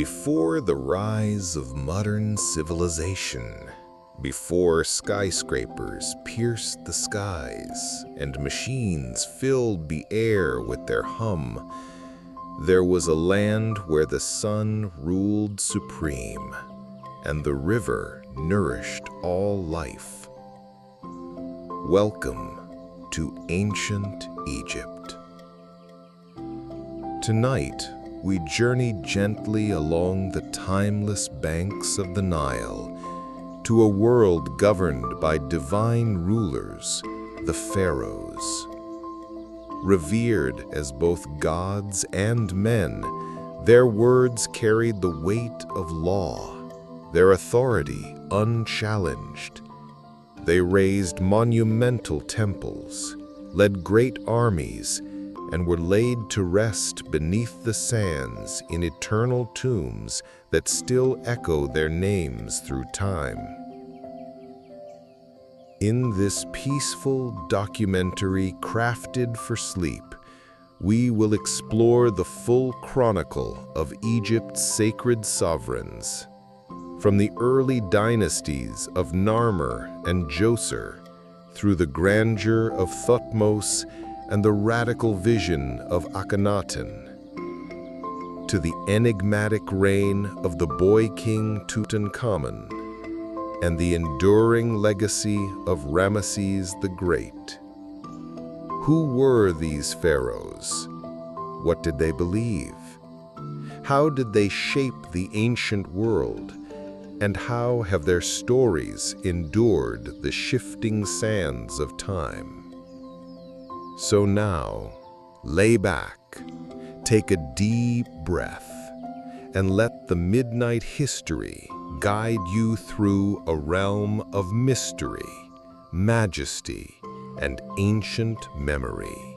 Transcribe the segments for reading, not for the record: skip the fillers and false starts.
Before the rise of modern civilization, before skyscrapers pierced the skies and machines filled the air with their hum, there was a land where the sun ruled supreme and the river nourished all life. Welcome to ancient Egypt. Tonight, we journey gently along the timeless banks of the Nile to a world governed by divine rulers, the pharaohs. Revered as both gods and men, their words carried the weight of law, their authority unchallenged. They raised monumental temples, led great armies, and were laid to rest beneath the sands in eternal tombs that still echo their names through time. In this peaceful documentary crafted for sleep, we will explore the full chronicle of Egypt's sacred sovereigns, from the early dynasties of Narmer and Djoser, through the grandeur of Thutmose and the radical vision of Akhenaten, to the enigmatic reign of the boy king Tutankhamun, and the enduring legacy of Ramesses the Great. Who were these pharaohs? What did they believe? How did they shape the ancient world? And how have their stories endured the shifting sands of time? So now, lay back, take a deep breath, and let the midnight history guide you through a realm of mystery, majesty, and ancient memory.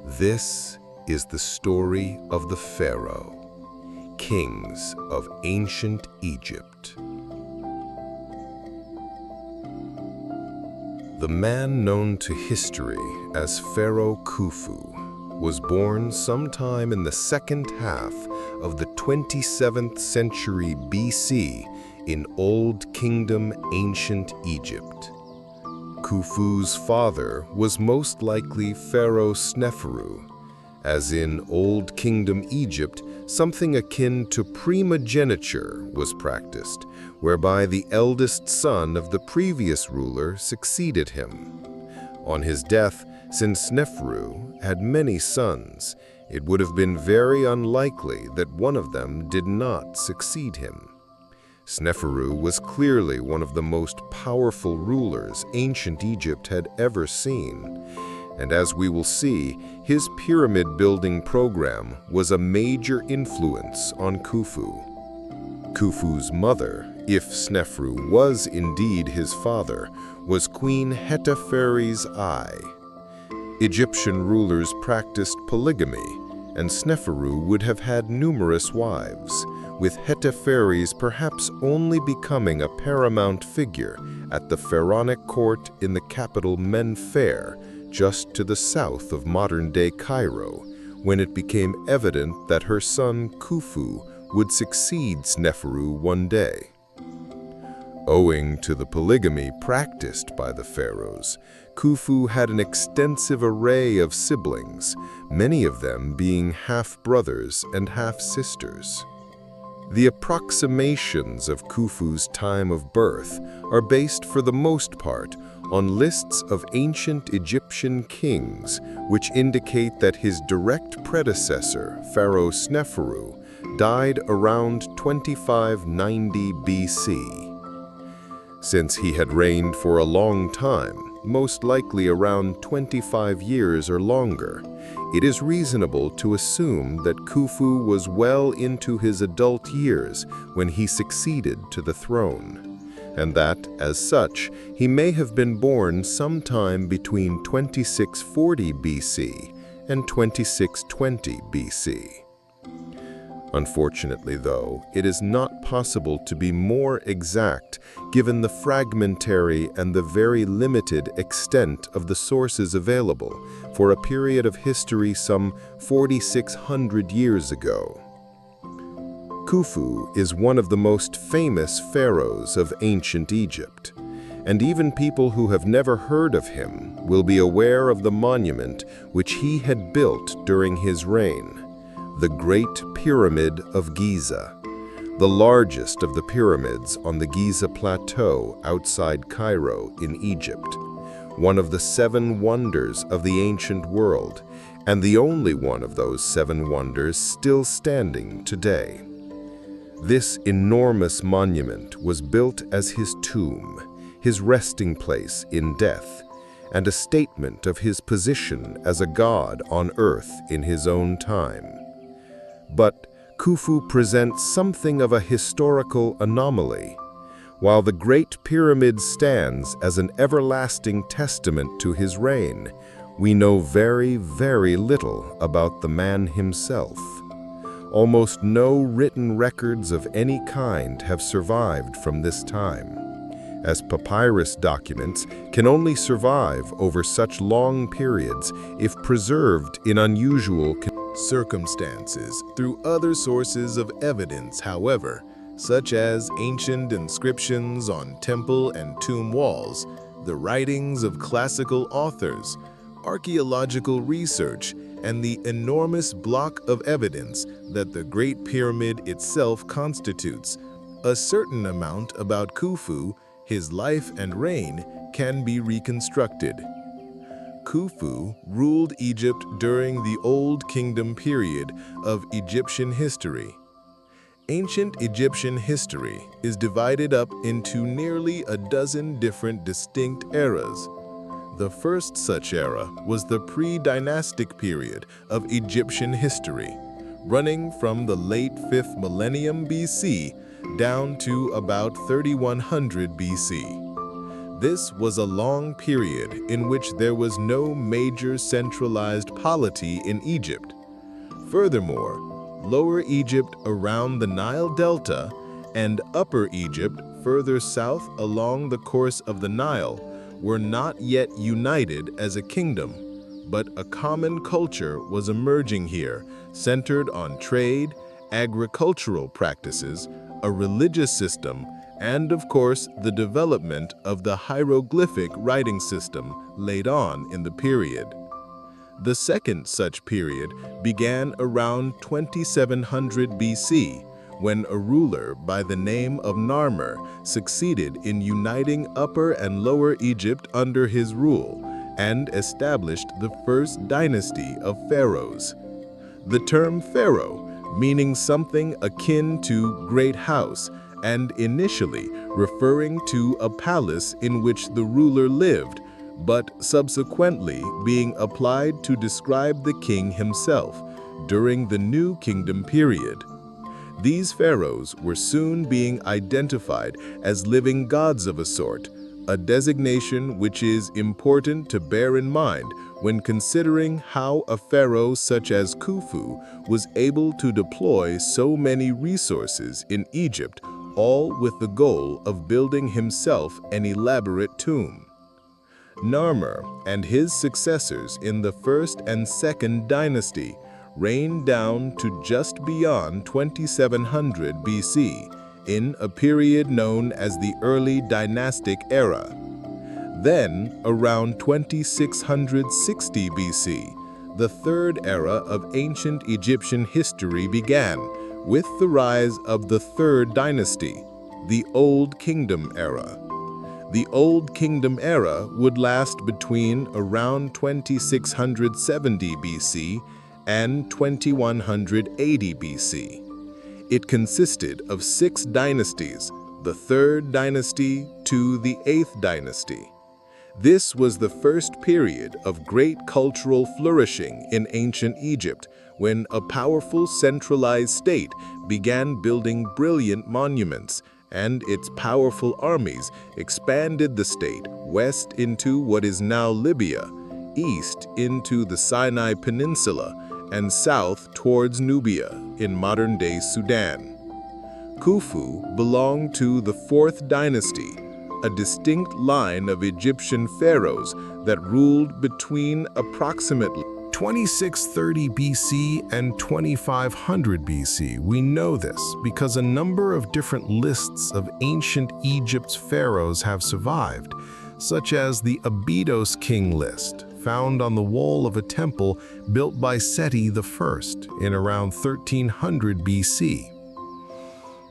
This is the story of the Pharaoh, kings of ancient Egypt. The man known to history as Pharaoh Khufu was born sometime in the second half of the 27th century BC in Old Kingdom ancient Egypt. Khufu's father was most likely Pharaoh Sneferu. As in Old Kingdom Egypt, something akin to primogeniture was practiced, whereby the eldest son of the previous ruler succeeded him. On his death, since Sneferu had many sons, it would have been very unlikely that one of them did not succeed him. Sneferu was clearly one of the most powerful rulers ancient Egypt had ever seen, and as we will see, his pyramid-building program was a major influence on Khufu. Khufu's mother, if Sneferu was indeed his father, was Queen Hetepheres I. Egyptian rulers practiced polygamy, and Sneferu would have had numerous wives, with Hetepheres perhaps only becoming a paramount figure at the pharaonic court in the capital Menfer, just to the south of modern-day Cairo, when it became evident that her son Khufu would succeed Sneferu one day. Owing to the polygamy practiced by the pharaohs, Khufu had an extensive array of siblings, many of them being half-brothers and half-sisters. The approximations of Khufu's time of birth are based for the most part on lists of ancient Egyptian kings, which indicate that his direct predecessor, Pharaoh Sneferu, died around 2590 BC. Since he had reigned for a long time, most likely around 25 years or longer, it is reasonable to assume that Khufu was well into his adult years when he succeeded to the throne, and that, as such, he may have been born sometime between 2640 BC and 2620 BC. Unfortunately, though, it is not possible to be more exact given the fragmentary and the very limited extent of the sources available for a period of history some 4,600 years ago. Khufu is one of the most famous pharaohs of ancient Egypt, and even people who have never heard of him will be aware of the monument which he had built during his reign, the Great Pyramid of Giza, the largest of the pyramids on the Giza Plateau outside Cairo in Egypt, one of the 7 wonders of the ancient world, and the only one of those 7 wonders still standing today. This enormous monument was built as his tomb, his resting place in death, and a statement of his position as a god on earth in his own time. But Khufu presents something of a historical anomaly. While the Great Pyramid stands as an everlasting testament to his reign, we know very, very little about the man himself. Almost no written records of any kind have survived from this time, as papyrus documents can only survive over such long periods if preserved in unusual circumstances through other sources of evidence, however, such as ancient inscriptions on temple and tomb walls, the writings of classical authors, archaeological research, and the enormous block of evidence that the Great Pyramid itself constitutes. A certain amount about Khufu, his life and reign, can be reconstructed. Khufu ruled Egypt during the Old Kingdom period of Egyptian history. Ancient Egyptian history is divided up into nearly a dozen different distinct eras. The first such era was the pre-dynastic period of Egyptian history, running from the late 5th millennium BC down to about 3100 BC. This was a long period in which there was no major centralized polity in Egypt. Furthermore, Lower Egypt around the Nile Delta and Upper Egypt further south along the course of the Nile were not yet united as a kingdom, but a common culture was emerging here, centered on trade, agricultural practices, a religious system, and of course the development of the hieroglyphic writing system late on in the period. The second such period began around 2700 BC, when a ruler by the name of Narmer succeeded in uniting Upper and Lower Egypt under his rule and established the first dynasty of pharaohs. The term pharaoh, meaning something akin to great house, and initially referring to a palace in which the ruler lived, but subsequently being applied to describe the king himself during the New Kingdom period. These pharaohs were soon being identified as living gods of a sort, a designation which is important to bear in mind when considering how a pharaoh such as Khufu was able to deploy so many resources in Egypt, all with the goal of building himself an elaborate tomb. Narmer and his successors in the first and second dynasty reigned down to just beyond 2700 BC, in a period known as the early dynastic era. Then, around 2660 BC, the third era of ancient Egyptian history began, with the rise of the third dynasty, the Old Kingdom era. The Old Kingdom era would last between around 2670 BC and 2180 BC. It consisted of 6 dynasties, the 3rd dynasty to the 8th dynasty. This was the first period of great cultural flourishing in ancient Egypt, when a powerful centralized state began building brilliant monuments, and its powerful armies expanded the state west into what is now Libya, east into the Sinai Peninsula, and south towards Nubia in modern-day Sudan. Khufu belonged to the 4th dynasty, a distinct line of Egyptian pharaohs that ruled between approximately 2630 BC and 2500 BC. We know this because a number of different lists of ancient Egypt's pharaohs have survived, such as the Abydos king list, found on the wall of a temple built by Seti I in around 1300 BC.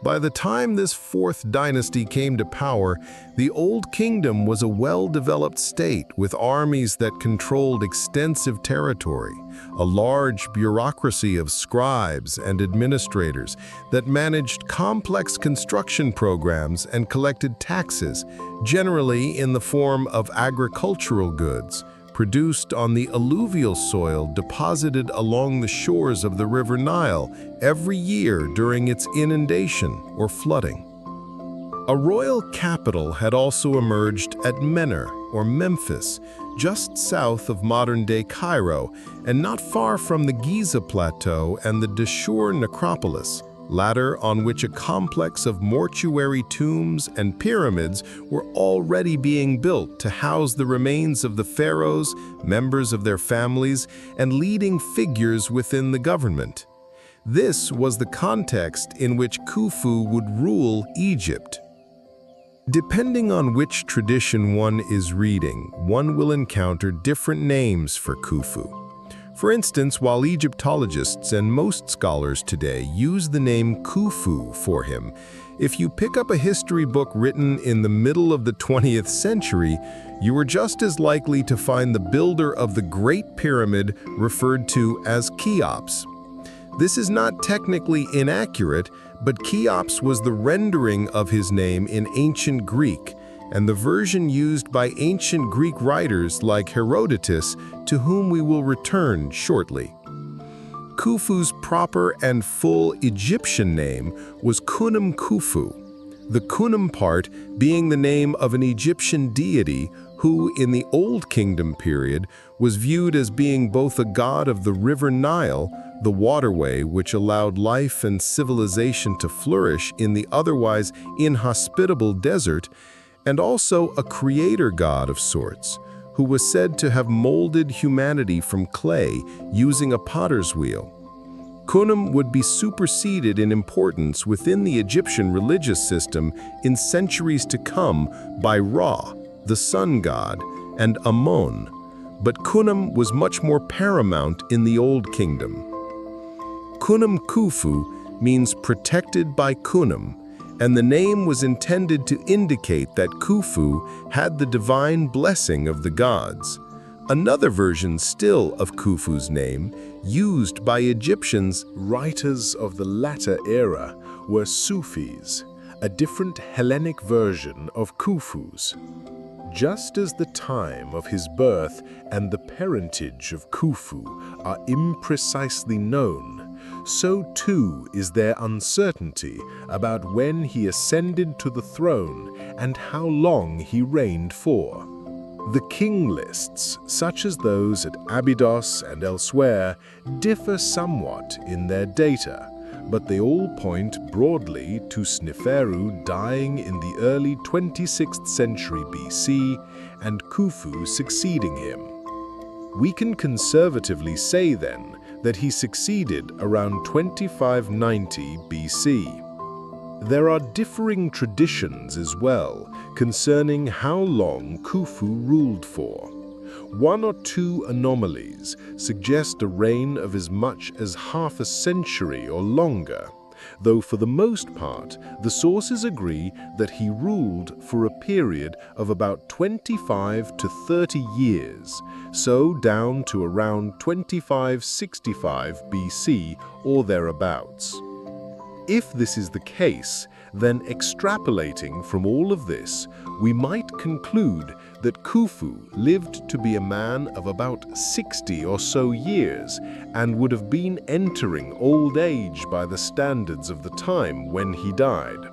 By the time this fourth dynasty came to power, the Old Kingdom was a well-developed state with armies that controlled extensive territory, a large bureaucracy of scribes and administrators that managed complex construction programs and collected taxes, generally in the form of agricultural goods, produced on the alluvial soil deposited along the shores of the River Nile every year during its inundation or flooding. A royal capital had also emerged at Menor or Memphis, just south of modern-day Cairo and not far from the Giza Plateau and the Dashur necropolis, latter on which a complex of mortuary tombs and pyramids were already being built to house the remains of the pharaohs, members of their families, and leading figures within the government. This was the context in which Khufu would rule Egypt. Depending on which tradition one is reading, one will encounter different names for Khufu. For instance, while Egyptologists and most scholars today use the name Khufu for him, if you pick up a history book written in the middle of the 20th century, you are just as likely to find the builder of the Great Pyramid referred to as Cheops. This is not technically inaccurate, but Cheops was the rendering of his name in ancient Greek, and the version used by ancient Greek writers like Herodotus, to whom we will return shortly. Khufu's proper and full Egyptian name was Khnum Khufu, the Khnum part being the name of an Egyptian deity who, in the Old Kingdom period, was viewed as being both a god of the River Nile, the waterway which allowed life and civilization to flourish in the otherwise inhospitable desert, and also a creator god of sorts, who was said to have molded humanity from clay using a potter's wheel. Khnum would be superseded in importance within the Egyptian religious system in centuries to come by Ra, the sun god, and Ammon, but Khnum was much more paramount in the Old Kingdom. Khnum Khufu means protected by Khnum, and the name was intended to indicate that Khufu had the divine blessing of the gods. Another version still of Khufu's name, used by Egyptians, writers of the latter era, were Sufis, a different Hellenic version of Khufu's. Just as the time of his birth and the parentage of Khufu are imprecisely known, so too is there uncertainty about when he ascended to the throne and how long he reigned for. The king lists, such as those at Abydos and elsewhere, differ somewhat in their data, but they all point broadly to Sneferu dying in the early 26th century BC and Khufu succeeding him. We can conservatively say then that he succeeded around 2590 BC. There are differing traditions as well concerning how long Khufu ruled for. One or two anomalies suggest a reign of as much as half a century or longer, though for the most part the sources agree that he ruled for a period of about 25 to 30 years, so down to around 2565 BC or thereabouts. If this is the case, then extrapolating from all of this, we might conclude that Khufu lived to be a man of about 60 or so years and would have been entering old age by the standards of the time when he died.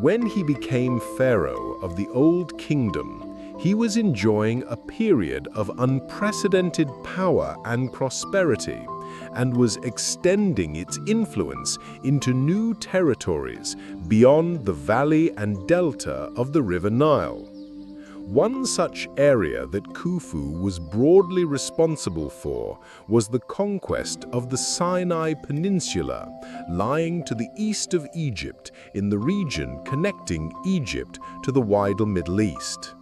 When he became pharaoh of the Old Kingdom, he was enjoying a period of unprecedented power and prosperity, and was extending its influence into new territories beyond the valley and delta of the River Nile. One such area that Khufu was broadly responsible for was the conquest of the Sinai Peninsula, lying to the east of Egypt in the region connecting Egypt to the wider Middle East.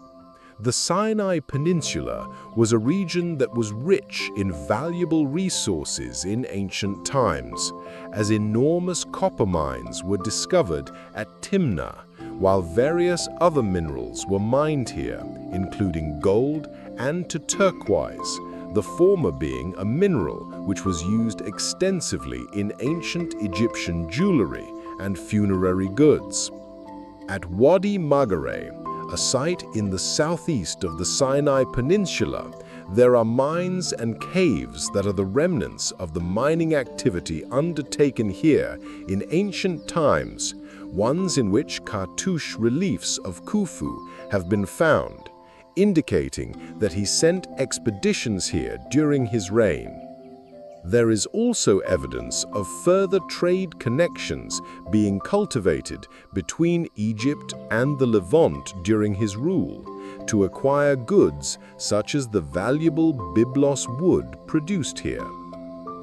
The Sinai Peninsula was a region that was rich in valuable resources in ancient times, as enormous copper mines were discovered at Timna, while various other minerals were mined here, including gold and turquoise, the former being a mineral which was used extensively in ancient Egyptian jewelry and funerary goods. At Wadi Maghare, a site in the southeast of the Sinai Peninsula, there are mines and caves that are the remnants of the mining activity undertaken here in ancient times, ones in which cartouche reliefs of Khufu have been found, indicating that he sent expeditions here during his reign. There is also evidence of further trade connections being cultivated between Egypt and the Levant during his rule to acquire goods such as the valuable byblos wood produced here.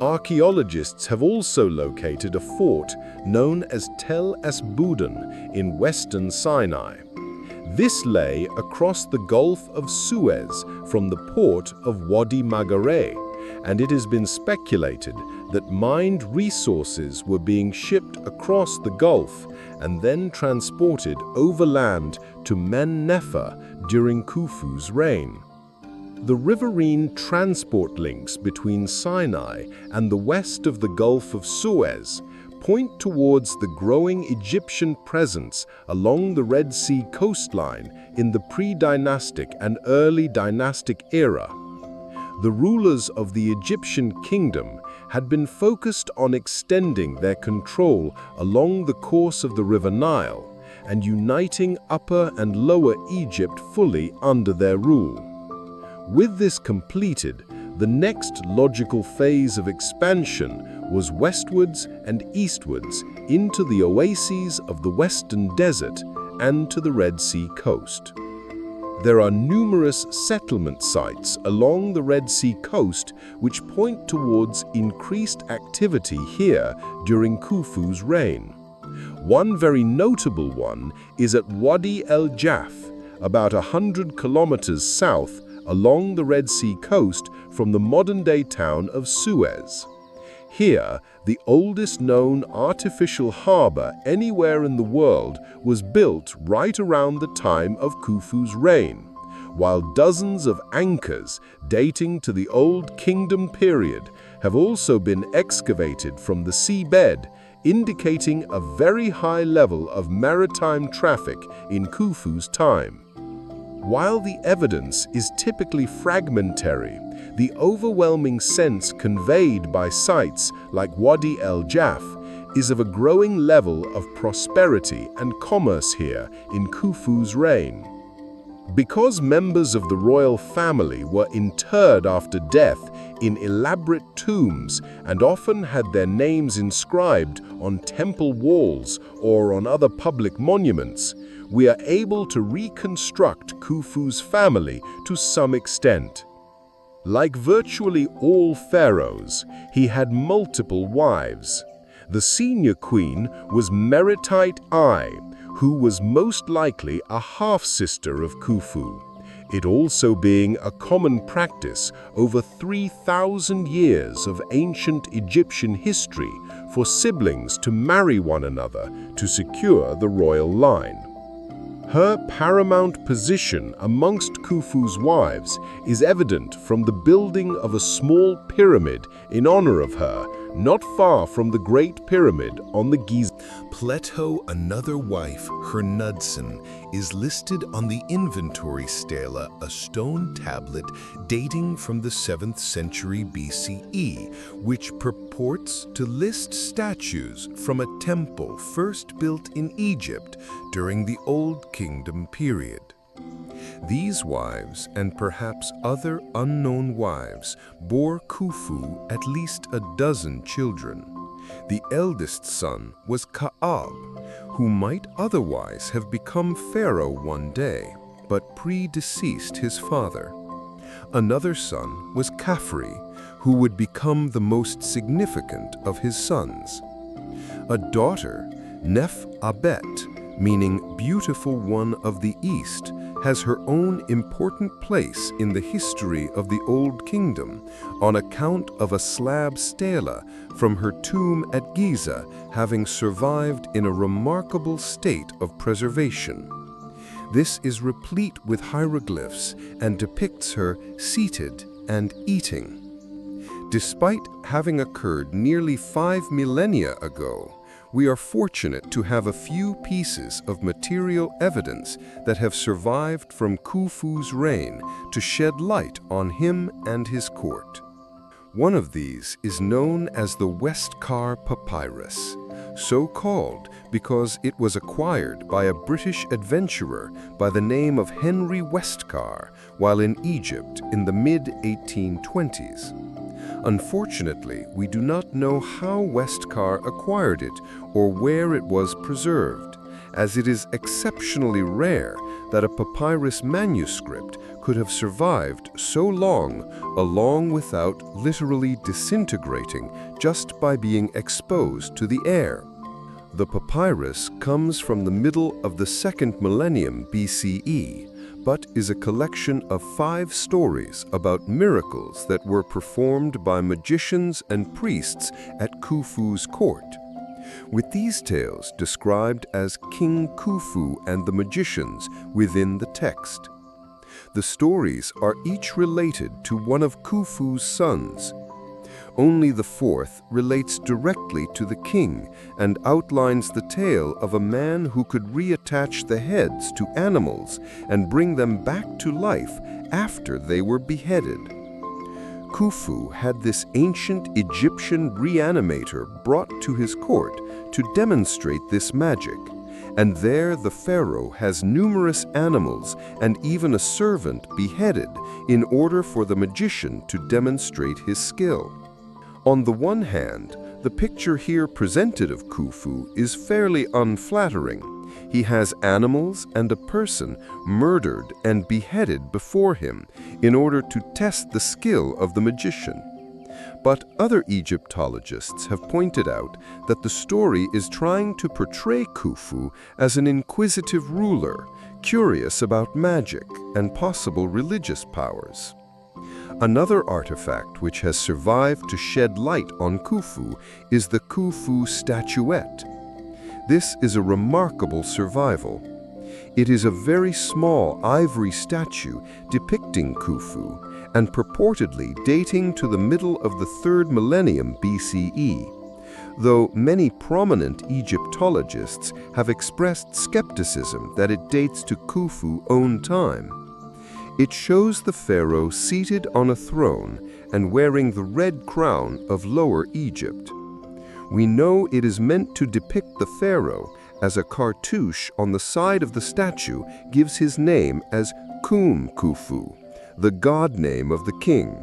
Archaeologists have also located a fort known as Tel Es-Boudin in western Sinai. This lay across the Gulf of Suez from the port of Wadi Maghare, and it has been speculated that mined resources were being shipped across the Gulf and then transported overland to Men Nefer during Khufu's reign. The riverine transport links between Sinai and the west of the Gulf of Suez point towards the growing Egyptian presence along the Red Sea coastline in the pre-dynastic and early dynastic era. The rulers of the Egyptian kingdom had been focused on extending their control along the course of the River Nile and uniting Upper and Lower Egypt fully under their rule. With this completed, the next logical phase of expansion was westwards and eastwards into the oases of the Western Desert and to the Red Sea coast. There are numerous settlement sites along the Red Sea coast which point towards increased activity here during Khufu's reign. One very notable one is at Wadi el-Jaf, about 100 kilometers south along the Red Sea coast from the modern-day town of Suez. Here, the oldest known artificial harbor anywhere in the world was built right around the time of Khufu's reign, while dozens of anchors dating to the Old Kingdom period have also been excavated from the seabed, indicating a very high level of maritime traffic in Khufu's time. While the evidence is typically fragmentary, the overwhelming sense conveyed by sites like Wadi el-Jaf is of a growing level of prosperity and commerce here in Khufu's reign. Because members of the royal family were interred after death in elaborate tombs and often had their names inscribed on temple walls or on other public monuments, we are able to reconstruct Khufu's family to some extent. Like virtually all pharaohs, he had multiple wives. The senior queen was At.we, who was most likely a half-sister of Khufu, it also being a common practice over 3,000 years of ancient Egyptian history for siblings to marry one another to secure the royal line. Her paramount position amongst Khufu's wives is evident from the building of a small pyramid in honor of her, not far from the Great Pyramid on the Giza. Plato, another wife, Akhenaten, is listed on the inventory stela, a stone tablet dating from the 7th century BCE, which purports to list statues from a temple first built in Egypt during the Old Kingdom period. These wives, and perhaps other unknown wives, bore Khufu at least a dozen children. The eldest son was Ka'ab, who might otherwise have become pharaoh one day. but predeceased his father. Another son was Khafre, who would become the most significant of his sons. A daughter, Nef-Abet, meaning beautiful one of the East, has her own important place in the history of the Old Kingdom on account of a slab stela from her tomb at Giza having survived in a remarkable state of preservation. This is replete with hieroglyphs and depicts her seated and eating. Despite having occurred nearly 5 millennia ago, we are fortunate to have a few pieces of material evidence that have survived from Khufu's reign to shed light on him and his court. One of these is known as the Westcar Papyrus, so called because it was acquired by a British adventurer by the name of Henry Westcar while in Egypt in the mid-1820s. Unfortunately, we do not know how Westcar acquired it or where it was preserved, as it is exceptionally rare that a papyrus manuscript could have survived so long without literally disintegrating just by being exposed to the air. The papyrus comes from the middle of the 2nd millennium BCE, but is a collection of 5 stories about miracles that were performed by magicians and priests at Khufu's court, with these tales described as King Khufu and the magicians within the text. The stories are each related to one of Khufu's sons. Only the 4th relates directly to the king and outlines the tale of a man who could reattach the heads to animals and bring them back to life after they were beheaded. Khufu had this ancient Egyptian reanimator brought to his court to demonstrate this magic, and there the pharaoh has numerous animals and even a servant beheaded in order for the magician to demonstrate his skill. On the one hand, the picture here presented of Khufu is fairly unflattering. He has animals and a person murdered and beheaded before him in order to test the skill of the magician. But other Egyptologists have pointed out that the story is trying to portray Khufu as an inquisitive ruler, curious about magic and possible religious powers. Another artifact which has survived to shed light on Khufu is the Khufu statuette. This is a remarkable survival. It is a very small ivory statue depicting Khufu and purportedly dating to the middle of the 3rd millennium BCE, though many prominent Egyptologists have expressed skepticism that it dates to Khufu's own time. It shows the pharaoh seated on a throne and wearing the red crown of Lower Egypt. We know it is meant to depict the pharaoh, as a cartouche on the side of the statue gives his name as Khufu, the god name of the king.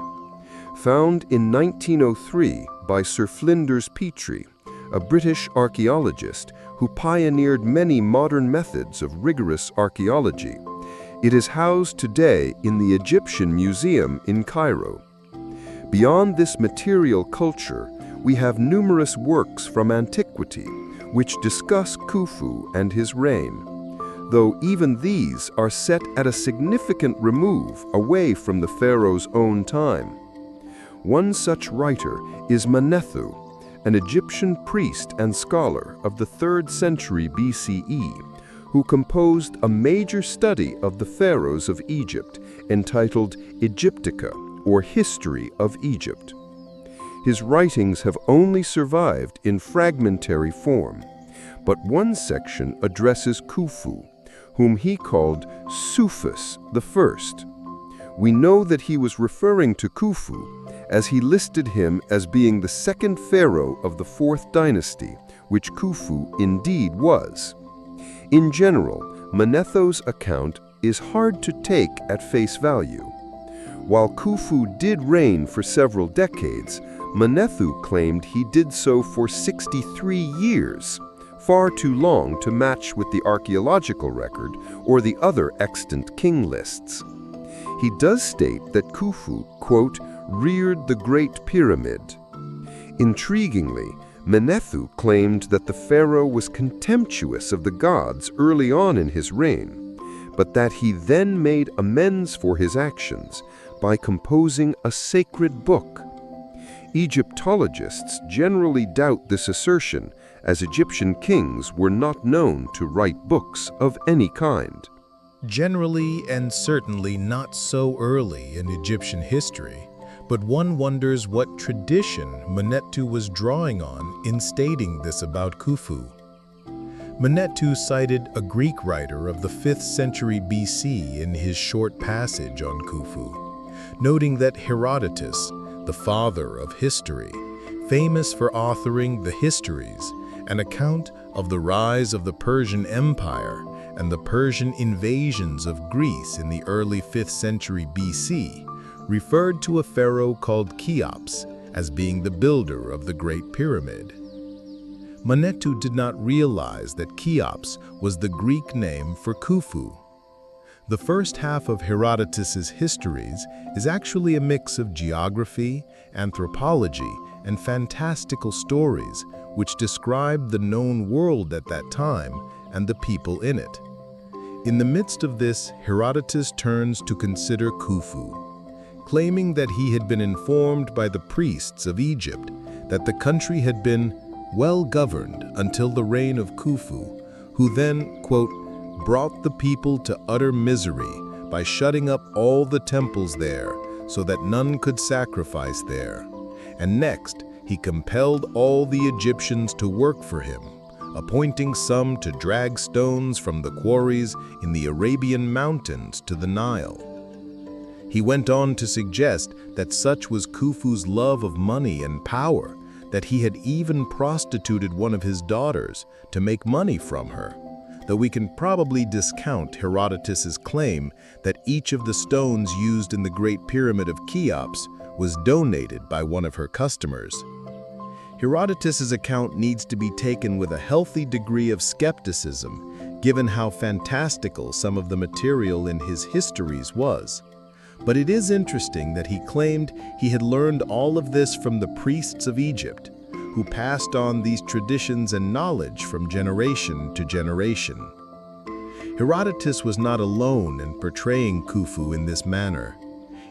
Found in 1903 by Sir Flinders Petrie, a British archaeologist who pioneered many modern methods of rigorous archaeology. It is housed today in the Egyptian Museum in Cairo. Beyond this material culture, we have numerous works from antiquity which discuss Khufu and his reign, though even these are set at a significant remove away from the pharaoh's own time. One such writer is Menethu, an Egyptian priest and scholar of the 3rd century BCE, who composed a major study of the pharaohs of Egypt entitled Egyptica, or History of Egypt. His writings have only survived in fragmentary form, but one section addresses Khufu, whom he called Sufus I. We know that he was referring to Khufu as he listed him as being the 2nd pharaoh of the 4th dynasty, which Khufu indeed was. In general, Menethu's account is hard to take at face value. While Khufu did reign for several decades, Menethu claimed he did so for 63 years, far too long to match with the archaeological record or the other extant king lists. He does state that Khufu, quote, reared the Great Pyramid. Intriguingly, Menethu claimed that the pharaoh was contemptuous of the gods early on in his reign, but that he then made amends for his actions by composing a sacred book. Egyptologists generally doubt this assertion, as Egyptian kings were not known to write books of any kind. Generally and certainly not so early in Egyptian history, but one wonders what tradition Menethu was drawing on in stating this about Khufu. Menethu cited a Greek writer of the 5th century BC in his short passage on Khufu, noting that Herodotus, the father of history, famous for authoring the Histories, an account of the rise of the Persian Empire and the Persian invasions of Greece in the early 5th century BC, referred to a pharaoh called Cheops as being the builder of the Great Pyramid. Menethu did not realize that Cheops was the Greek name for Khufu. The first half of Herodotus's Histories is actually a mix of geography, anthropology, and fantastical stories which describe the known world at that time and the people in it. In the midst of this, Herodotus turns to consider Khufu, claiming that he had been informed by the priests of Egypt that the country had been well governed until the reign of Khufu, who then, quote, brought the people to utter misery by shutting up all the temples there so that none could sacrifice there. And next, he compelled all the Egyptians to work for him, appointing some to drag stones from the quarries in the Arabian mountains to the Nile. He went on to suggest that such was Khufu's love of money and power that he had even prostituted one of his daughters to make money from her, though we can probably discount Herodotus's claim that each of the stones used in the Great Pyramid of Cheops was donated by one of her customers. Herodotus's account needs to be taken with a healthy degree of skepticism, given how fantastical some of the material in his histories was. But it is interesting that he claimed he had learned all of this from the priests of Egypt, who passed on these traditions and knowledge from generation to generation. Herodotus was not alone in portraying Khufu in this manner.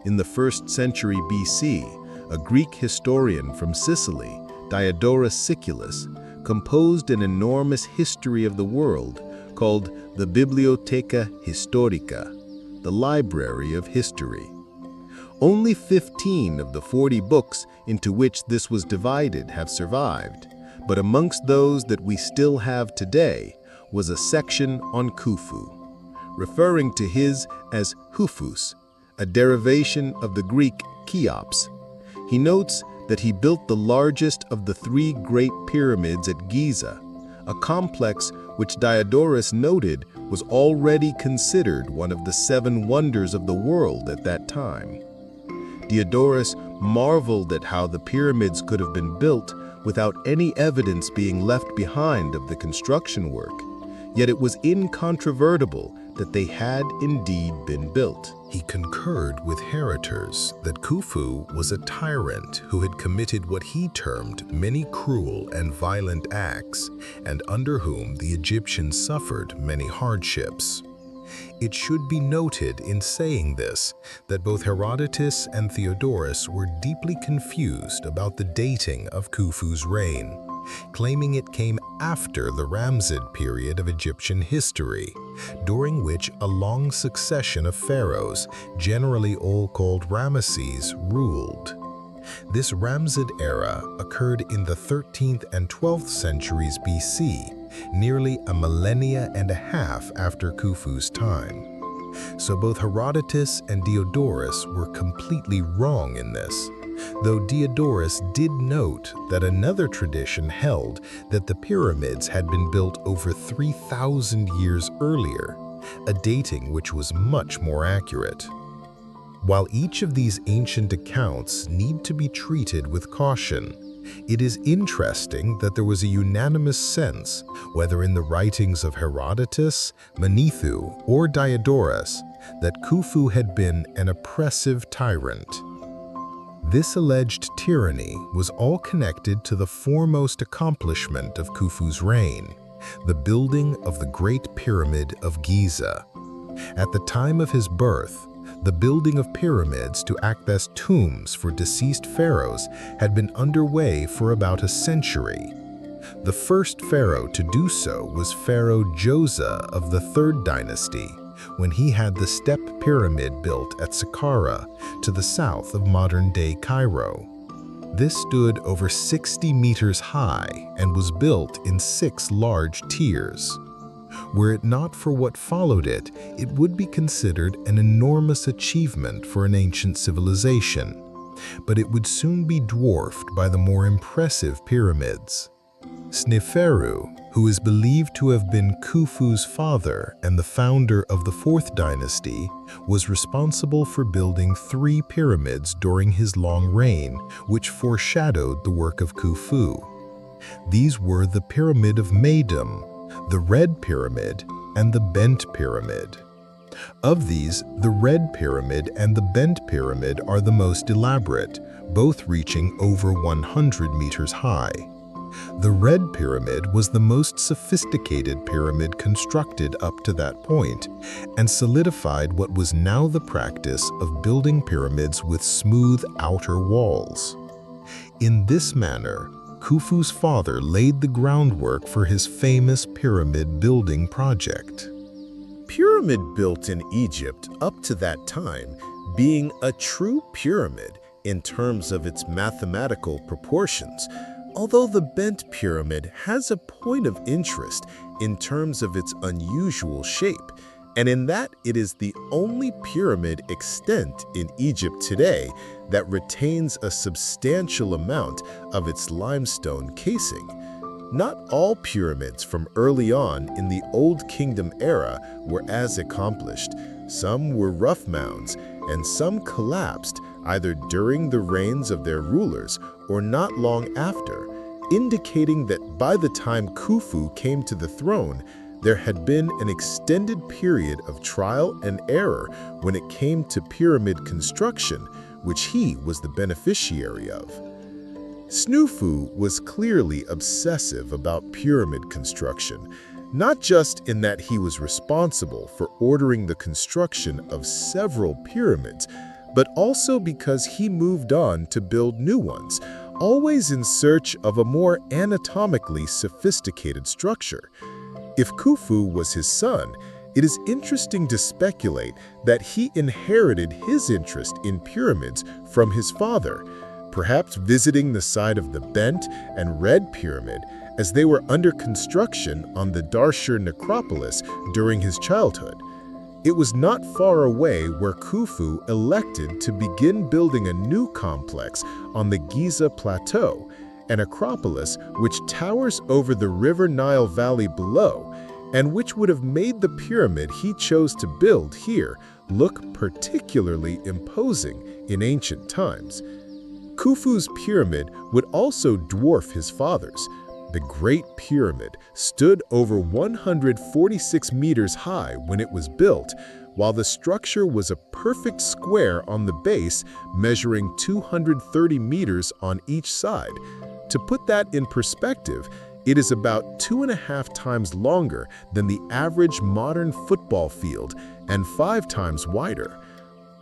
In the 1st century BC, a Greek historian from Sicily, Diodorus Siculus, composed an enormous history of the world called the Bibliotheca Historica, the Library of History. Only 15 of the 40 books into which this was divided have survived, but amongst those that we still have today was a section on Khufu, referring to his as Khufus, a derivation of the Greek Cheops. He notes that he built the largest of the 3 Great Pyramids at Giza, a complex which Diodorus noted was already considered one of the 7 wonders of the world at that time. Diodorus marveled at how the pyramids could have been built without any evidence being left behind of the construction work, yet it was incontrovertible that they had indeed been built. He concurred with Herodotus that Khufu was a tyrant who had committed what he termed many cruel and violent acts, and under whom the Egyptians suffered many hardships. It should be noted in saying this that both Herodotus and Theodorus were deeply confused about the dating of Khufu's reign, claiming it came after the Ramesses period of Egyptian history, during which a long succession of pharaohs, generally all called Ramesses, ruled. This Ramesses era occurred in the 13th and 12th centuries BC, nearly a millennia and a half after Khufu's time. So both Herodotus and Diodorus were completely wrong in this, though Diodorus did note that another tradition held that the pyramids had been built over 3,000 years earlier, a dating which was much more accurate. While each of these ancient accounts need to be treated with caution, It is interesting that there was a unanimous sense, whether in the writings of Herodotus, Manetho, or Diodorus, that Khufu had been an oppressive tyrant. This alleged tyranny was all connected to the foremost accomplishment of Khufu's reign, the building of the Great Pyramid of Giza. At the time of his birth, the building of pyramids to act as tombs for deceased pharaohs had been underway for about a century. The first pharaoh to do so was Pharaoh Djoser of the Third Dynasty, when he had the step pyramid built at Saqqara, to the south of modern-day Cairo. This stood over 60 meters high and was built in 6 large tiers. Were it not for what followed it, it would be considered an enormous achievement for an ancient civilization, but it would soon be dwarfed by the more impressive pyramids. Sneferu, who is believed to have been Khufu's father and the founder of the Fourth Dynasty, was responsible for building 3 pyramids during his long reign, which foreshadowed the work of Khufu. These were the Pyramid of Meidum, the Red Pyramid, and the Bent Pyramid. Of these, the Red Pyramid and the Bent Pyramid are the most elaborate, both reaching over 100 meters high. The Red Pyramid was the most sophisticated pyramid constructed up to that point, and solidified what was now the practice of building pyramids with smooth outer walls. In this manner, Khufu's father laid the groundwork for his famous pyramid building project. Pyramid built in Egypt up to that time being a true pyramid in terms of its mathematical proportions, although the Bent Pyramid has a point of interest in terms of its unusual shape, and in that it is the only pyramid extant in Egypt today that retains a substantial amount of its limestone casing. Not all pyramids from early on in the Old Kingdom era were as accomplished. Some were rough mounds, and some collapsed either during the reigns of their rulers or not long after, indicating that by the time Khufu came to the throne, there had been an extended period of trial and error when it came to pyramid construction, which he was the beneficiary of. Sneferu was clearly obsessive about pyramid construction, not just in that he was responsible for ordering the construction of several pyramids, but also because he moved on to build new ones, always in search of a more anatomically sophisticated structure. If Khufu was his son, it is interesting to speculate that he inherited his interest in pyramids from his father, perhaps visiting the site of the Bent and Red Pyramid as they were under construction on the Darshur necropolis during his childhood. It was not far away where Khufu elected to begin building a new complex on the Giza Plateau, an acropolis which towers over the River Nile Valley below, and which would have made the pyramid he chose to build here look particularly imposing in ancient times. Khufu's pyramid would also dwarf his father's. The Great Pyramid stood over 146 meters high when it was built, while the structure was a perfect square on the base, measuring 230 meters on each side. To put that in perspective, it is about 2.5 times longer than the average modern football field and 5 times wider.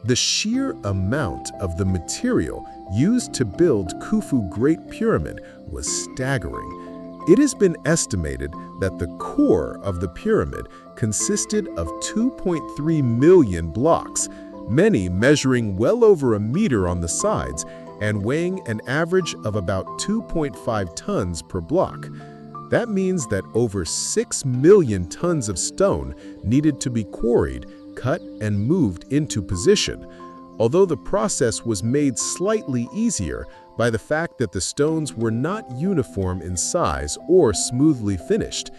The sheer amount of the material used to build Khufu Great Pyramid was staggering. It has been estimated that the core of the pyramid consisted of 2.3 million blocks, many measuring well over a meter on the sides and weighing an average of about 2.5 tons per block. That means that over 6 million tons of stone needed to be quarried, cut, and moved into position, although the process was made slightly easier by the fact that the stones were not uniform in size or smoothly finished.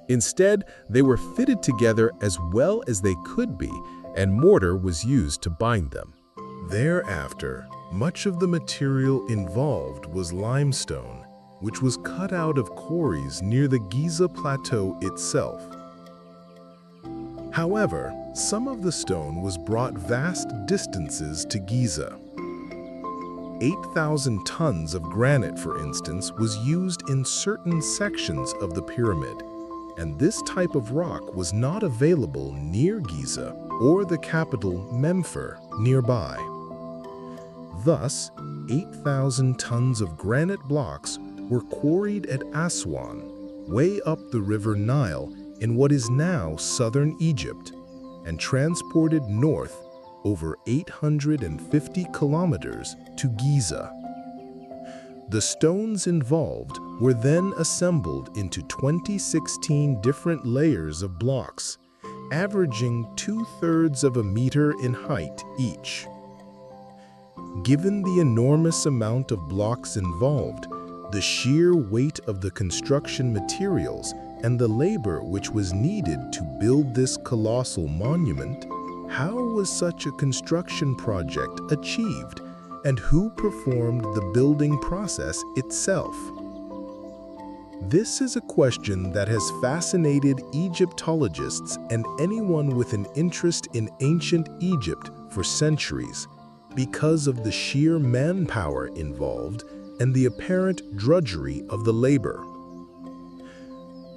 Instead, they were fitted together as well as they could be, and mortar was used to bind them. Thereafter, Much of the material involved was limestone, which was cut out of quarries near the Giza Plateau itself. However, some of the stone was brought vast distances to Giza. 8,000 tons of granite, for instance, was used in certain sections of the pyramid, and this type of rock was not available near Giza or the capital Memphis nearby. Thus, 8,000 tons of granite blocks were quarried at Aswan, way up the river Nile in what is now southern Egypt, and transported north over 850 kilometers to Giza. The stones involved were then assembled into 2016 different layers of blocks, averaging 2/3 of a meter in height each. Given the enormous amount of blocks involved, the sheer weight of the construction materials, and the labor which was needed to build this colossal monument, how was such a construction project achieved, and who performed the building process itself? This is a question that has fascinated Egyptologists and anyone with an interest in ancient Egypt for centuries, because of the sheer manpower involved and the apparent drudgery of the labor.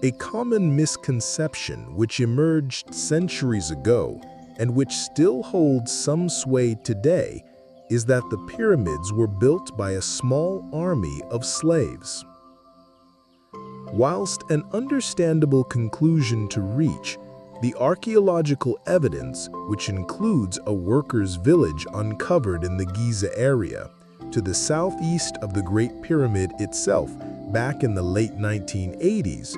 A common misconception which emerged centuries ago and which still holds some sway today is that the pyramids were built by a small army of slaves. Whilst an understandable conclusion to reach, the archaeological evidence, which includes a workers' village uncovered in the Giza area, to the southeast of the Great Pyramid itself back in the late 1980s,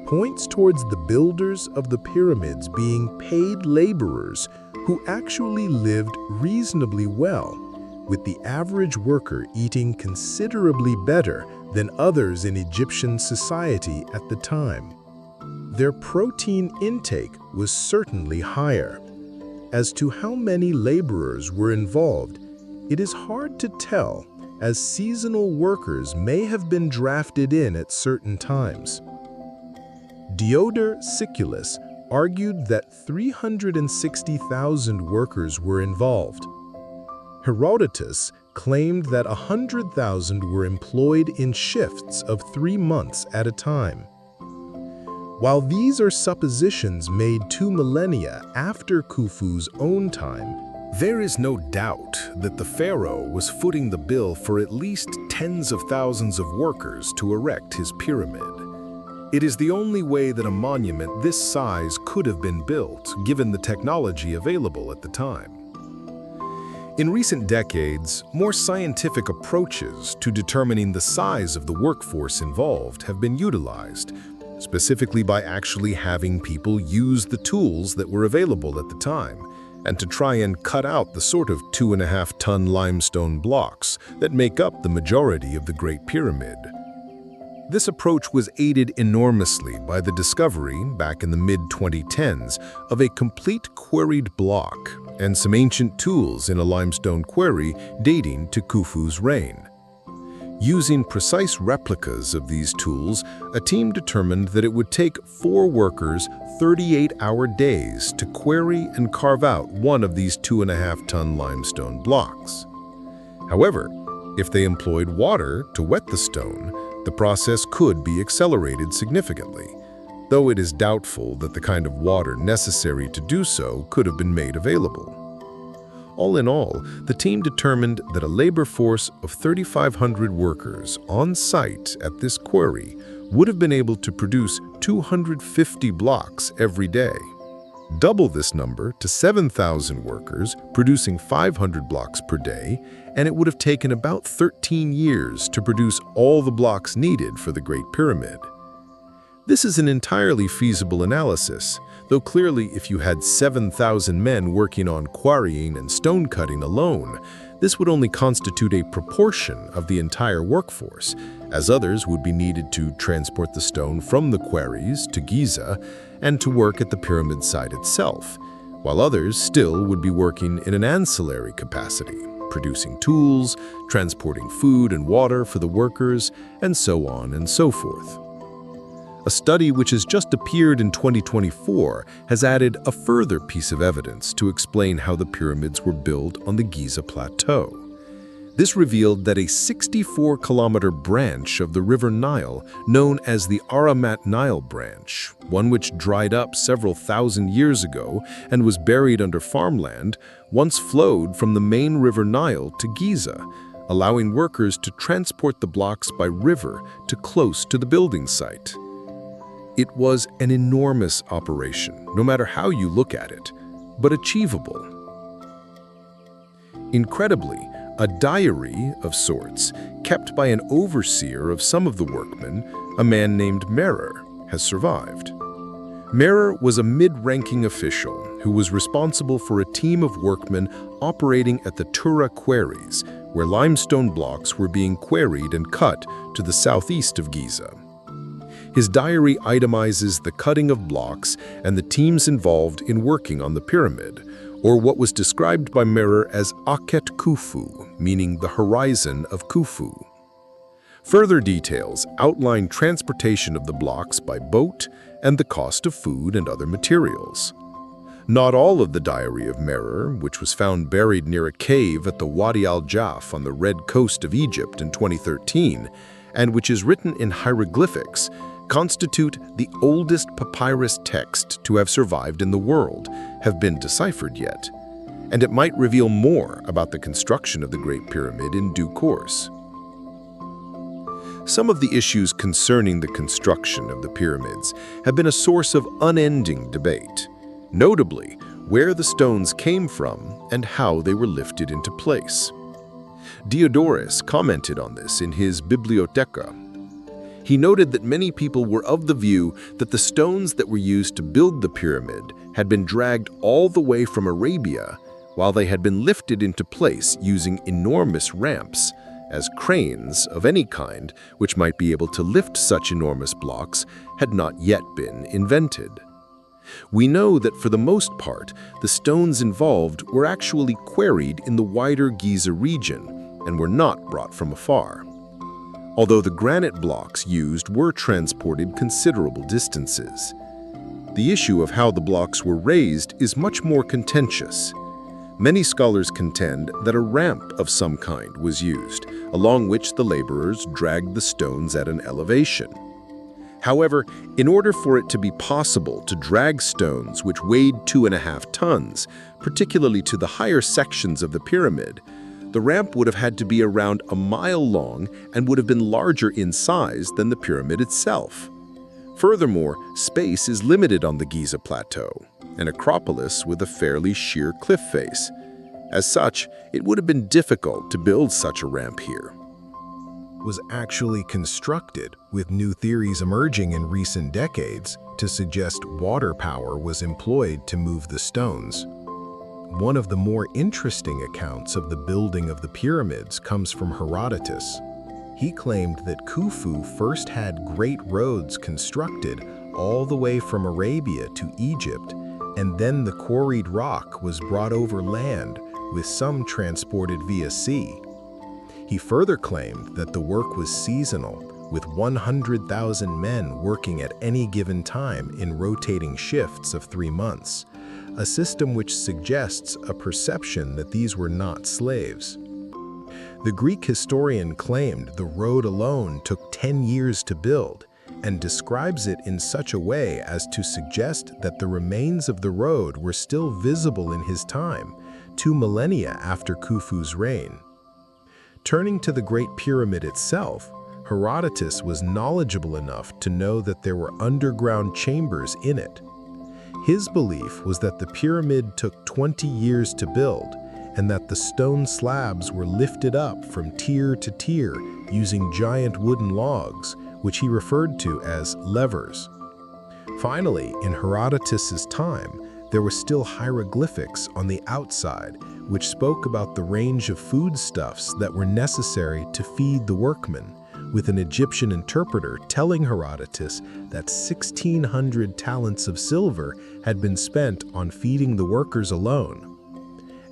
points towards the builders of the pyramids being paid laborers who actually lived reasonably well, with the average worker eating considerably better than others in Egyptian society at the time. Their protein intake was certainly higher. As to how many laborers were involved, it is hard to tell, as seasonal workers may have been drafted in at certain times. Diodor Siculus argued that 360,000 workers were involved. Herodotus claimed that 100,000 were employed in shifts of 3 months at a time. While these are suppositions made 2 millennia after Khufu's own time, there is no doubt that the pharaoh was footing the bill for at least tens of thousands of workers to erect his pyramid. It is the only way that a monument this size could have been built, given the technology available at the time. In recent decades, more scientific approaches to determining the size of the workforce involved have been utilized, specifically by actually having people use the tools that were available at the time, and to try and cut out the sort of 2.5-ton limestone blocks that make up the majority of the Great Pyramid. This approach was aided enormously by the discovery, back in the mid-2010s, of a complete quarried block and some ancient tools in a limestone quarry dating to Khufu's reign. Using precise replicas of these tools, a team determined that it would take 4 workers 38-hour days to quarry and carve out one of these 2.5-ton limestone blocks. However, if they employed water to wet the stone, the process could be accelerated significantly, though it is doubtful that the kind of water necessary to do so could have been made available. All in all, the team determined that a labor force of 3,500 workers on site at this quarry would have been able to produce 250 blocks every day. Double this number to 7,000 workers producing 500 blocks per day, and it would have taken about 13 years to produce all the blocks needed for the Great Pyramid. This is an entirely feasible analysis, though clearly if you had 7,000 men working on quarrying and stone cutting alone, this would only constitute a proportion of the entire workforce, as others would be needed to transport the stone from the quarries to Giza and to work at the pyramid site itself, while others still would be working in an ancillary capacity. producing tools, transporting food and water for the workers, and so on and so forth. A study which has just appeared in 2024 has added a further piece of evidence to explain how the pyramids were built on the Giza Plateau. This revealed that a 64-kilometer branch of the River Nile, known as the Aramat Nile branch, one which dried up several thousand years ago and was buried under farmland, once flowed from the main River Nile to Giza, allowing workers to transport the blocks by river to close to the building site. It was an enormous operation, no matter how you look at it, but achievable. Incredibly, a diary of sorts, kept by an overseer of some of the workmen, a man named Merer, has survived. Merer was a mid-ranking official who was responsible for a team of workmen operating at the Tura quarries, where limestone blocks were being quarried and cut to the southeast of Giza. His diary itemizes the cutting of blocks and the teams involved in working on the pyramid, or what was described by Merer as Khufu, meaning the horizon of Khufu. Further details outline transportation of the blocks by boat and the cost of food and other materials. Not all of the diary of Merer, which was found buried near a cave at the Wadi al-Jaf on the Red Coast of Egypt in 2013, and which is written in hieroglyphics, constitute the oldest papyrus text to have survived in the world, have been deciphered yet, and it might reveal more about the construction of the Great Pyramid in due course. Some of the issues concerning the construction of the pyramids have been a source of unending debate, notably where the stones came from and how they were lifted into place. Diodorus commented on this in his Bibliotheca. He noted that many people were of the view that the stones that were used to build the pyramid had been dragged all the way from Arabia, while they had been lifted into place using enormous ramps, as cranes of any kind, which might be able to lift such enormous blocks, had not yet been invented. We know that for the most part, the stones involved were actually quarried in the wider Giza region and were not brought from afar. Although the granite blocks used were transported considerable distances. The issue of how the blocks were raised is much more contentious. Many scholars contend that a ramp of some kind was used, along which the laborers dragged the stones at an elevation. However, in order for it to be possible to drag stones which weighed 2.5 tons, particularly to the higher sections of the pyramid, the ramp would have had to be around a mile long and would have been larger in size than the pyramid itself. Furthermore, space is limited on the Giza Plateau, an acropolis with a fairly sheer cliff face. As such, it would have been difficult to build such a ramp here. Was actually constructed, with new theories emerging in recent decades to suggest water power was employed to move the stones. One of the more interesting accounts of the building of the pyramids comes from Herodotus. He claimed that Khufu first had great roads constructed all the way from Arabia to Egypt, and then the quarried rock was brought over land, with some transported via sea. He further claimed that the work was seasonal, with 100,000 men working at any given time in rotating shifts of 3 months, a system which suggests a perception that these were not slaves. The Greek historian claimed the road alone took 10 years to build, and describes it in such a way as to suggest that the remains of the road were still visible in his time, 2 millennia after Khufu's reign. Turning to the Great Pyramid itself, Herodotus was knowledgeable enough to know that there were underground chambers in it. His belief was that the pyramid took 20 years to build, and that the stone slabs were lifted up from tier to tier using giant wooden logs, which he referred to as levers. Finally, in Herodotus's time, there were still hieroglyphics on the outside, which spoke about the range of foodstuffs that were necessary to feed the workmen, with an Egyptian interpreter telling Herodotus that 1,600 talents of silver had been spent on feeding the workers alone.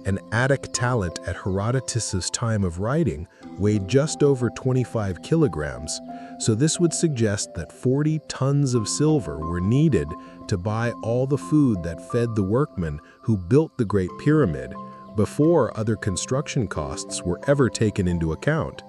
An Attic talent at Herodotus's time of writing weighed just over 25 kilograms, so this would suggest that 40 tons of silver were needed to buy all the food that fed the workmen who built the Great Pyramid before other construction costs were ever taken into account.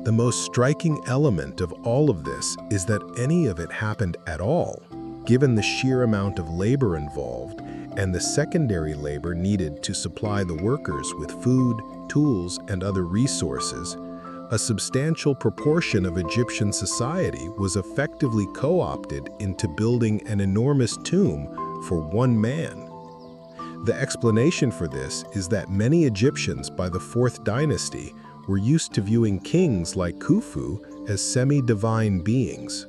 The most striking element of all of this is that any of it happened at all, given the sheer amount of labor involved and the secondary labor needed to supply the workers with food, tools, and other resources. A substantial proportion of Egyptian society was effectively co-opted into building an enormous tomb for one man. The explanation for this is that many Egyptians by the 4th dynasty were used to viewing kings like Khufu as semi-divine beings.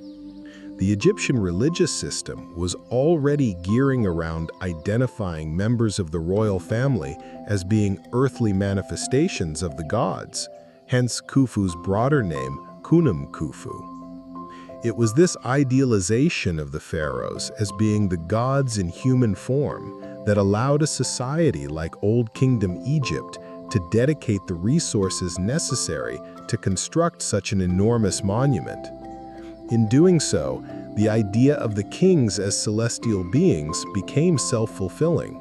The Egyptian religious system was already gearing around identifying members of the royal family as being earthly manifestations of the gods, hence Khufu's broader name, Khufu. It was this idealization of the pharaohs as being the gods in human form that allowed a society like Old Kingdom Egypt to dedicate the resources necessary to construct such an enormous monument. In doing so, the idea of the kings as celestial beings became self-fulfilling.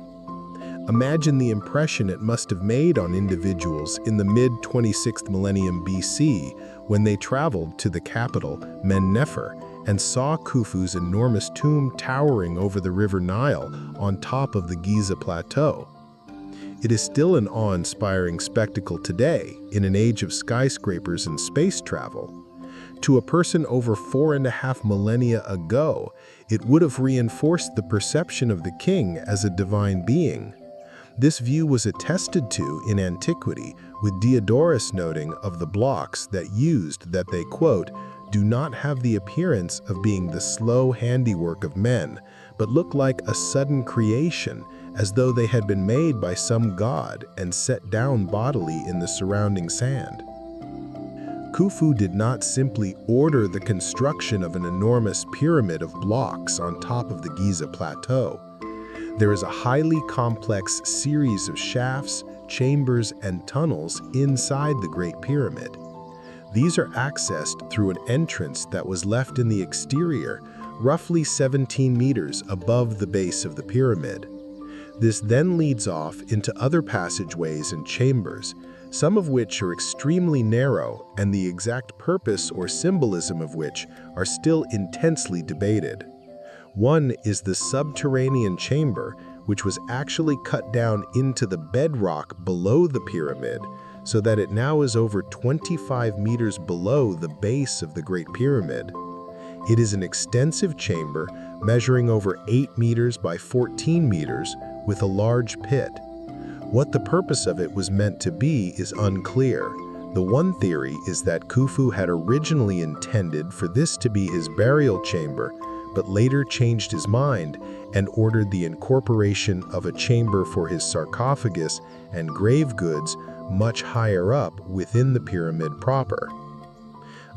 Imagine the impression it must have made on individuals in the mid-26th millennium BC when they traveled to the capital, Mennefer, and saw Khufu's enormous tomb towering over the River Nile on top of the Giza Plateau. It is still an awe-inspiring spectacle today in an age of skyscrapers and space travel. To a person over 4.5 millennia ago, it would have reinforced the perception of the king as a divine being. This view was attested to in antiquity, with Diodorus noting of the blocks that they, quote, do not have the appearance of being the slow handiwork of men, but look like a sudden creation, as though they had been made by some god and set down bodily in the surrounding sand. Khufu did not simply order the construction of an enormous pyramid of blocks on top of the Giza Plateau. There is a highly complex series of shafts, chambers, and tunnels inside the Great Pyramid. These are accessed through an entrance that was left in the exterior, roughly 17 meters above the base of the pyramid. This then leads off into other passageways and chambers, some of which are extremely narrow and the exact purpose or symbolism of which are still intensely debated. One is the subterranean chamber, which was actually cut down into the bedrock below the pyramid, so that it now is over 25 meters below the base of the Great Pyramid. It is an extensive chamber measuring over 8 meters by 14 meters with a large pit. What the purpose of it was meant to be is unclear. The one theory is that Khufu had originally intended for this to be his burial chamber, but later changed his mind and ordered the incorporation of a chamber for his sarcophagus and grave goods much higher up within the pyramid proper.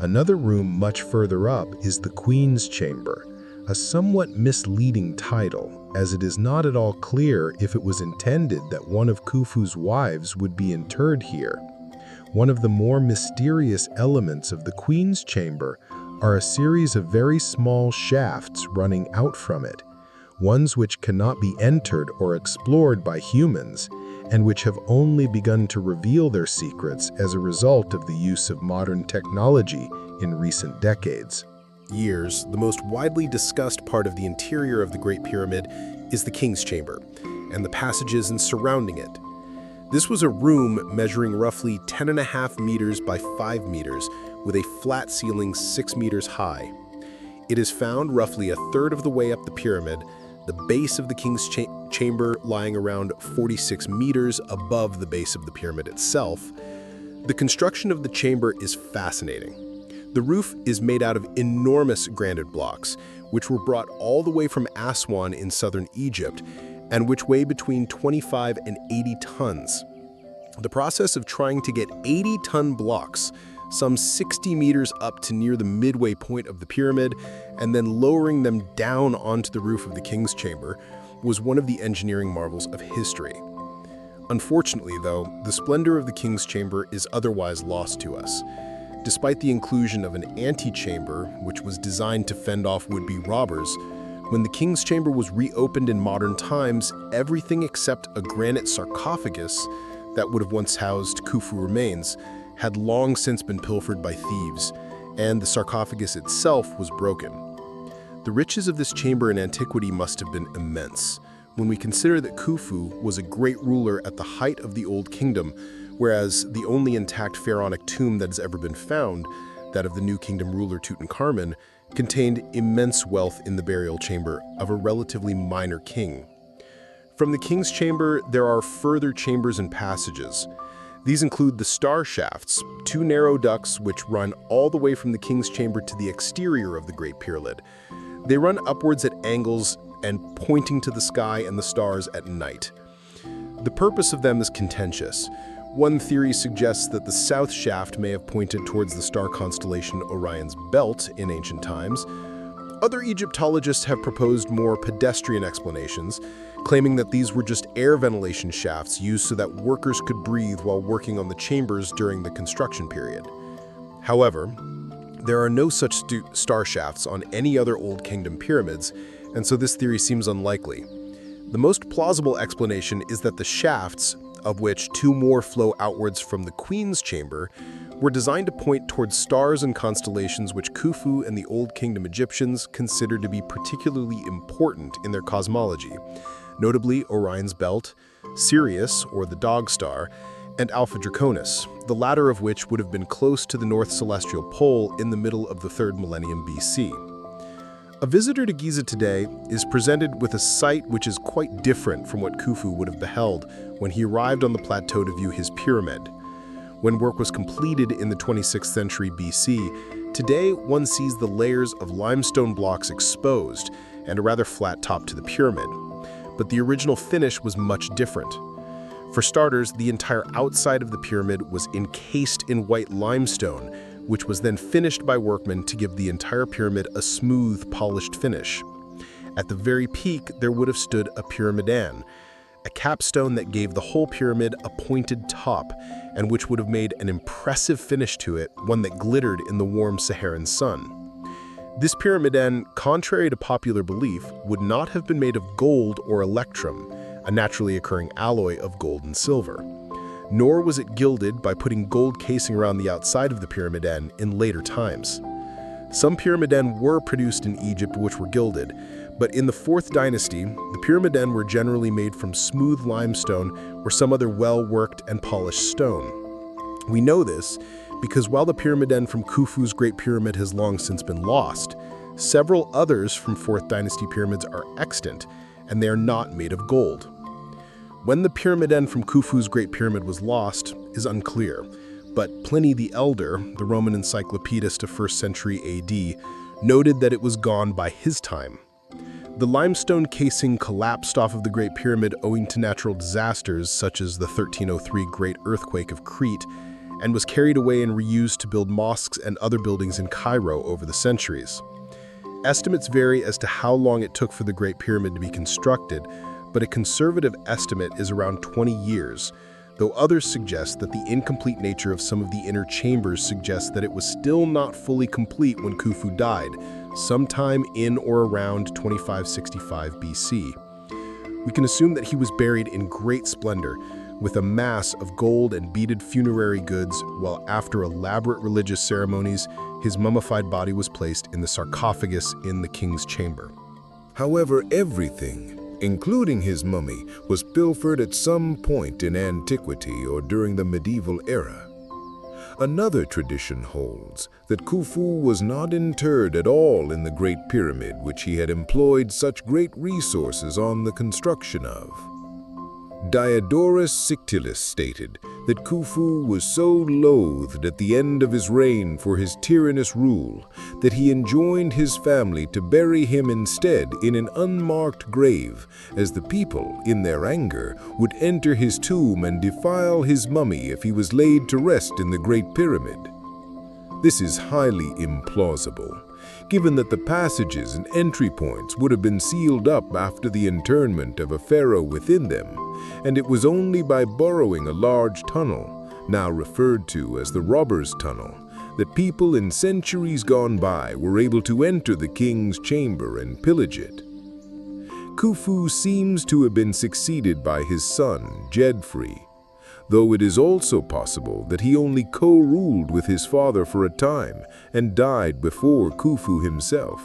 Another room much further up is the Queen's Chamber, a somewhat misleading title, as it is not at all clear if it was intended that one of Khufu's wives would be interred here. One of the more mysterious elements of the Queen's Chamber are a series of very small shafts running out from it, ones which cannot be entered or explored by humans, and which have only begun to reveal their secrets as a result of the use of modern technology in recent decades. The most widely discussed part of the interior of the Great Pyramid is the King's Chamber and the passages surrounding it. This was a room measuring roughly 10.5 meters by 5 meters with a flat ceiling 6 meters high. It is found roughly a third of the way up the pyramid, the base of the King's Chamber lying around 46 meters above the base of the pyramid itself. The construction of the chamber is fascinating. The roof is made out of enormous granite blocks, which were brought all the way from Aswan in southern Egypt, and which weigh between 25 and 80 tons. The process of trying to get 80-ton blocks, some 60 meters up to near the midway point of the pyramid, and then lowering them down onto the roof of the King's Chamber, was one of the engineering marvels of history. Unfortunately, though, the splendor of the king's chamber is otherwise lost to us. Despite the inclusion of an antechamber, which was designed to fend off would-be robbers, when the king's chamber was reopened in modern times, everything except a granite sarcophagus that would have once housed Khufu remains had long since been pilfered by thieves, and the sarcophagus itself was broken. The riches of this chamber in antiquity must have been immense, when we consider that Khufu was a great ruler at the height of the Old Kingdom, whereas the only intact pharaonic tomb that has ever been found, that of the New Kingdom ruler Tutankhamun, contained immense wealth in the burial chamber of a relatively minor king. From the king's chamber, there are further chambers and passages. These include the star shafts, two narrow ducts which run all the way from the king's chamber to the exterior of the Great Pyramid. They run upwards at angles and pointing to the sky and the stars at night. The purpose of them is contentious. One theory suggests that the south shaft may have pointed towards the star constellation Orion's Belt in ancient times. Other Egyptologists have proposed more pedestrian explanations, claiming that these were just air ventilation shafts used so that workers could breathe while working on the chambers during the construction period. However, there are no such star shafts on any other Old Kingdom pyramids, and so this theory seems unlikely. The most plausible explanation is that the shafts, of which two more flow outwards from the Queen's chamber, were designed to point towards stars and constellations which Khufu and the Old Kingdom Egyptians considered to be particularly important in their cosmology, notably Orion's Belt, Sirius, or the Dog Star, and Alpha Draconis, the latter of which would have been close to the North Celestial Pole in the middle of the 3rd millennium BC. A visitor to Giza today is presented with a sight which is quite different from what Khufu would have beheld when he arrived on the plateau to view his pyramid. When work was completed in the 26th century BC, today one sees the layers of limestone blocks exposed and a rather flat top to the pyramid. But the original finish was much different. For starters, the entire outside of the pyramid was encased in white limestone, which was then finished by workmen to give the entire pyramid a smooth, polished finish. At the very peak, there would have stood a pyramidan, a capstone that gave the whole pyramid a pointed top, and which would have made an impressive finish to it, one that glittered in the warm Saharan sun. This pyramidan, contrary to popular belief, would not have been made of gold or electrum, a naturally occurring alloy of gold and silver. Nor was it gilded by putting gold casing around the outside of the pyramidan in later times. Some pyramidan were produced in Egypt which were gilded, but in the 4th dynasty, the pyramidan were generally made from smooth limestone or some other well-worked and polished stone. We know this because while the pyramidan from Khufu's Great Pyramid has long since been lost, several others from 4th dynasty pyramids are extant, and they are not made of gold. When the pyramidan from Khufu's Great Pyramid was lost is unclear, but Pliny the Elder, the Roman encyclopedist of 1st century AD, noted that it was gone by his time. The limestone casing collapsed off of the Great Pyramid owing to natural disasters such as the 1303 Great Earthquake of Crete, and was carried away and reused to build mosques and other buildings in Cairo over the centuries. Estimates vary as to how long it took for the Great Pyramid to be constructed, but a conservative estimate is around 20 years, though others suggest that the incomplete nature of some of the inner chambers suggests that it was still not fully complete when Khufu died, sometime in or around 2565 BC. We can assume that he was buried in great splendor, with a mass of gold and beaded funerary goods, while after elaborate religious ceremonies, his mummified body was placed in the sarcophagus in the king's chamber. However, everything, including his mummy, was pilfered at some point in antiquity or during the medieval era. Another tradition holds that Khufu was not interred at all in the Great Pyramid, which he had employed such great resources on the construction of. Diodorus Siculus stated that Khufu was so loathed at the end of his reign for his tyrannous rule that he enjoined his family to bury him instead in an unmarked grave, as the people, in their anger, would enter his tomb and defile his mummy if he was laid to rest in the Great Pyramid. This is highly implausible, given that the passages and entry points would have been sealed up after the internment of a pharaoh within them, and it was only by burrowing a large tunnel, now referred to as the Robber's Tunnel, that people in centuries gone by were able to enter the king's chamber and pillage it. Khufu seems to have been succeeded by his son, Jedfrey, though it is also possible that he only co-ruled with his father for a time and died before Khufu himself.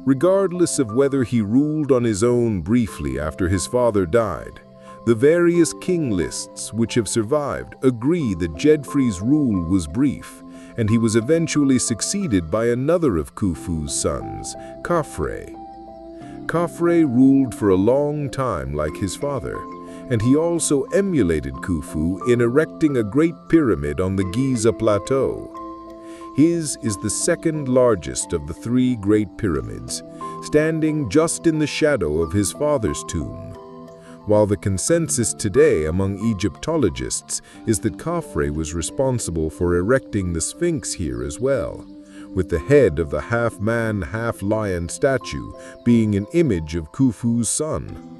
Regardless of whether he ruled on his own briefly after his father died, the various king lists which have survived agree that Jedfrey's rule was brief, and he was eventually succeeded by another of Khufu's sons, Khafre. Khafre ruled for a long time like his father, and he also emulated Khufu in erecting a great pyramid on the Giza plateau. His is the second largest of the three great pyramids, standing just in the shadow of his father's tomb. While the consensus today among Egyptologists is that Khafre was responsible for erecting the Sphinx here as well, with the head of the half-man, half-lion statue being an image of Khufu's son.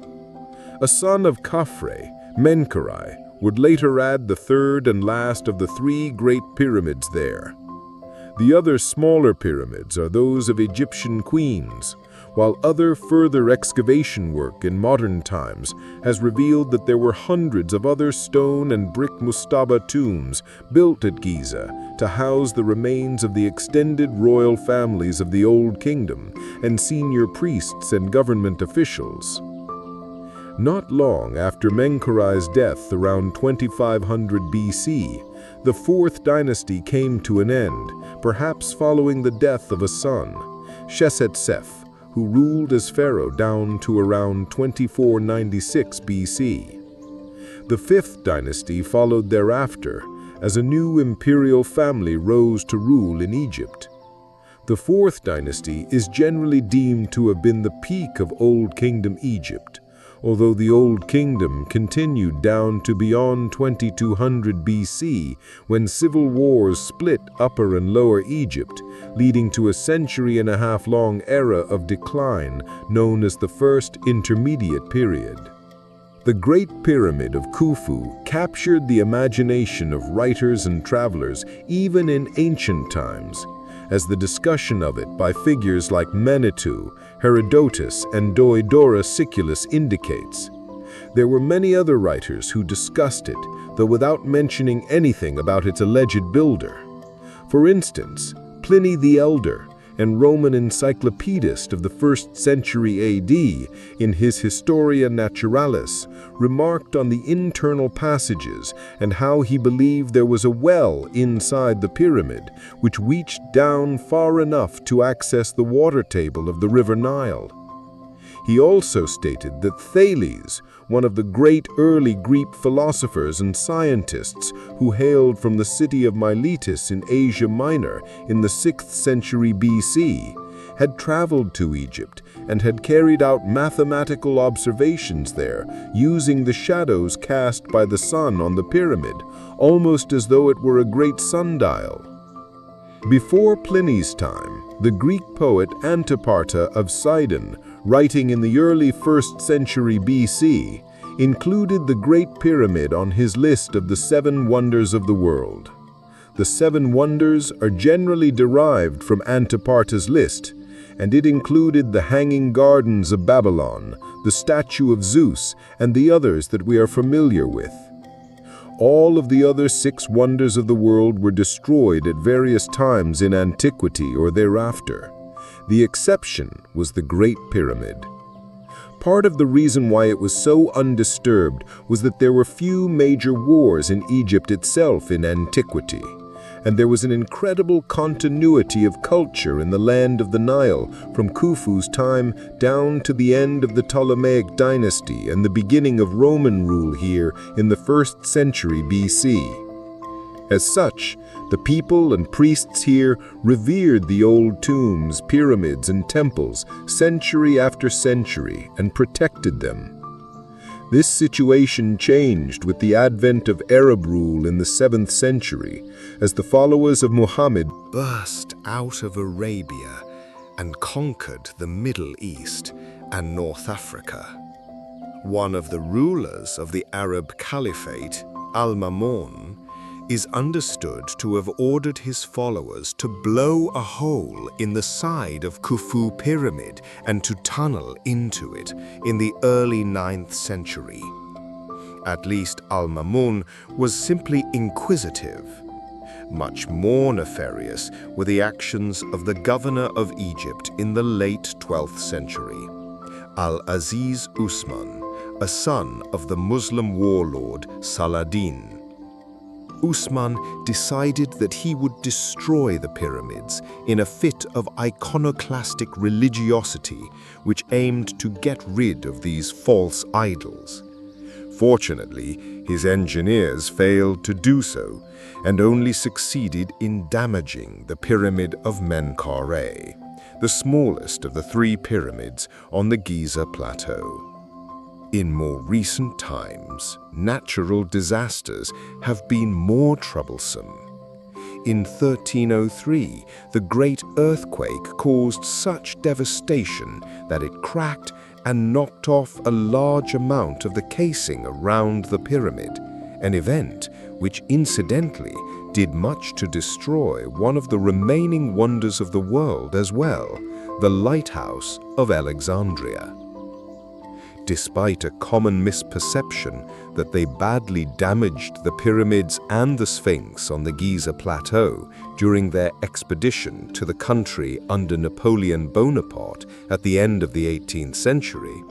A son of Khafre, Menkaure, would later add the third and last of the three great pyramids there. The other smaller pyramids are those of Egyptian queens, while other further excavation work in modern times has revealed that there were hundreds of other stone and brick mastaba tombs built at Giza to house the remains of the extended royal families of the Old Kingdom and senior priests and government officials. Not long after Menkaure's death around 2500 BC, the fourth dynasty came to an end, perhaps following the death of a son, Sesetsef, who ruled as pharaoh down to around 2496 BC. The fifth dynasty followed thereafter, as a new imperial family rose to rule in Egypt. The fourth dynasty is generally deemed to have been the peak of Old Kingdom Egypt, although the Old Kingdom continued down to beyond 2200 BC when civil wars split Upper and Lower Egypt, leading to a century-and-a-half-long era of decline known as the First Intermediate Period. The Great Pyramid of Khufu captured the imagination of writers and travelers even in ancient times, as the discussion of it by figures like Mennetu, Herodotus, and Diodorus Siculus indicates. There were many other writers who discussed it, though without mentioning anything about its alleged builder. For instance, Pliny the Elder, and Roman encyclopedist of the 1st century AD, in his Historia Naturalis, remarked on the internal passages and how he believed there was a well inside the pyramid, which reached down far enough to access the water table of the River Nile. He also stated that Thales, one of the great early Greek philosophers and scientists who hailed from the city of Miletus in Asia Minor in the 6th century BC, had traveled to Egypt and had carried out mathematical observations there using the shadows cast by the sun on the pyramid, almost as though it were a great sundial. Before Pliny's time, the Greek poet Antiparta of Sidon, writing in the early 1st century BC, included the Great Pyramid on his list of the 7 wonders of the world. The 7 wonders are generally derived from Antiparta's list, and it included the Hanging Gardens of Babylon, the statue of Zeus, and the others that we are familiar with. All of the other 6 wonders of the world were destroyed at various times in antiquity or thereafter. The exception was the Great Pyramid. Part of the reason why it was so undisturbed was that there were few major wars in Egypt itself in antiquity, and there was an incredible continuity of culture in the land of the Nile from Khufu's time down to the end of the Ptolemaic dynasty and the beginning of Roman rule here in the 1st century BC. As such, the people and priests here revered the old tombs, pyramids, and temples century after century and protected them. This situation changed with the advent of Arab rule in the 7th century, as the followers of Muhammad burst out of Arabia and conquered the Middle East and North Africa. One of the rulers of the Arab Caliphate, Al-Mamun, is understood to have ordered his followers to blow a hole in the side of Khufu pyramid and to tunnel into it in the early 9th century. At least Al-Mamun was simply inquisitive. Much more nefarious were the actions of the governor of Egypt in the late 12th century, Al-Aziz Usman, a son of the Muslim warlord Saladin. Usman decided that he would destroy the pyramids in a fit of iconoclastic religiosity which aimed to get rid of these false idols. Fortunately, his engineers failed to do so and only succeeded in damaging the Pyramid of Menkaure, the smallest of the 3 pyramids on the Giza Plateau. In more recent times, natural disasters have been more troublesome. In 1303, the Great Earthquake caused such devastation that it cracked and knocked off a large amount of the casing around the pyramid, an event which incidentally did much to destroy one of the remaining wonders of the world as well, the Lighthouse of Alexandria. Despite a common misperception that they badly damaged the pyramids and the Sphinx on the Giza Plateau during their expedition to the country under Napoleon Bonaparte at the end of the 18th century,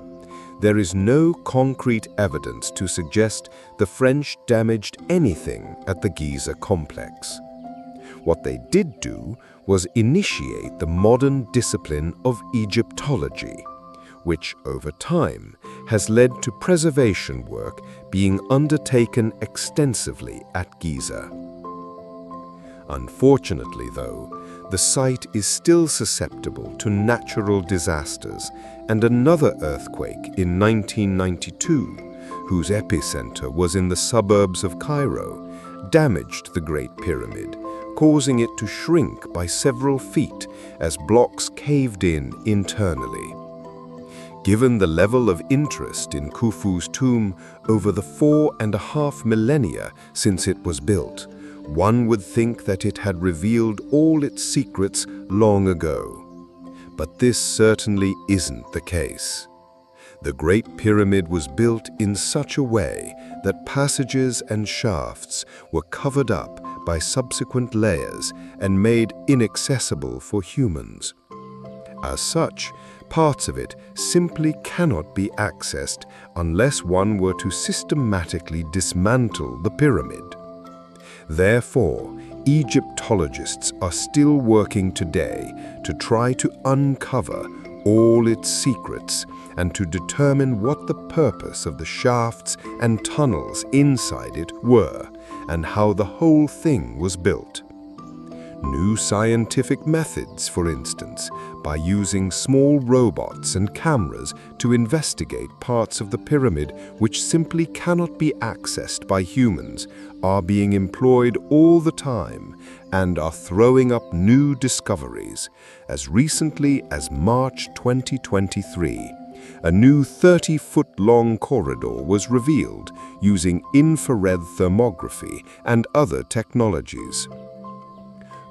there is no concrete evidence to suggest the French damaged anything at the Giza complex. What they did do was initiate the modern discipline of Egyptology, which over time has led to preservation work being undertaken extensively at Giza. Unfortunately, though, the site is still susceptible to natural disasters, and another earthquake in 1992, whose epicenter was in the suburbs of Cairo, damaged the Great Pyramid, causing it to shrink by several feet as blocks caved in internally. Given the level of interest in Khufu's tomb over the 4.5 millennia since it was built, one would think that it had revealed all its secrets long ago. But this certainly isn't the case. The Great Pyramid was built in such a way that passages and shafts were covered up by subsequent layers and made inaccessible for humans. As such, parts of it simply cannot be accessed unless one were to systematically dismantle the pyramid. Therefore, Egyptologists are still working today to try to uncover all its secrets and to determine what the purpose of the shafts and tunnels inside it were and how the whole thing was built. New scientific methods, for instance, by using small robots and cameras to investigate parts of the pyramid which simply cannot be accessed by humans, are being employed all the time and are throwing up new discoveries. As recently as March 2023, a new 30-foot-long corridor was revealed using infrared thermography and other technologies.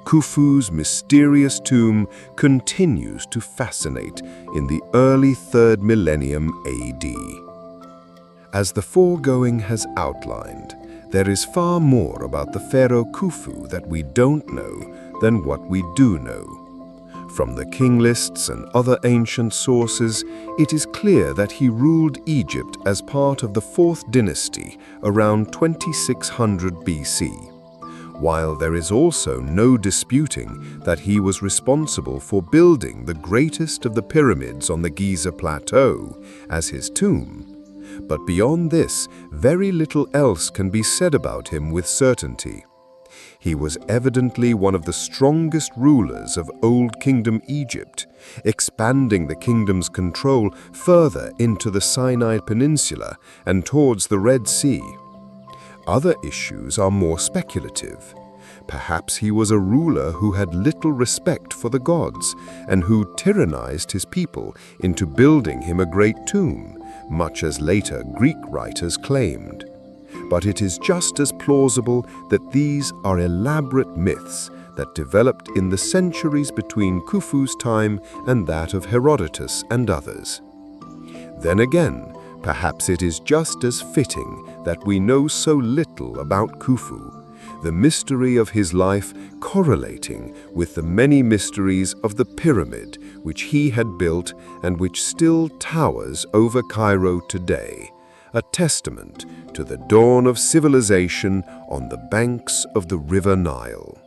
Khufu's mysterious tomb continues to fascinate in the early 3rd millennium AD. As the foregoing has outlined, there is far more about the pharaoh Khufu that we don't know than what we do know. From the king lists and other ancient sources, it is clear that he ruled Egypt as part of the 4th dynasty around 2600 BC. While there is also no disputing that he was responsible for building the greatest of the pyramids on the Giza Plateau as his tomb. But beyond this, very little else can be said about him with certainty. He was evidently one of the strongest rulers of Old Kingdom Egypt, expanding the kingdom's control further into the Sinai Peninsula and towards the Red Sea. Other issues are more speculative. Perhaps he was a ruler who had little respect for the gods and who tyrannized his people into building him a great tomb, much as later Greek writers claimed. But it is just as plausible that these are elaborate myths that developed in the centuries between Khufu's time and that of Herodotus and others. Then again, perhaps it is just as fitting that we know so little about Khufu, the mystery of his life correlating with the many mysteries of the pyramid which he had built and which still towers over Cairo today, a testament to the dawn of civilization on the banks of the River Nile.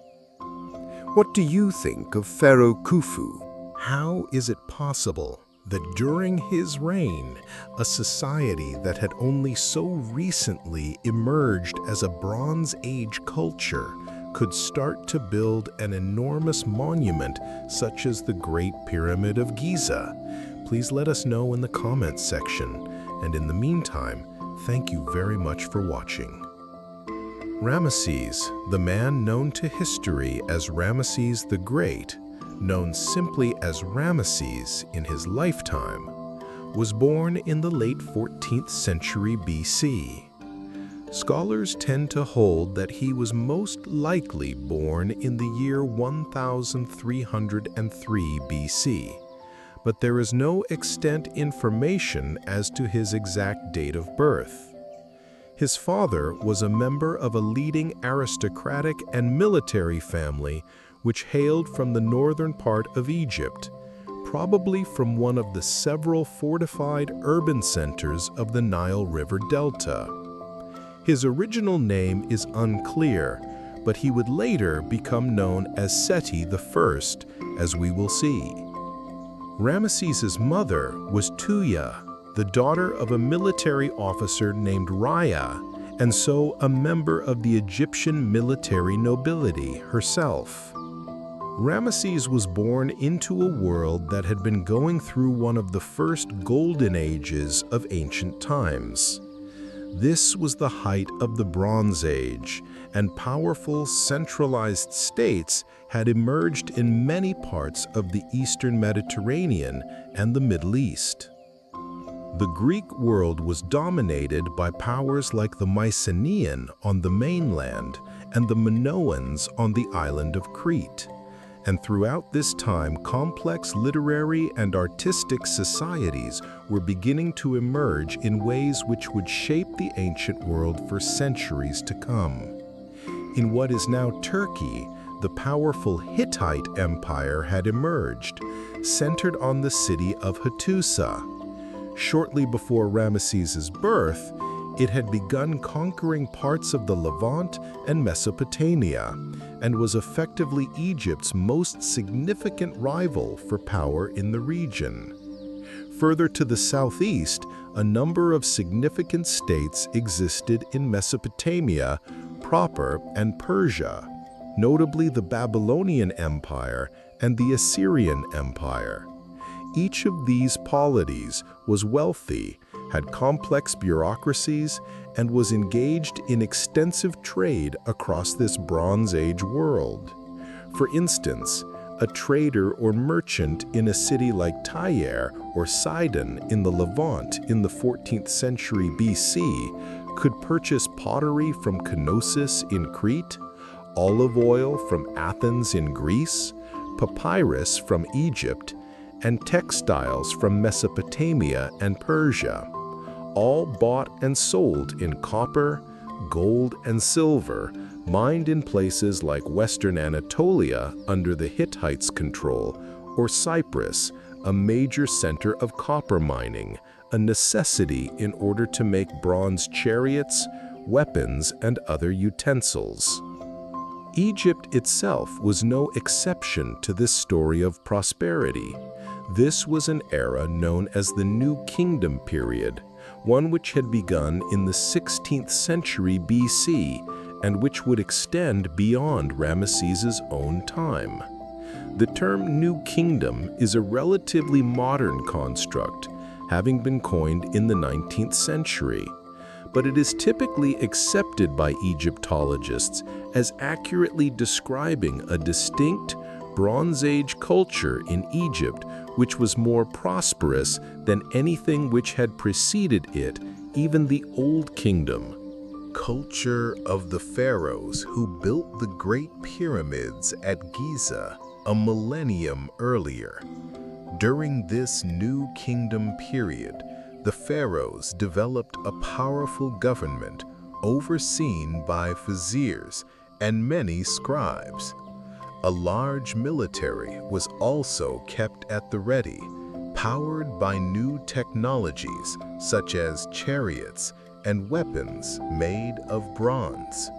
What do you think of Pharaoh Khufu? How is it possible that during his reign, a society that had only so recently emerged as a Bronze Age culture could start to build an enormous monument such as the Great Pyramid of Giza? Please let us know in the comments section. And in the meantime, thank you very much for watching. Ramesses, the man known to history as Ramesses the Great, known simply as Ramesses in his lifetime, was born in the late 14th century BC. Scholars tend to hold that he was most likely born in the year 1303 BC, but there is no extant information as to his exact date of birth. His father was a member of a leading aristocratic and military family which hailed from the northern part of Egypt, probably from one of the several fortified urban centers of the Nile River Delta. His original name is unclear, but he would later become known as Seti I, as we will see. Ramesses' mother was Tuya, the daughter of a military officer named Raya, and so a member of the Egyptian military nobility herself. Ramesses was born into a world that had been going through one of the first golden ages of ancient times. This was the height of the Bronze Age, and powerful centralized states had emerged in many parts of the Eastern Mediterranean and the Middle East. The Greek world was dominated by powers like the Mycenaean on the mainland and the Minoans on the island of Crete. And throughout this time, complex literary and artistic societies were beginning to emerge in ways which would shape the ancient world for centuries to come. In what is now Turkey, the powerful Hittite Empire had emerged, centered on the city of Hattusa. Shortly before Ramesses' birth, it had begun conquering parts of the Levant and Mesopotamia, and was effectively Egypt's most significant rival for power in the region. Further to the southeast, a number of significant states existed in Mesopotamia proper and Persia, notably the Babylonian Empire and the Assyrian Empire. Each of these polities was wealthy, had complex bureaucracies, and was engaged in extensive trade across this Bronze Age world. For instance, a trader or merchant in a city like Tyre or Sidon in the Levant in the 14th century BC could purchase pottery from Knossos in Crete, olive oil from Athens in Greece, papyrus from Egypt, and textiles from Mesopotamia and Persia, all bought and sold in copper, gold, and silver, mined in places like Western Anatolia under the Hittites' control, or Cyprus, a major center of copper mining, a necessity in order to make bronze chariots, weapons, and other utensils. Egypt itself was no exception to this story of prosperity. This was an era known as the New Kingdom period, one which had begun in the 16th century BC and which would extend beyond Ramesses' own time. The term New Kingdom is a relatively modern construct, having been coined in the 19th century, but it is typically accepted by Egyptologists as accurately describing a distinct Bronze Age culture in Egypt which was more prosperous than anything which had preceded it, even the Old Kingdom. Culture of the pharaohs who built the Great Pyramids at Giza a millennium earlier. During this New Kingdom period, the pharaohs developed a powerful government overseen by viziers and many scribes. A large military was also kept at the ready, powered by new technologies such as chariots and weapons made of bronze.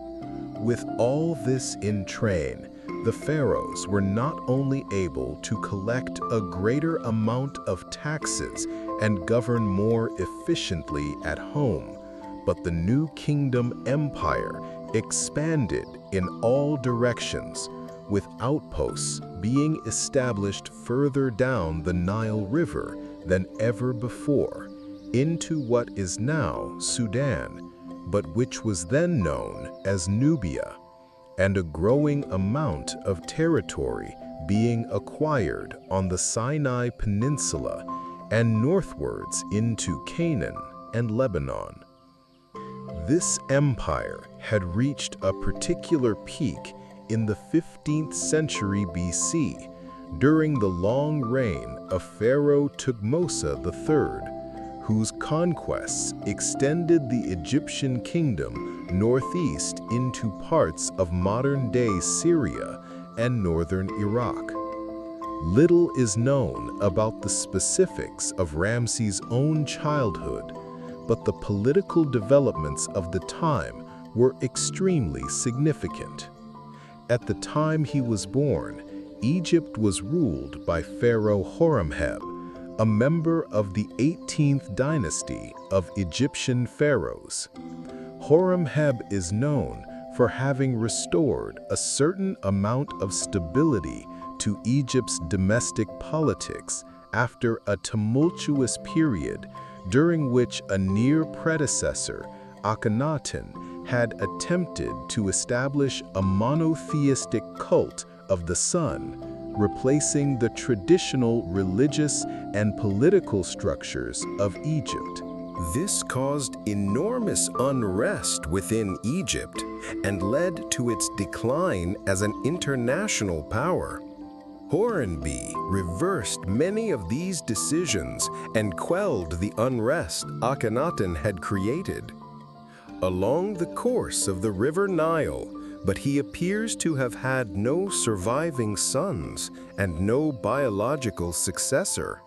With all this in train, the pharaohs were not only able to collect a greater amount of taxes and govern more efficiently at home, but the New Kingdom empire expanded in all directions, with outposts being established further down the Nile River than ever before, into what is now Sudan, but which was then known as Nubia, and a growing amount of territory being acquired on the Sinai Peninsula and northwards into Canaan and Lebanon. This empire had reached a particular peak in the 15th century BC, during the long reign of Pharaoh Thutmose III, whose conquests extended the Egyptian kingdom northeast into parts of modern-day Syria and northern Iraq. Little is known about the specifics of Ramses' own childhood, but the political developments of the time were extremely significant. At the time he was born, Egypt was ruled by Pharaoh Horemheb, a member of the 18th dynasty of Egyptian pharaohs. Horemheb is known for having restored a certain amount of stability to Egypt's domestic politics after a tumultuous period during which a near predecessor, Akhenaten, had attempted to establish a monotheistic cult of the sun, replacing the traditional religious and political structures of Egypt. This caused enormous unrest within Egypt and led to its decline as an international power. Horemheb reversed many of these decisions and quelled the unrest Akhenaten had created. Along the course of the River Nile, but he appears to have had no surviving sons and no biological successor.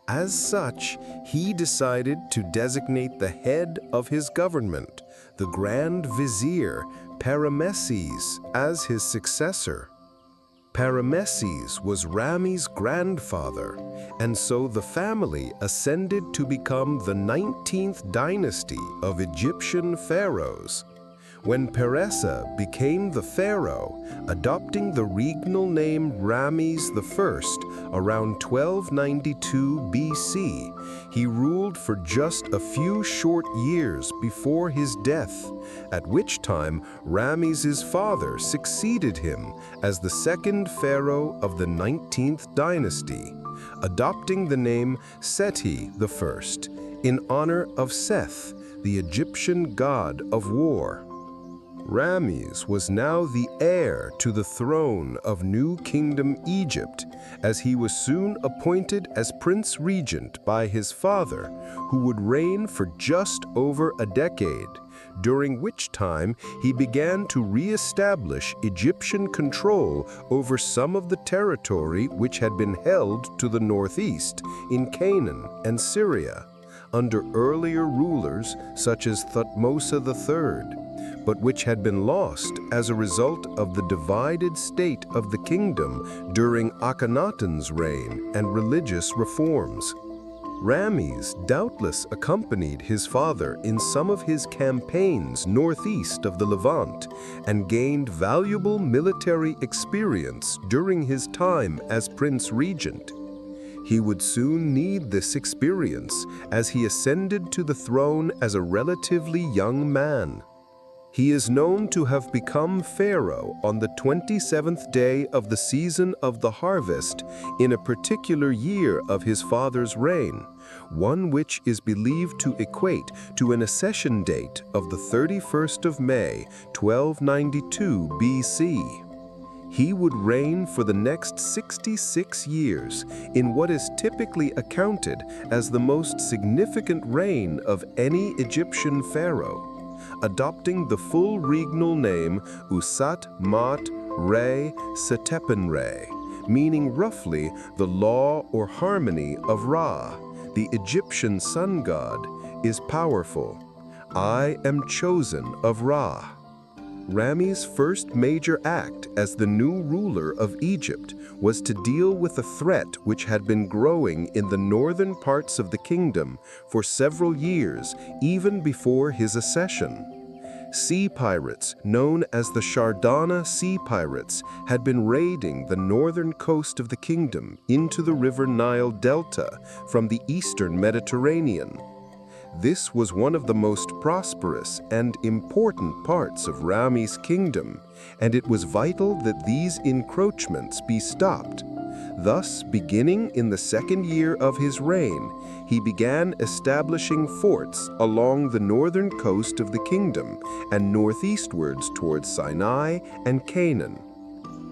As such, he decided to designate the head of his government, the Grand Vizier Ramesses, as his successor. Ramesses was Ramesses' grandfather, and so the family ascended to become the 19th dynasty of Egyptian pharaohs. When Peressa became the pharaoh, adopting the regnal name Ramesses I around 1292 BC, he ruled for just a few short years before his death, at which time Ramesses' father succeeded him as the second pharaoh of the 19th dynasty, adopting the name Seti I in honor of Seth, the Egyptian god of war. Ramesses was now the heir to the throne of New Kingdom Egypt, as he was soon appointed as Prince Regent by his father, who would reign for just over a decade, during which time he began to re-establish Egyptian control over some of the territory which had been held to the northeast in Canaan and Syria, under earlier rulers such as Thutmose III, but which had been lost as a result of the divided state of the kingdom during Akhenaten's reign and religious reforms. Ramesses doubtless accompanied his father in some of his campaigns northeast of the Levant and gained valuable military experience during his time as Prince Regent. He would soon need this experience as he ascended to the throne as a relatively young man. He is known to have become pharaoh on the 27th day of the season of the harvest in a particular year of his father's reign, one which is believed to equate to an accession date of the 31st of May, 1292 BC. He would reign for the next 66 years in what is typically accounted as the most significant reign of any Egyptian pharaoh, adopting the full regnal name Usat Mat Re Setepenre, meaning roughly the law or harmony of Ra, the Egyptian sun god, is powerful. I am chosen of Ra. Ramesses' first major act as the new ruler of Egypt was to deal with a threat which had been growing in the northern parts of the kingdom for several years, even before his accession. Sea pirates, known as the Shardana Sea Pirates, had been raiding the northern coast of the kingdom into the River Nile Delta from the eastern Mediterranean. This was one of the most prosperous and important parts of Ramesses' kingdom, and it was vital that these encroachments be stopped. Thus, beginning in the second year of his reign, he began establishing forts along the northern coast of the kingdom and northeastwards towards Sinai and Canaan.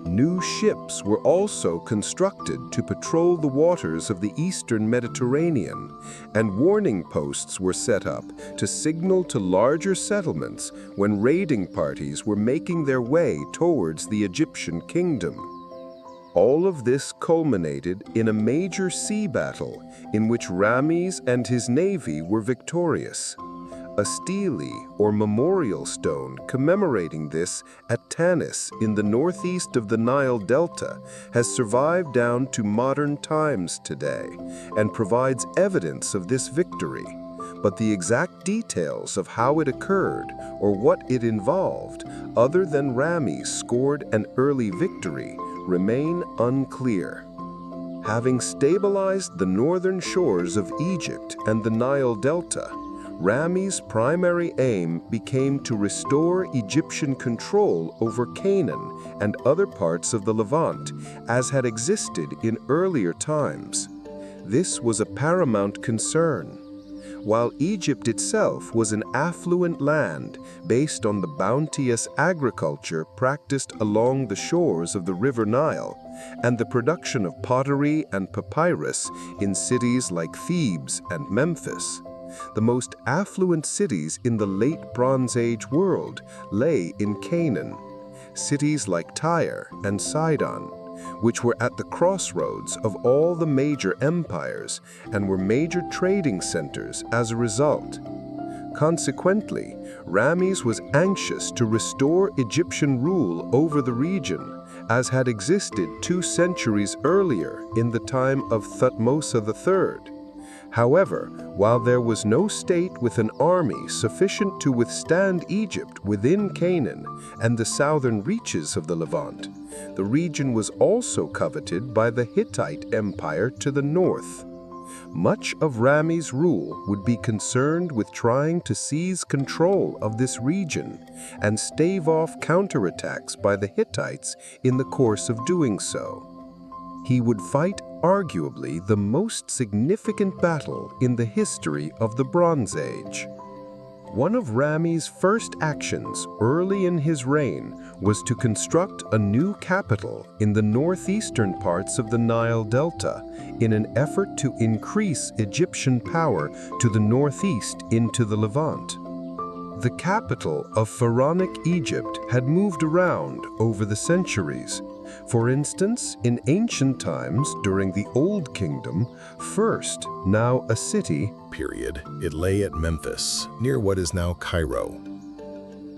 New ships were also constructed to patrol the waters of the eastern Mediterranean, and warning posts were set up to signal to larger settlements when raiding parties were making their way towards the Egyptian kingdom. All of this culminated in a major sea battle in which Ramesses and his navy were victorious. A stele or memorial stone commemorating this at Tanis in the northeast of the Nile Delta has survived down to modern times today and provides evidence of this victory. But the exact details of how it occurred or what it involved, other than Ramesses scored an early victory, remain unclear. Having stabilized the northern shores of Egypt and the Nile Delta, Ramesses' primary aim became to restore Egyptian control over Canaan and other parts of the Levant, as had existed in earlier times. This was a paramount concern. While Egypt itself was an affluent land based on the bounteous agriculture practiced along the shores of the River Nile, and the production of pottery and papyrus in cities like Thebes and Memphis, the most affluent cities in the late Bronze Age world lay in Canaan. Cities like Tyre and Sidon, which were at the crossroads of all the major empires and were major trading centers as a result. Consequently, Ramesses was anxious to restore Egyptian rule over the region, as had existed 2 centuries earlier in the time of Thutmose III. However, while there was no state with an army sufficient to withstand Egypt within Canaan and the southern reaches of the Levant, the region was also coveted by the Hittite Empire to the north. Much of Ramesses' rule would be concerned with trying to seize control of this region and stave off counterattacks by the Hittites in the course of doing so. He would fight arguably the most significant battle in the history of the Bronze Age. One of Ramesses' first actions early in his reign was to construct a new capital in the northeastern parts of the Nile Delta in an effort to increase Egyptian power to the northeast into the Levant. The capital of pharaonic Egypt had moved around over the centuries. For instance, in ancient times during the Old Kingdom, first, now a city, It lay at Memphis, near what is now Cairo.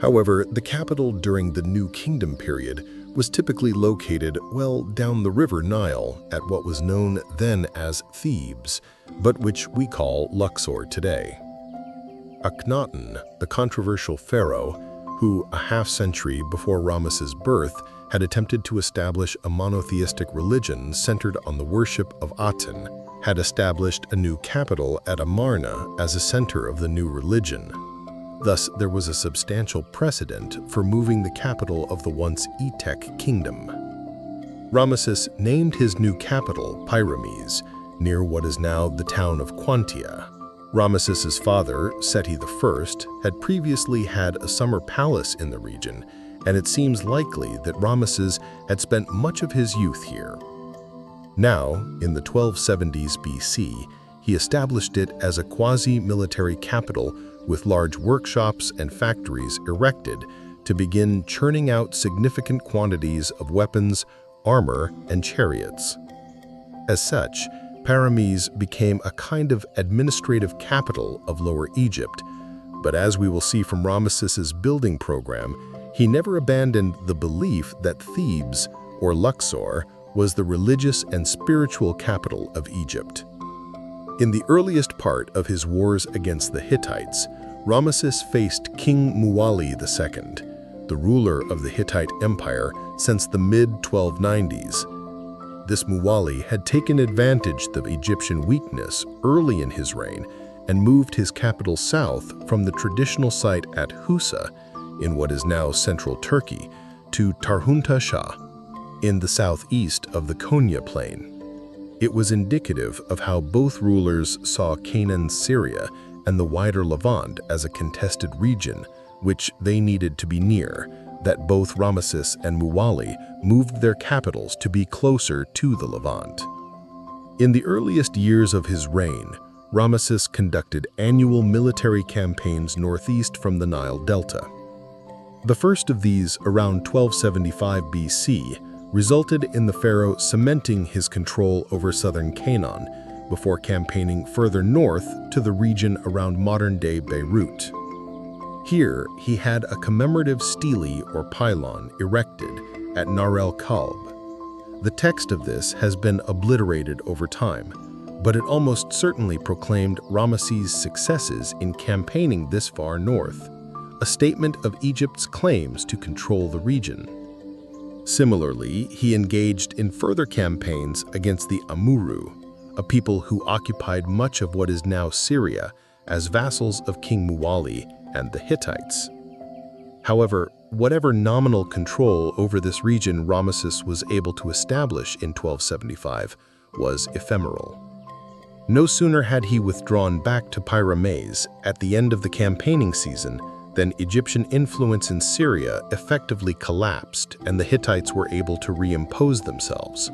However, the capital during the New Kingdom period was typically located well down the River Nile at what was known then as Thebes, but which we call Luxor today. Akhenaten, the controversial pharaoh, who a half-century before Ramesses' birth had attempted to establish a monotheistic religion centered on the worship of Aten, had established a new capital at Amarna as a center of the new religion. Thus, there was a substantial precedent for moving the capital of the once Etek kingdom. Ramesses named his new capital Pyrames, near what is now the town of Qantia. Ramesses' father, Seti I, had previously had a summer palace in the region, and it seems likely that Ramesses had spent much of his youth here. Now, in the 1270s BC, he established it as a quasi-military capital with large workshops and factories erected to begin churning out significant quantities of weapons, armor, and chariots. As such, Pyrames became a kind of administrative capital of Lower Egypt, but as we will see from Ramesses' building program, he never abandoned the belief that Thebes, or Luxor, was the religious and spiritual capital of Egypt. In the earliest part of his wars against the Hittites, Ramesses faced King Muwali II, the ruler of the Hittite Empire since the mid-1290s. This Muwali had taken advantage of Egyptian weakness early in his reign and moved his capital south from the traditional site at Husa, in what is now central Turkey, to Tarhunta Shah, in the southeast of the Konya Plain. It was indicative of how both rulers saw Canaan's Syria and the wider Levant as a contested region, which they needed to be near, that both Ramesses and Muwali moved their capitals to be closer to the Levant. In the earliest years of his reign, Ramesses conducted annual military campaigns northeast from the Nile Delta. The first of these, around 1275 BC, resulted in the pharaoh cementing his control over southern Canaan before campaigning further north to the region around modern-day Beirut. Here, he had a commemorative stele or pylon erected at Nar el-Kalb. The text of this has been obliterated over time, but it almost certainly proclaimed Ramesses' successes in campaigning this far north, a statement of Egypt's claims to control the region. Similarly, he engaged in further campaigns against the Amurru, a people who occupied much of what is now Syria as vassals of King Muwali and the Hittites. However, whatever nominal control over this region Ramesses was able to establish in 1275 was ephemeral. No sooner had he withdrawn back to Pyrames at the end of the campaigning season than Egyptian influence in Syria effectively collapsed and the Hittites were able to reimpose themselves.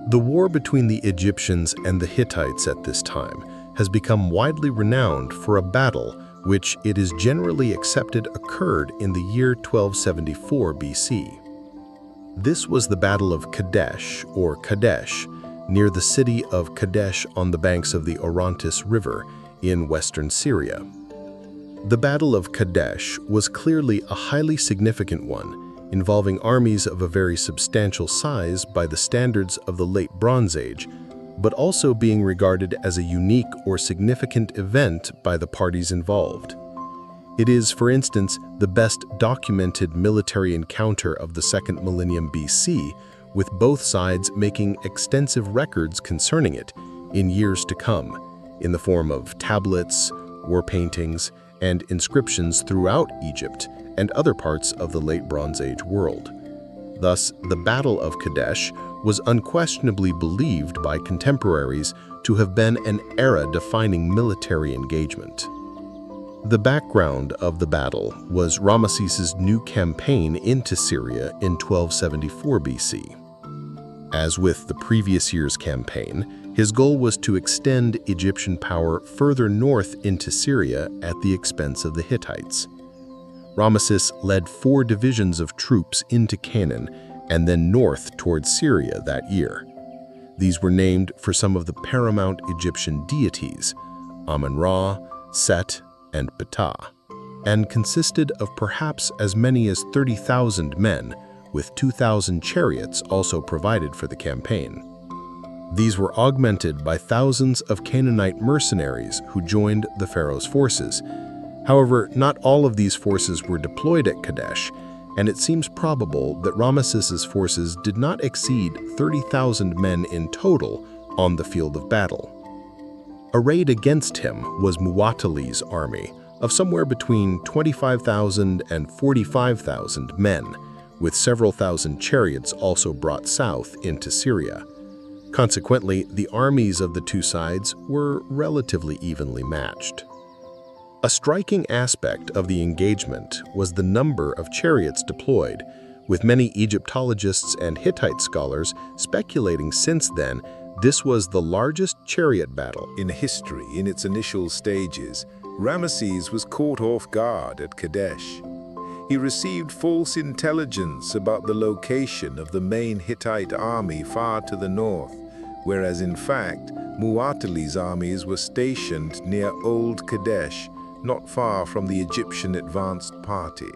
The war between the Egyptians and the Hittites at this time has become widely renowned for a battle which it is generally accepted occurred in the year 1274 BC. This was the Battle of Kadesh, or Kadesh, near the city of Kadesh on the banks of the Orontes River in western Syria. The Battle of Kadesh was clearly a highly significant one, involving armies of a very substantial size by the standards of the Late Bronze Age, but also being regarded as a unique or significant event by the parties involved. It is, for instance, the best documented military encounter of the second millennium BC, with both sides making extensive records concerning it in years to come, in the form of tablets, war paintings, and inscriptions throughout Egypt and other parts of the Late Bronze Age world. Thus, the Battle of Kadesh was unquestionably believed by contemporaries to have been an era-defining military engagement. The background of the battle was Ramesses' new campaign into Syria in 1274 BC. As with the previous year's campaign, his goal was to extend Egyptian power further north into Syria at the expense of the Hittites. Ramesses led 4 divisions of troops into Canaan and then north towards Syria that year. These were named for some of the paramount Egyptian deities, Amun-Ra, Set, and Ptah, and consisted of perhaps as many as 30,000 men, with 2,000 chariots also provided for the campaign. These were augmented by thousands of Canaanite mercenaries who joined the pharaoh's forces. However, not all of these forces were deployed at Kadesh, and it seems probable that Ramesses' forces did not exceed 30,000 men in total on the field of battle. Arrayed against him was Muwatalli's army, of somewhere between 25,000 and 45,000 men, with several thousand chariots also brought south into Syria. Consequently, the armies of the two sides were relatively evenly matched. A striking aspect of the engagement was the number of chariots deployed, with many Egyptologists and Hittite scholars speculating since then this was the largest chariot battle In history, in its initial stages, Ramesses was caught off guard at Kadesh. He received false intelligence about the location of the main Hittite army far to the north, whereas in fact, Mu'attali's armies were stationed near Old Kadesh, not far from the Egyptian advanced party.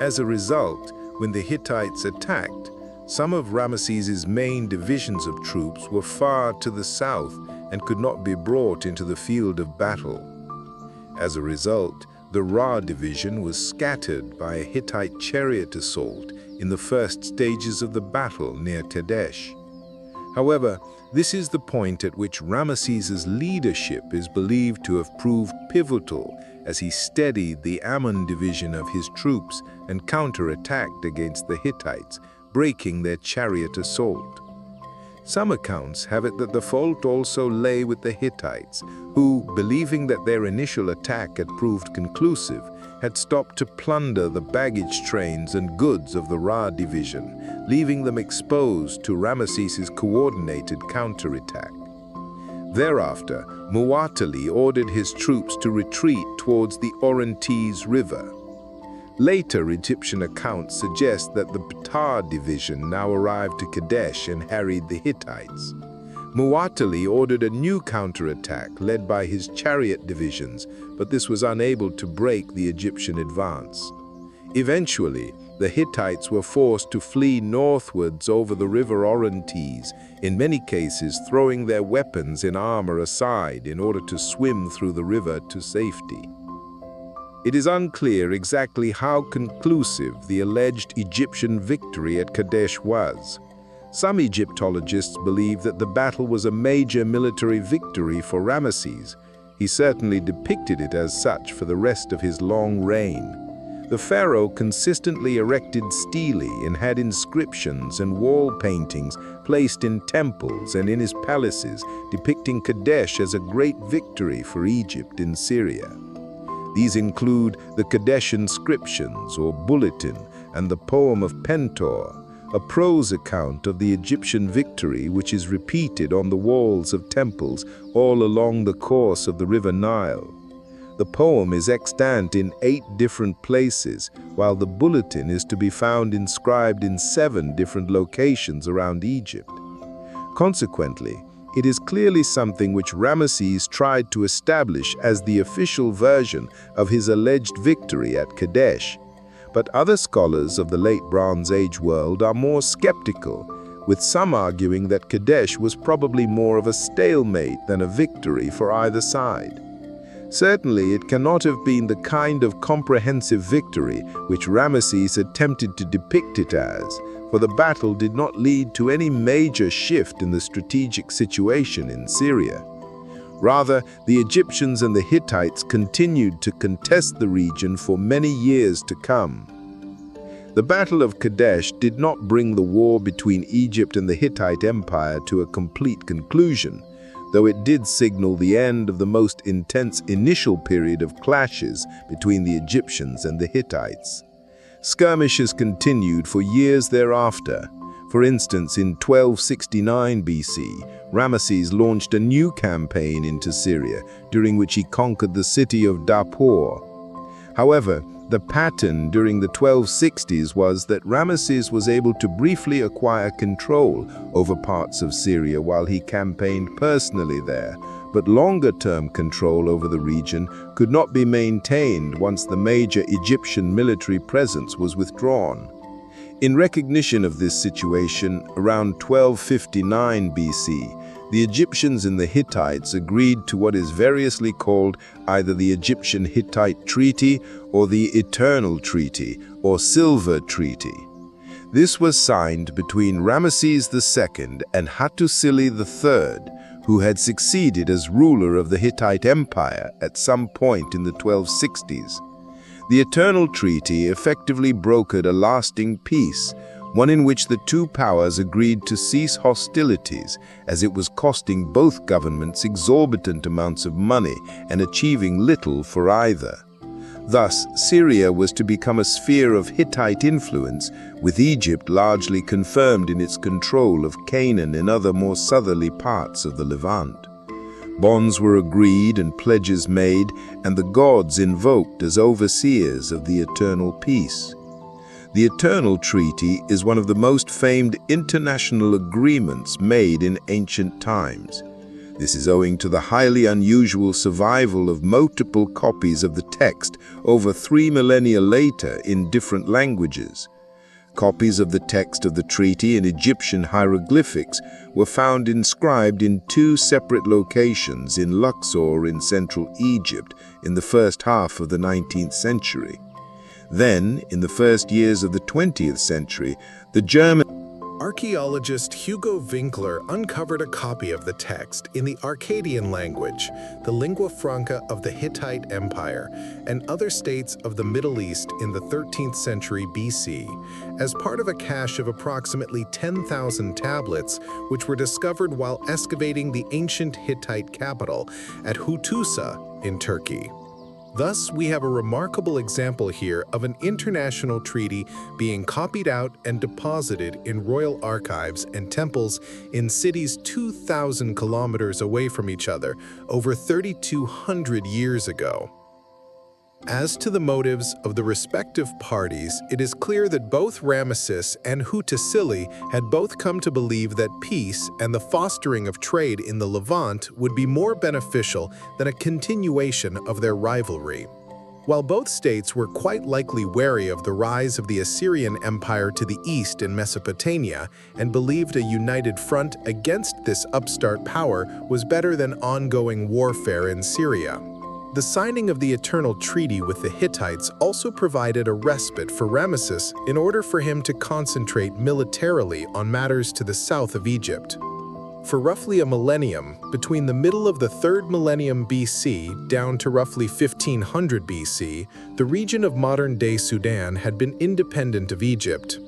As a result, when the Hittites attacked, some of Ramesses' main divisions of troops were far to the south and could not be brought into the field of battle. As a result, the Ra division was scattered by a Hittite chariot assault in the first stages of the battle near Kadesh. However, this is the point at which Ramesses' leadership is believed to have proved pivotal as he steadied the Ammon division of his troops and counterattacked against the Hittites, breaking their chariot assault. Some accounts have it that the fault also lay with the Hittites, who, believing that their initial attack had proved conclusive, had stopped to plunder the baggage trains and goods of the Ra division, leaving them exposed to Ramesses' coordinated counterattack. Thereafter, Mu'attali ordered his troops to retreat towards the Orontes River. Later Egyptian accounts suggest that the Ptah division now arrived to Kadesh and harried the Hittites. Mu'attali ordered a new counterattack led by his chariot divisions, but this was unable to break the Egyptian advance. Eventually, the Hittites were forced to flee northwards over the river Orontes, in many cases throwing their weapons and armor aside in order to swim through the river to safety. It is unclear exactly how conclusive the alleged Egyptian victory at Kadesh was. Some Egyptologists believe that the battle was a major military victory for Ramesses. He certainly depicted it as such for the rest of his long reign. The pharaoh consistently erected stelae and had inscriptions and wall paintings placed in temples and in his palaces depicting Kadesh as a great victory for Egypt in Syria. These include the Kadesh inscriptions or bulletin and the poem of Pentor, a prose account of the Egyptian victory which is repeated on the walls of temples all along the course of the river Nile. The poem is extant in 8 different places, while the bulletin is to be found inscribed in 7 different locations around Egypt. Consequently, it is clearly something which Ramesses tried to establish as the official version of his alleged victory at Kadesh. But other scholars of the late Bronze Age world are more skeptical, with some arguing that Kadesh was probably more of a stalemate than a victory for either side. Certainly, it cannot have been the kind of comprehensive victory which Ramesses attempted to depict it as, for the battle did not lead to any major shift in the strategic situation in Syria. Rather, the Egyptians and the Hittites continued to contest the region for many years to come. The Battle of Kadesh did not bring the war between Egypt and the Hittite Empire to a complete conclusion, though it did signal the end of the most intense initial period of clashes between the Egyptians and the Hittites. Skirmishes continued for years thereafter. For instance, in 1269 BC, Ramesses launched a new campaign into Syria, during which he conquered the city of Dapur. However, the pattern during the 1260s was that Ramesses was able to briefly acquire control over parts of Syria while he campaigned personally there, but longer-term control over the region could not be maintained once the major Egyptian military presence was withdrawn. In recognition of this situation, around 1259 BC, the Egyptians and the Hittites agreed to what is variously called either the Egyptian-Hittite Treaty or the Eternal Treaty or Silver Treaty. This was signed between Ramesses II and Hattusili III, who had succeeded as ruler of the Hittite Empire at some point in the 1260s. The Eternal Treaty effectively brokered a lasting peace, one in which the two powers agreed to cease hostilities, as it was costing both governments exorbitant amounts of money and achieving little for either. Thus, Syria was to become a sphere of Hittite influence, with Egypt largely confirmed in its control of Canaan and other more southerly parts of the Levant. Bonds were agreed and pledges made, and the gods invoked as overseers of the eternal peace. The Eternal Treaty is one of the most famed international agreements made in ancient times. This is owing to the highly unusual survival of multiple copies of the text over 3 millennia later in different languages. Copies of the text of the treaty in Egyptian hieroglyphics were found inscribed in 2 separate locations in Luxor in central Egypt in the first half of the 19th century. Then, in the first years of the 20th century, the German Archaeologist Hugo Winkler uncovered a copy of the text in the Akkadian language, the lingua franca of the Hittite Empire, and other states of the Middle East in the 13th century BC, as part of a cache of approximately 10,000 tablets which were discovered while excavating the ancient Hittite capital at Khufu in Turkey. Thus, we have a remarkable example here of an international treaty being copied out and deposited in royal archives and temples in cities 2,000 kilometers away from each other over 3,200 years ago. As to the motives of the respective parties, it is clear that both Ramesses and Hutasili had both come to believe that peace and the fostering of trade in the Levant would be more beneficial than a continuation of their rivalry. While both states were quite likely wary of the rise of the Assyrian Empire to the east in Mesopotamia and believed a united front against this upstart power was better than ongoing warfare in Syria. The signing of the Eternal Treaty with the Hittites also provided a respite for Ramesses in order for him to concentrate militarily on matters to the south of Egypt. For roughly a millennium, between the middle of the 3rd millennium BC down to roughly 1500 BC, the region of modern-day Sudan had been independent of Egypt.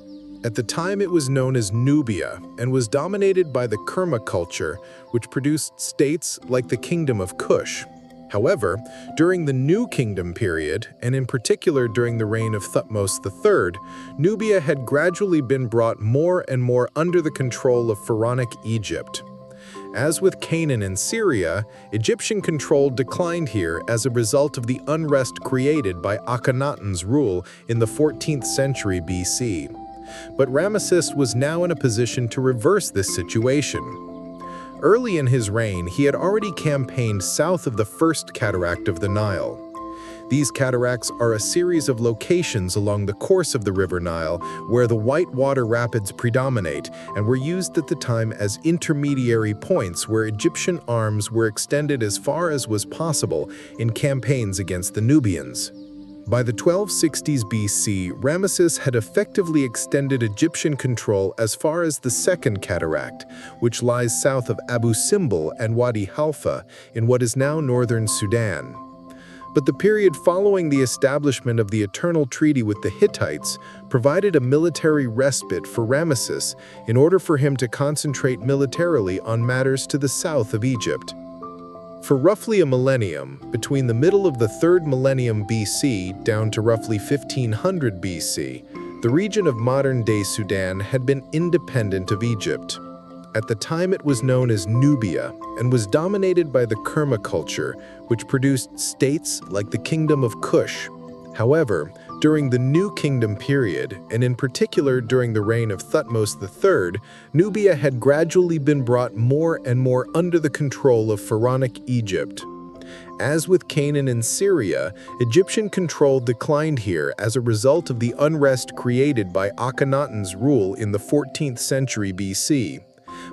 At the time it was known as Nubia and was dominated by the Kerma culture, which produced states like the Kingdom of Kush. However, during the New Kingdom period, and in particular during the reign of Thutmose III, Nubia had gradually been brought more and more under the control of pharaonic Egypt. As with Canaan and Syria, Egyptian control declined here as a result of the unrest created by Akhenaten's rule in the 14th century BC. But Ramesses was now in a position to reverse this situation. Early in his reign, he had already campaigned south of the first cataract of the Nile. These cataracts are a series of locations along the course of the River Nile where the whitewater rapids predominate and were used at the time as intermediary points where Egyptian arms were extended as far as was possible in campaigns against the Nubians. By the 1260s BC, Ramesses had effectively extended Egyptian control as far as the Second Cataract, which lies south of Abu Simbel and Wadi Halfa in what is now northern Sudan. But the period following the establishment of the Eternal Treaty with the Hittites provided a military respite for Ramesses in order for him to concentrate militarily on matters to the south of Egypt. For roughly a millennium, between the middle of the 3rd millennium BC down to roughly 1500 BC, the region of modern-day Sudan had been independent of Egypt. At the time it was known as Nubia and was dominated by the Kerma culture, which produced states like the Kingdom of Kush. However, during the New Kingdom period, and in particular during the reign of Thutmose III, Nubia had gradually been brought more and more under the control of pharaonic Egypt. As with Canaan and Syria, Egyptian control declined here as a result of the unrest created by Akhenaten's rule in the 14th century BC.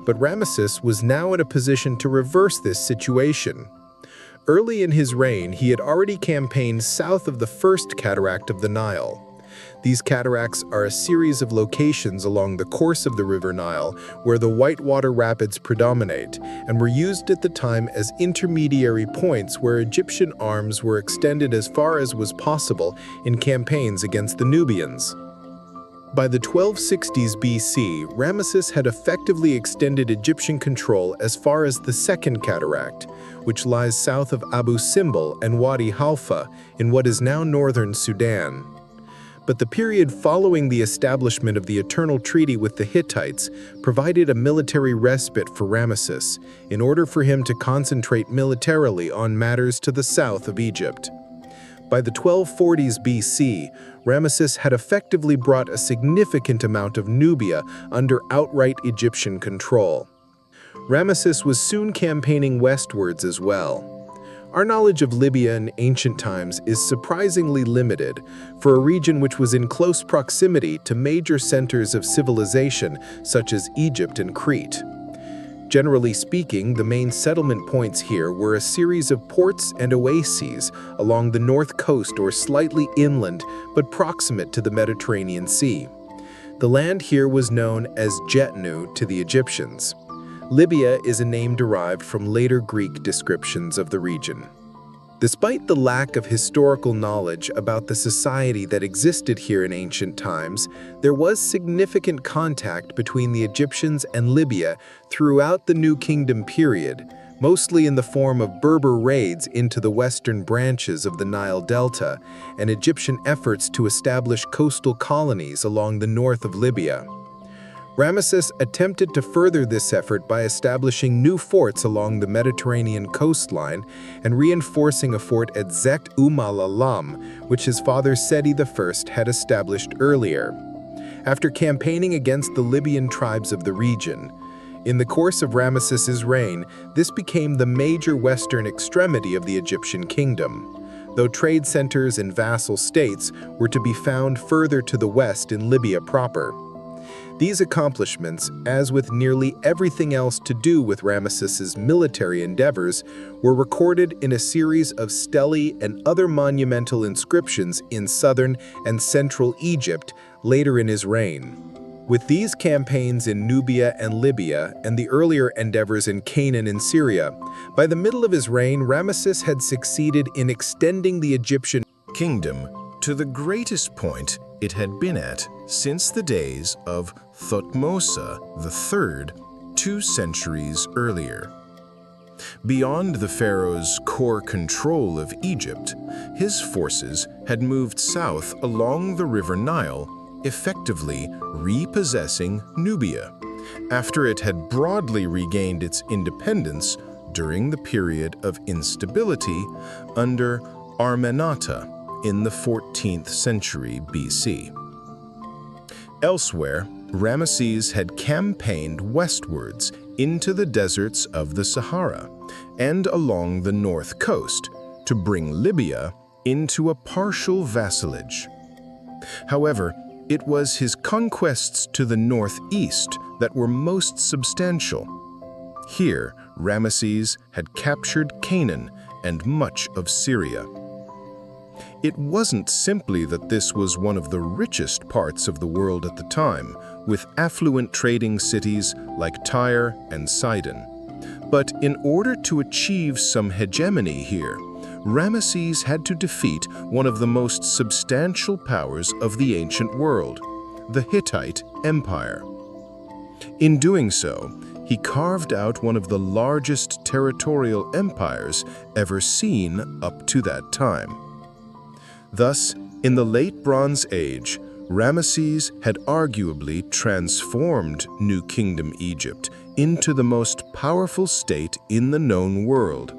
But Ramesses was now in a position to reverse this situation. Early in his reign, he had already campaigned south of the first cataract of the Nile. These cataracts are a series of locations along the course of the River Nile where the whitewater rapids predominate and were used at the time as intermediary points where Egyptian arms were extended as far as was possible in campaigns against the Nubians. By the 1260s BC, Ramesses had effectively extended Egyptian control as far as the Second Cataract, which lies south of Abu Simbel and Wadi Halfa in what is now northern Sudan. But the period following the establishment of the Eternal Treaty with the Hittites provided a military respite for Ramesses in order for him to concentrate militarily on matters to the south of Egypt. By the 1240s BC, Ramesses had effectively brought a significant amount of Nubia under outright Egyptian control. Ramesses was soon campaigning westwards as well. Our knowledge of Libya in ancient times is surprisingly limited for a region which was in close proximity to major centers of civilization such as Egypt and Crete. Generally speaking, the main settlement points here were a series of ports and oases along the north coast or slightly inland but proximate to the Mediterranean Sea. The land here was known as Jetnu to the Egyptians. Libya is a name derived from later Greek descriptions of the region. Despite the lack of historical knowledge about the society that existed here in ancient times, there was significant contact between the Egyptians and Libya throughout the New Kingdom period, mostly in the form of Berber raids into the western branches of the Nile Delta and Egyptian efforts to establish coastal colonies along the north of Libya. Ramesses attempted to further this effort by establishing new forts along the Mediterranean coastline and reinforcing a fort at Zekt al-Alam, which his father Seti I had established earlier. After campaigning against the Libyan tribes of the region, in the course of Ramesses's reign, this became the major western extremity of the Egyptian kingdom, though trade centers and vassal states were to be found further to the west in Libya proper. These accomplishments, as with nearly everything else to do with Ramesses's military endeavors, were recorded in a series of stelae and other monumental inscriptions in southern and central Egypt later in his reign. With these campaigns in Nubia and Libya and the earlier endeavors in Canaan and Syria, by the middle of his reign, Ramesses had succeeded in extending the Egyptian kingdom to the greatest point it had been at since the days of Thutmose III, 2 centuries earlier. Beyond the pharaoh's core control of Egypt, his forces had moved south along the River Nile, effectively repossessing Nubia, after it had broadly regained its independence during the period of instability under Akhenaten in the 14th century BC. Elsewhere, Ramesses had campaigned westwards into the deserts of the Sahara and along the north coast to bring Libya into a partial vassalage. However, it was his conquests to the northeast that were most substantial. Here, Ramesses had captured Canaan and much of Syria. It wasn't simply that this was one of the richest parts of the world at the time, with affluent trading cities like Tyre and Sidon. But in order to achieve some hegemony here, Ramesses had to defeat one of the most substantial powers of the ancient world, the Hittite Empire. In doing so, he carved out one of the largest territorial empires ever seen up to that time. Thus, in the late Bronze Age, Ramesses had arguably transformed New Kingdom Egypt into the most powerful state in the known world,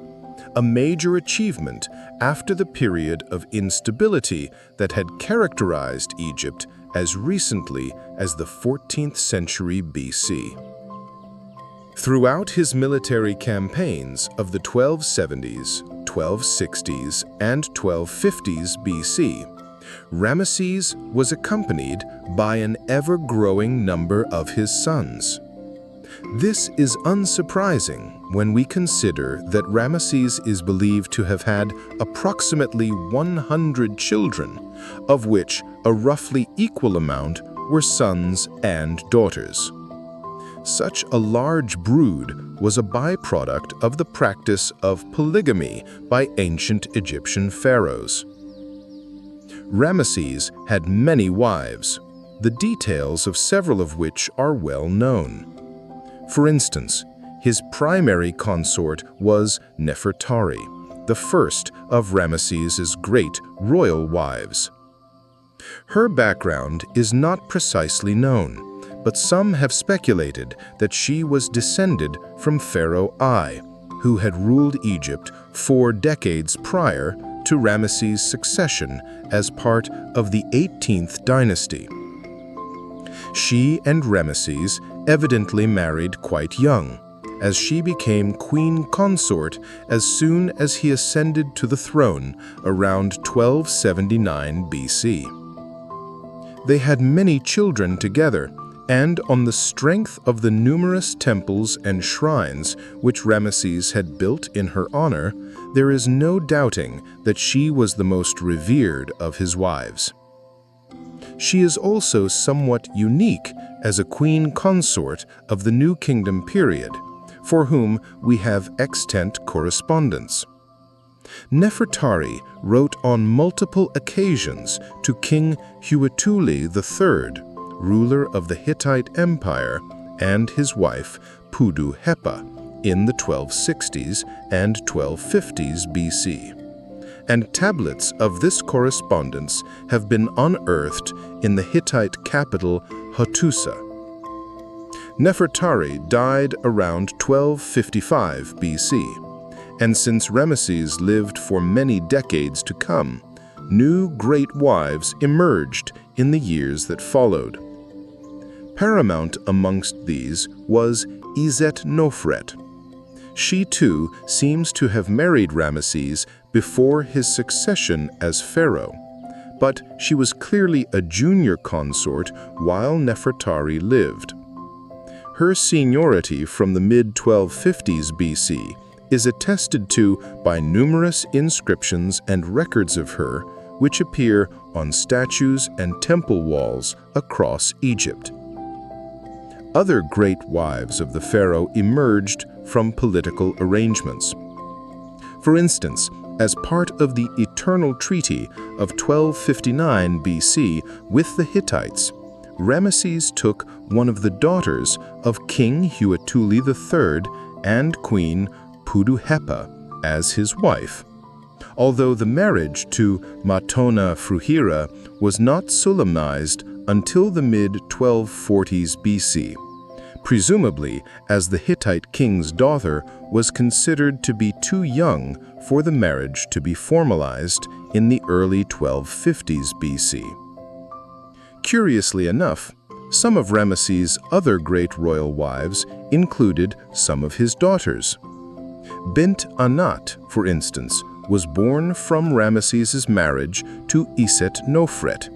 a major achievement after the period of instability that had characterized Egypt as recently as the 14th century BC. Throughout his military campaigns of the 1270s, 1260s, and 1250s BC, Ramesses was accompanied by an ever-growing number of his sons. This is unsurprising when we consider that Ramesses is believed to have had approximately 100 children, of which a roughly equal amount were sons and daughters. Such a large brood was a byproduct of the practice of polygamy by ancient Egyptian pharaohs. Ramesses had many wives, the details of several of which are well known. For instance, his primary consort was Nefertari, the first of Ramesses's great royal wives. Her background is not precisely known, but some have speculated that she was descended from Pharaoh I, who had ruled Egypt 4 decades prior to Ramesses' succession as part of the 18th dynasty. She and Ramesses evidently married quite young, as she became queen consort as soon as he ascended to the throne around 1279 BC. They had many children together, and on the strength of the numerous temples and shrines which Ramesses had built in her honor, there is no doubting that she was the most revered of his wives. She is also somewhat unique as a queen consort of the New Kingdom period, for whom we have extant correspondence. Nefertari wrote on multiple occasions to King Huituli III, ruler of the Hittite Empire, and his wife Pudu-Hepa in the 1260s and 1250s BC. And tablets of this correspondence have been unearthed in the Hittite capital Hattusa. Nefertari died around 1255 BC, and since Ramesses lived for many decades to come, new great wives emerged in the years that followed. Paramount amongst these was Iset-Nofret. She too seems to have married Ramesses before his succession as pharaoh, but she was clearly a junior consort while Nefertari lived. Her seniority from the mid-1250s BC is attested to by numerous inscriptions and records of her, which appear on statues and temple walls across Egypt. Other great wives of the pharaoh emerged from political arrangements. For instance, as part of the Eternal Treaty of 1259 BC with the Hittites, Ramesses took one of the daughters of King Huituli III and Queen Pudu-Hepa as his wife, although the marriage to Matona Fruhira was not solemnized until the mid-1240s BC, presumably as the Hittite king's daughter was considered to be too young for the marriage to be formalized in the early 1250s BC. Curiously enough, some of Ramesses' other great royal wives included some of his daughters. Bint Anat, for instance, was born from Ramesses' marriage to Iset-Nofret,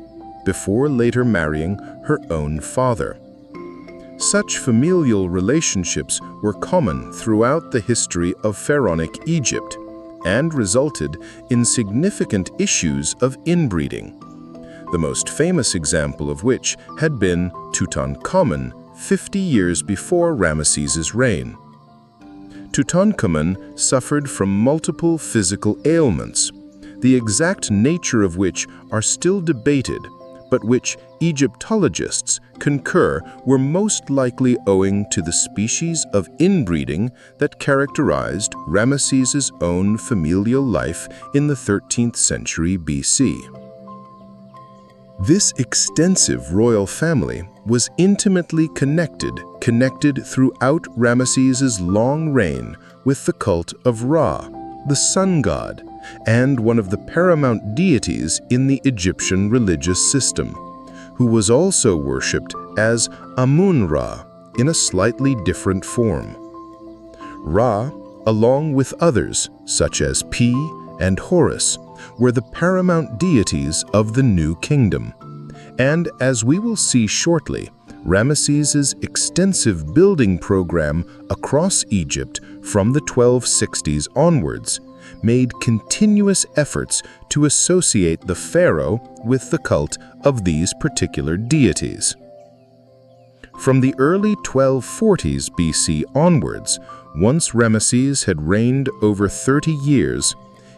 before later marrying her own father. Such familial relationships were common throughout the history of pharaonic Egypt and resulted in significant issues of inbreeding, the most famous example of which had been Tutankhamun 50 years before Ramesses' reign. Tutankhamun suffered from multiple physical ailments, the exact nature of which are still debated, but which Egyptologists concur were most likely owing to the species of inbreeding that characterized Ramesses' own familial life in the 13th century BC. This extensive royal family was intimately connected throughout Ramesses' long reign with the cult of Ra, the sun god, and one of the paramount deities in the Egyptian religious system, who was also worshipped as Amun-Ra in a slightly different form. Ra, along with others such as Pi and Horus, were the paramount deities of the New Kingdom, and as we will see shortly, Ramesses' extensive building program across Egypt from the 1260s onwards made continuous efforts to associate the pharaoh with the cult of these particular deities. From the early 1240s BC onwards, once Ramesses had reigned over 30 years,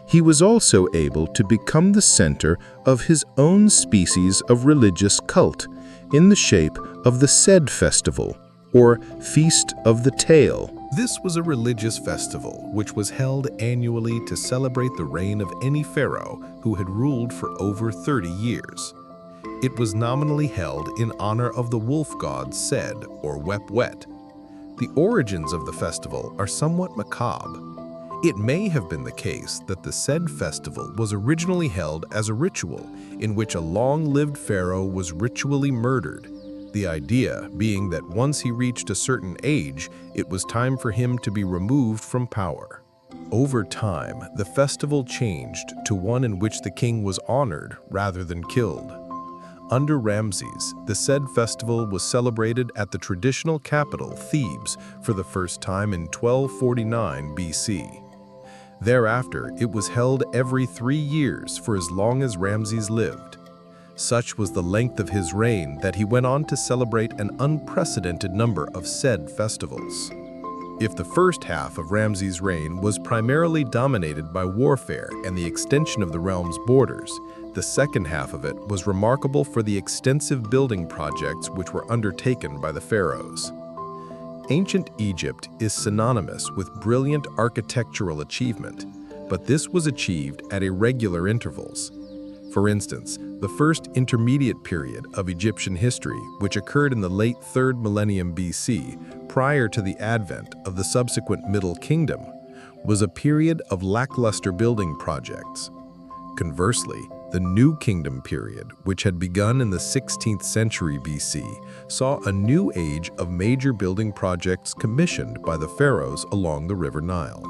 he was also able to become the center of his own species of religious cult in the shape of the Sed festival, or Feast of the Tail. This was a religious festival which was held annually to celebrate the reign of any pharaoh who had ruled for over 30 years. It was nominally held in honor of the wolf god Sed, or Wep-Wet. The origins of the festival are somewhat macabre. It may have been the case that the Sed festival was originally held as a ritual in which a long-lived pharaoh was ritually murdered, the idea being that once he reached a certain age, it was time for him to be removed from power. Over time, the festival changed to one in which the king was honored rather than killed. Under Ramesses, the Sed festival was celebrated at the traditional capital, Thebes, for the first time in 1249 BC. Thereafter, it was held every 3 years for as long as Ramesses lived. Such was the length of his reign that he went on to celebrate an unprecedented number of Sed festivals. If the first half of Ramesses' reign was primarily dominated by warfare and the extension of the realm's borders, the second half of it was remarkable for the extensive building projects which were undertaken by the pharaohs. Ancient Egypt is synonymous with brilliant architectural achievement, but this was achieved at irregular intervals. For instance, the first intermediate period of Egyptian history, which occurred in the late 3rd millennium BC, prior to the advent of the subsequent Middle Kingdom, was a period of lackluster building projects. Conversely, the New Kingdom period, which had begun in the 16th century BC, saw a new age of major building projects commissioned by the pharaohs along the River Nile.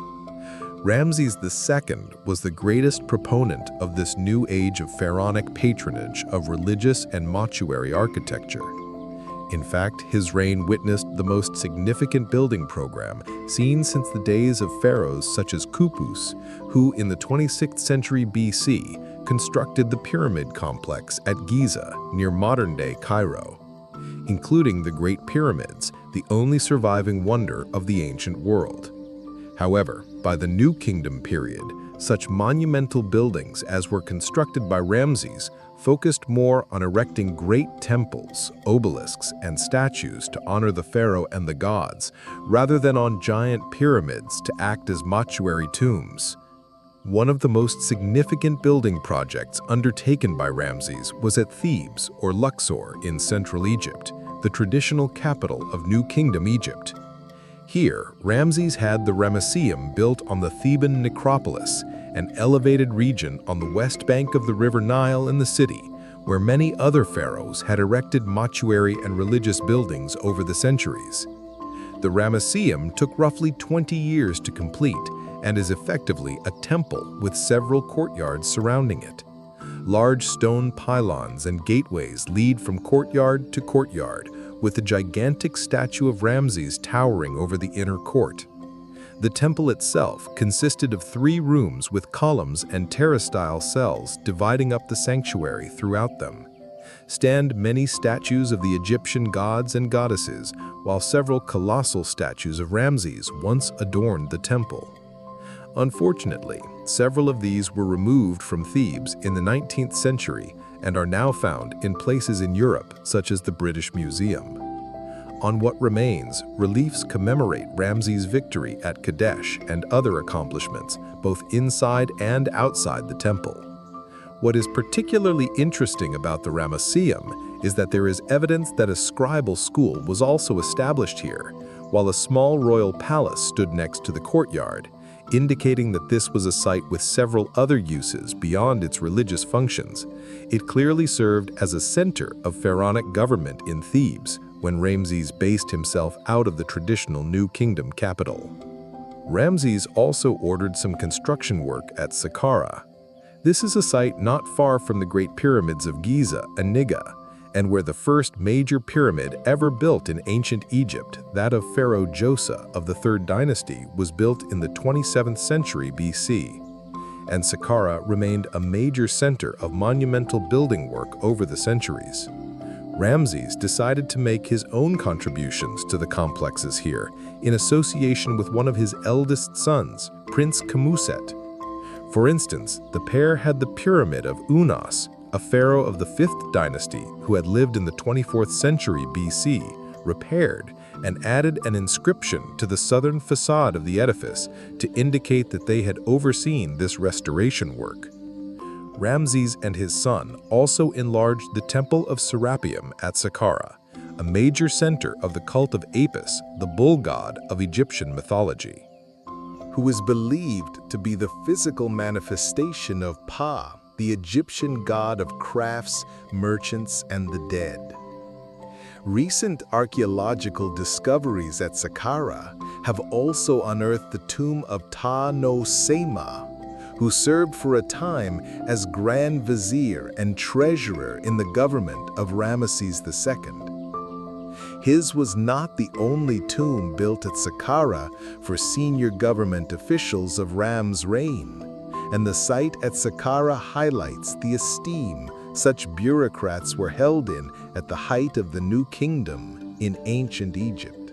Ramesses II was the greatest proponent of this new age of pharaonic patronage of religious and mortuary architecture. In fact, his reign witnessed the most significant building program seen since the days of pharaohs such as Khufu, who in the 26th century BC constructed the pyramid complex at Giza near modern-day Cairo, including the Great Pyramids, the only surviving wonder of the ancient world. However, by the New Kingdom period, such monumental buildings as were constructed by Ramesses focused more on erecting great temples, obelisks, and statues to honor the pharaoh and the gods, rather than on giant pyramids to act as mortuary tombs. One of the most significant building projects undertaken by Ramesses was at Thebes, or Luxor, in Central Egypt, the traditional capital of New Kingdom Egypt. Here, Ramesses had the Ramesseum built on the Theban necropolis, an elevated region on the west bank of the River Nile in the city, where many other pharaohs had erected mortuary and religious buildings over the centuries. The Ramesseum took roughly 20 years to complete and is effectively a temple with several courtyards surrounding it. Large stone pylons and gateways lead from courtyard to courtyard, with a gigantic statue of Ramesses towering over the inner court. The temple itself consisted of 3 rooms with columns and terrace-style cells dividing up the sanctuary throughout them. Stand many statues of the Egyptian gods and goddesses, while several colossal statues of Ramesses once adorned the temple. Unfortunately, several of these were removed from Thebes in the 19th century and are now found in places in Europe, such as the British Museum. On what remains, reliefs commemorate Ramesses' victory at Kadesh and other accomplishments, both inside and outside the temple. What is particularly interesting about the Ramesseum is that there is evidence that a scribal school was also established here, while a small royal palace stood next to the courtyard, indicating that this was a site with several other uses beyond its religious functions. It clearly served as a center of pharaonic government in Thebes when Ramesses based himself out of the traditional New Kingdom capital. Ramesses also ordered some construction work at Saqqara. This is a site not far from the Great Pyramids of Giza and Niga, and where the first major pyramid ever built in ancient Egypt, that of Pharaoh Djoser of the 3rd dynasty, was built in the 27th century BC. And Saqqara remained a major center of monumental building work over the centuries. Ramses decided to make his own contributions to the complexes here, in association with one of his eldest sons, Prince Khufuset. For instance, the pair had the Pyramid of Unas, a pharaoh of the 5th dynasty who had lived in the 24th century BC, repaired and added an inscription to the southern facade of the edifice to indicate that they had overseen this restoration work. Ramses and his son also enlarged the Temple of Serapeum at Saqqara, a major center of the cult of Apis, the bull god of Egyptian mythology, who was believed to be the physical manifestation of Pa, the Egyptian god of crafts, merchants, and the dead. Recent archaeological discoveries at Saqqara have also unearthed the tomb of Ta-no-Sema, who served for a time as Grand Vizier and Treasurer in the government of Ramesses II. His was not the only tomb built at Saqqara for senior government officials of Ram's reign, and the site at Saqqara highlights the esteem such bureaucrats were held in at the height of the New Kingdom in ancient Egypt.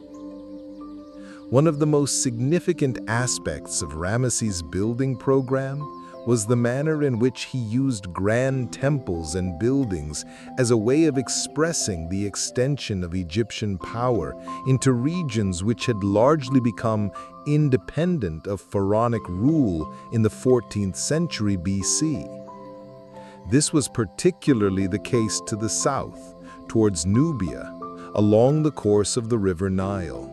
One of the most significant aspects of Ramesses' building program was the manner in which he used grand temples and buildings as a way of expressing the extension of Egyptian power into regions which had largely become independent of pharaonic rule in the 14th century BC. This was particularly the case to the south, towards Nubia, along the course of the river Nile.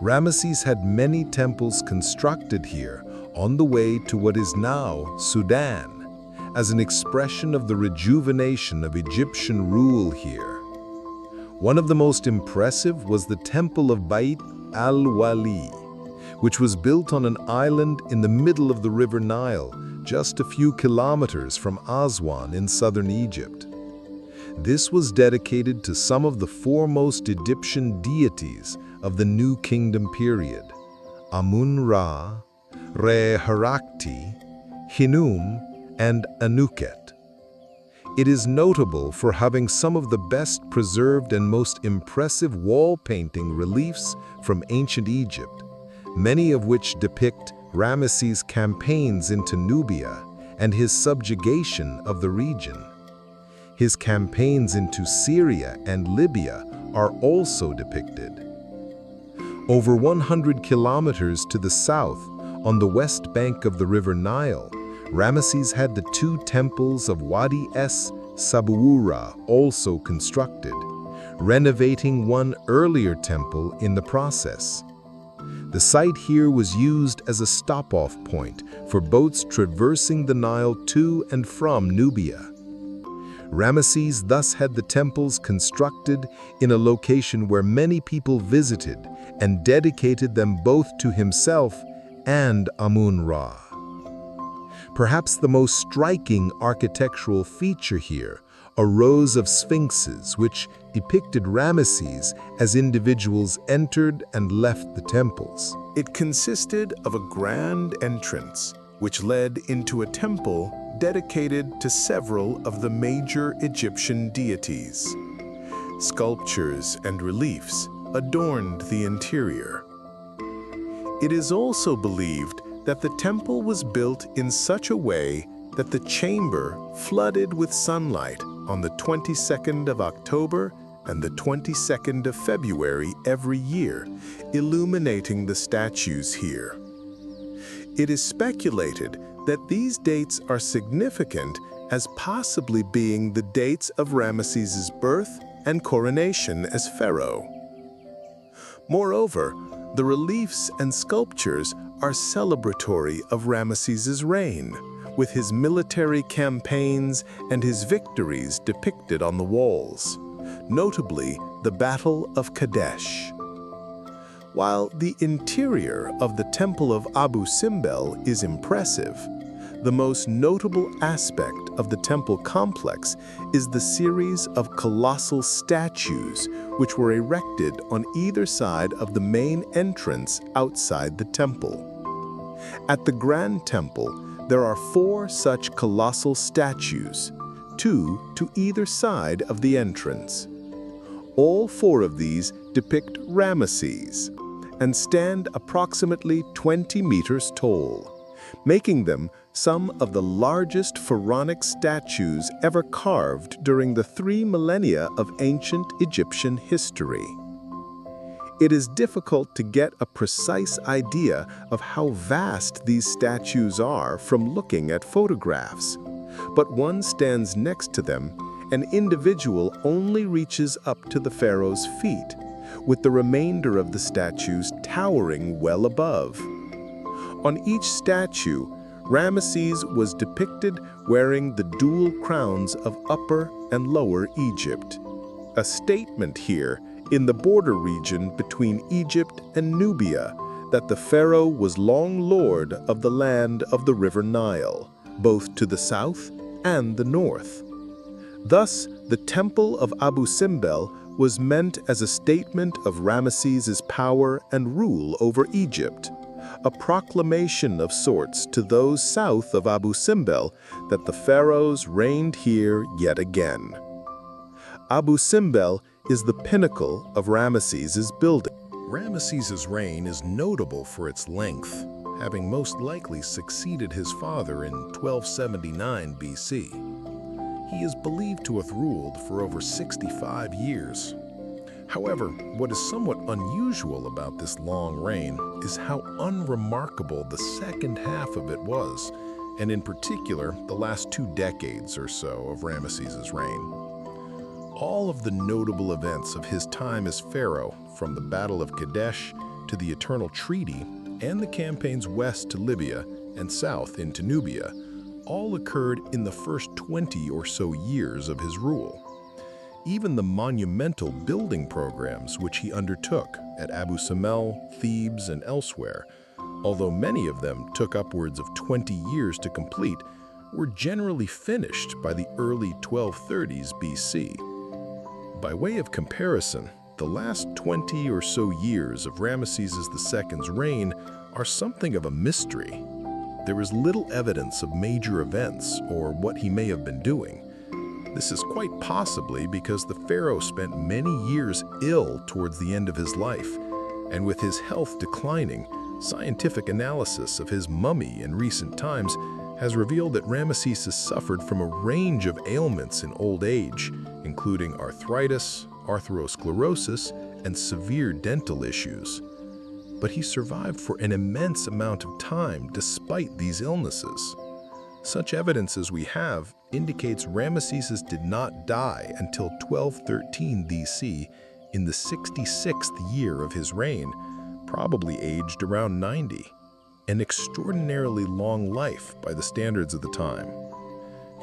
Ramesses had many temples constructed here on the way to what is now Sudan, as an expression of the rejuvenation of Egyptian rule here. One of the most impressive was the Temple of Bait al-Wali, which was built on an island in the middle of the river Nile, just a few kilometers from Aswan in southern Egypt. This was dedicated to some of the foremost Egyptian deities of the New Kingdom period: Amun-Ra, Re-Herakti, Hinum, and Anuket. It is notable for having some of the best preserved and most impressive wall painting reliefs from ancient Egypt, many of which depict Ramesses' campaigns into Nubia and his subjugation of the region. His campaigns into Syria and Libya are also depicted. Over 100 kilometers to the south, on the west bank of the river Nile, Ramesses had the two temples of Wadi es-Sabuura also constructed, renovating one earlier temple in the process. The site here was used as a stop-off point for boats traversing the Nile to and from Nubia. Ramesses thus had the temples constructed in a location where many people visited and dedicated them both to himself and Amun-Ra. Perhaps the most striking architectural feature here are rows of sphinxes which depicted Ramesses as individuals entered and left the temples. It consisted of a grand entrance which led into a temple dedicated to several of the major Egyptian deities. Sculptures and reliefs adorned the interior. It is also believed that the temple was built in such a way that the chamber flooded with sunlight on the 22nd of October and the 22nd of February every year, illuminating the statues here. It is speculated that these dates are significant as possibly being the dates of Ramesses' birth and coronation as pharaoh. Moreover, the reliefs and sculptures are celebratory of Ramesses' reign, with his military campaigns and his victories depicted on the walls, notably the Battle of Kadesh. While the interior of the Temple of Abu Simbel is impressive, The most notable aspect of the temple complex is the series of colossal statues which were erected on either side of the main entrance outside the temple. At the Grand Temple, there are 4 such colossal statues, 2 to either side of the entrance. All 4 of these depict Ramesses and stand approximately 20 meters tall, making them some of the largest pharaonic statues ever carved during the 3 millennia of ancient Egyptian history. It is difficult to get a precise idea of how vast these statues are from looking at photographs, but one stands next to them. An individual only reaches up to the pharaoh's feet, with the remainder of the statues towering well above. On each statue, Ramesses was depicted wearing the dual crowns of Upper and Lower Egypt, a statement here in the border region between Egypt and Nubia that the pharaoh was long lord of the land of the River Nile, both to the south and the north. Thus, the Temple of Abu Simbel was meant as a statement of Ramesses' power and rule over Egypt, a proclamation of sorts to those south of Abu Simbel that the pharaohs reigned here yet again. Abu Simbel is the pinnacle of Ramesses' building. Ramesses' reign is notable for its length, having most likely succeeded his father in 1279 BC. He is believed to have ruled for over 65 years. However, what is somewhat unusual about this long reign is how unremarkable the second half of it was, and in particular, the last 2 decades or so of Ramesses' reign. All of the notable events of his time as pharaoh, from the Battle of Kadesh to the Eternal Treaty and the campaigns west to Libya and south into Nubia, all occurred in the first 20 or so years of his rule. Even the monumental building programs which he undertook at Abu Simbel, Thebes, and elsewhere, although many of them took upwards of 20 years to complete, were generally finished by the early 1230s BC. By way of comparison, the last 20 or so years of Ramesses II's reign are something of a mystery. There is little evidence of major events or what he may have been doing. This is quite possibly because the pharaoh spent many years ill towards the end of his life, and with his health declining, scientific analysis of his mummy in recent times has revealed that Ramesses suffered from a range of ailments in old age, including arthritis, atherosclerosis, and severe dental issues. But he survived for an immense amount of time despite these illnesses. Such evidence as we have indicates Ramesses did not die until 1213 BC in the 66th year of his reign, probably aged around 90, an extraordinarily long life by the standards of the time.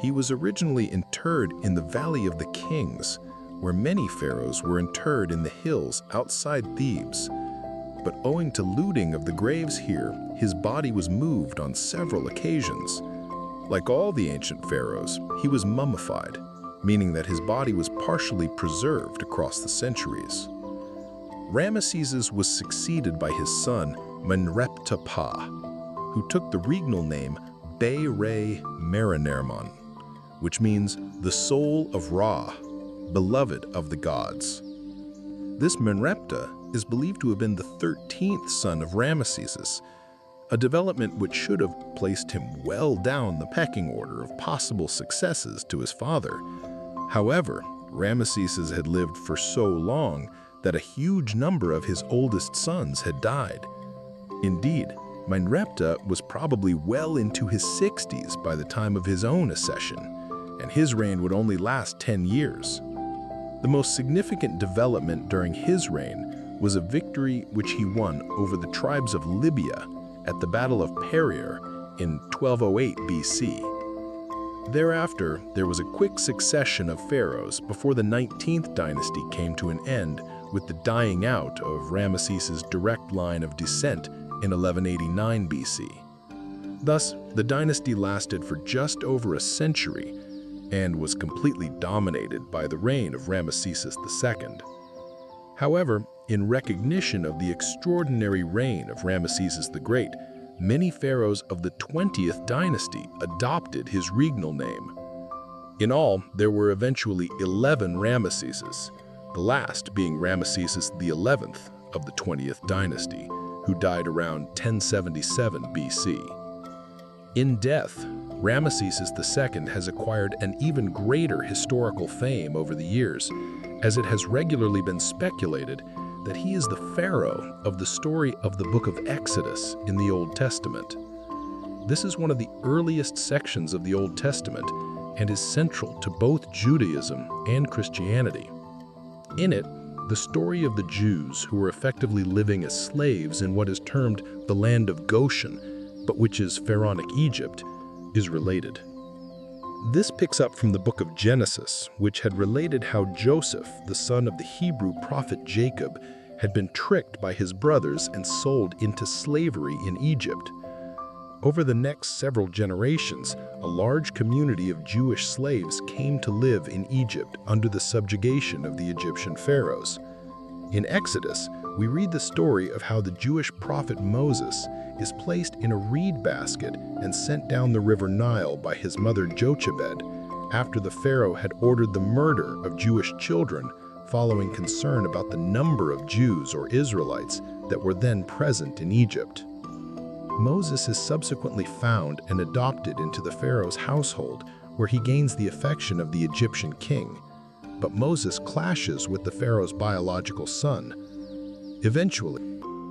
He was originally interred in the Valley of the Kings, where many pharaohs were interred in the hills outside Thebes. But owing to looting of the graves here, his body was moved on several occasions. Like all the ancient pharaohs, he was mummified, meaning that his body was partially preserved across the centuries. Ramesses was succeeded by his son, Menreptah, who took the regnal name Be-Re-Merenermon, which means the soul of Ra, beloved of the gods. This Menreptah is believed to have been the 13th son of Ramesses, a development which should have placed him well down the pecking order of possible successors to his father. However, Ramesses had lived for so long that a huge number of his oldest sons had died. Indeed, Menreptah was probably well into his 60s by the time of his own accession, and his reign would only last 10 years. The most significant development during his reign was a victory which he won over the tribes of Libya at the Battle of Pereire in 1208 BC. Thereafter, there was a quick succession of pharaohs before the 19th dynasty came to an end with the dying out of Ramesses' direct line of descent in 1189 BC. Thus, the dynasty lasted for just over a century and was completely dominated by the reign of Ramesses II. However, in recognition of the extraordinary reign of Ramesses the Great, many pharaohs of the 20th dynasty adopted his regnal name. In all, there were eventually 11 Ramesses, the last being Ramesses XI of the 20th dynasty, who died around 1077 BC. In death, Ramesses II has acquired an even greater historical fame over the years, as it has regularly been speculated that he is the pharaoh of the story of the book of Exodus in the Old Testament. This is one of the earliest sections of the Old Testament and is central to both Judaism and Christianity. In it, the story of the Jews who were effectively living as slaves in what is termed the land of Goshen, but which is pharaonic Egypt, is related. This picks up from the book of Genesis, which had related how Joseph, the son of the Hebrew prophet Jacob, had been tricked by his brothers and sold into slavery in Egypt. Over the next several generations, a large community of Jewish slaves came to live in Egypt under the subjugation of the Egyptian pharaohs. In Exodus, we read the story of how the Jewish prophet Moses is placed in a reed basket and sent down the river Nile by his mother Jochebed after the pharaoh had ordered the murder of Jewish children following concern about the number of Jews or Israelites that were then present in Egypt. Moses is subsequently found and adopted into the pharaoh's household, where he gains the affection of the Egyptian king. But Moses clashes with the pharaoh's biological son. Eventually,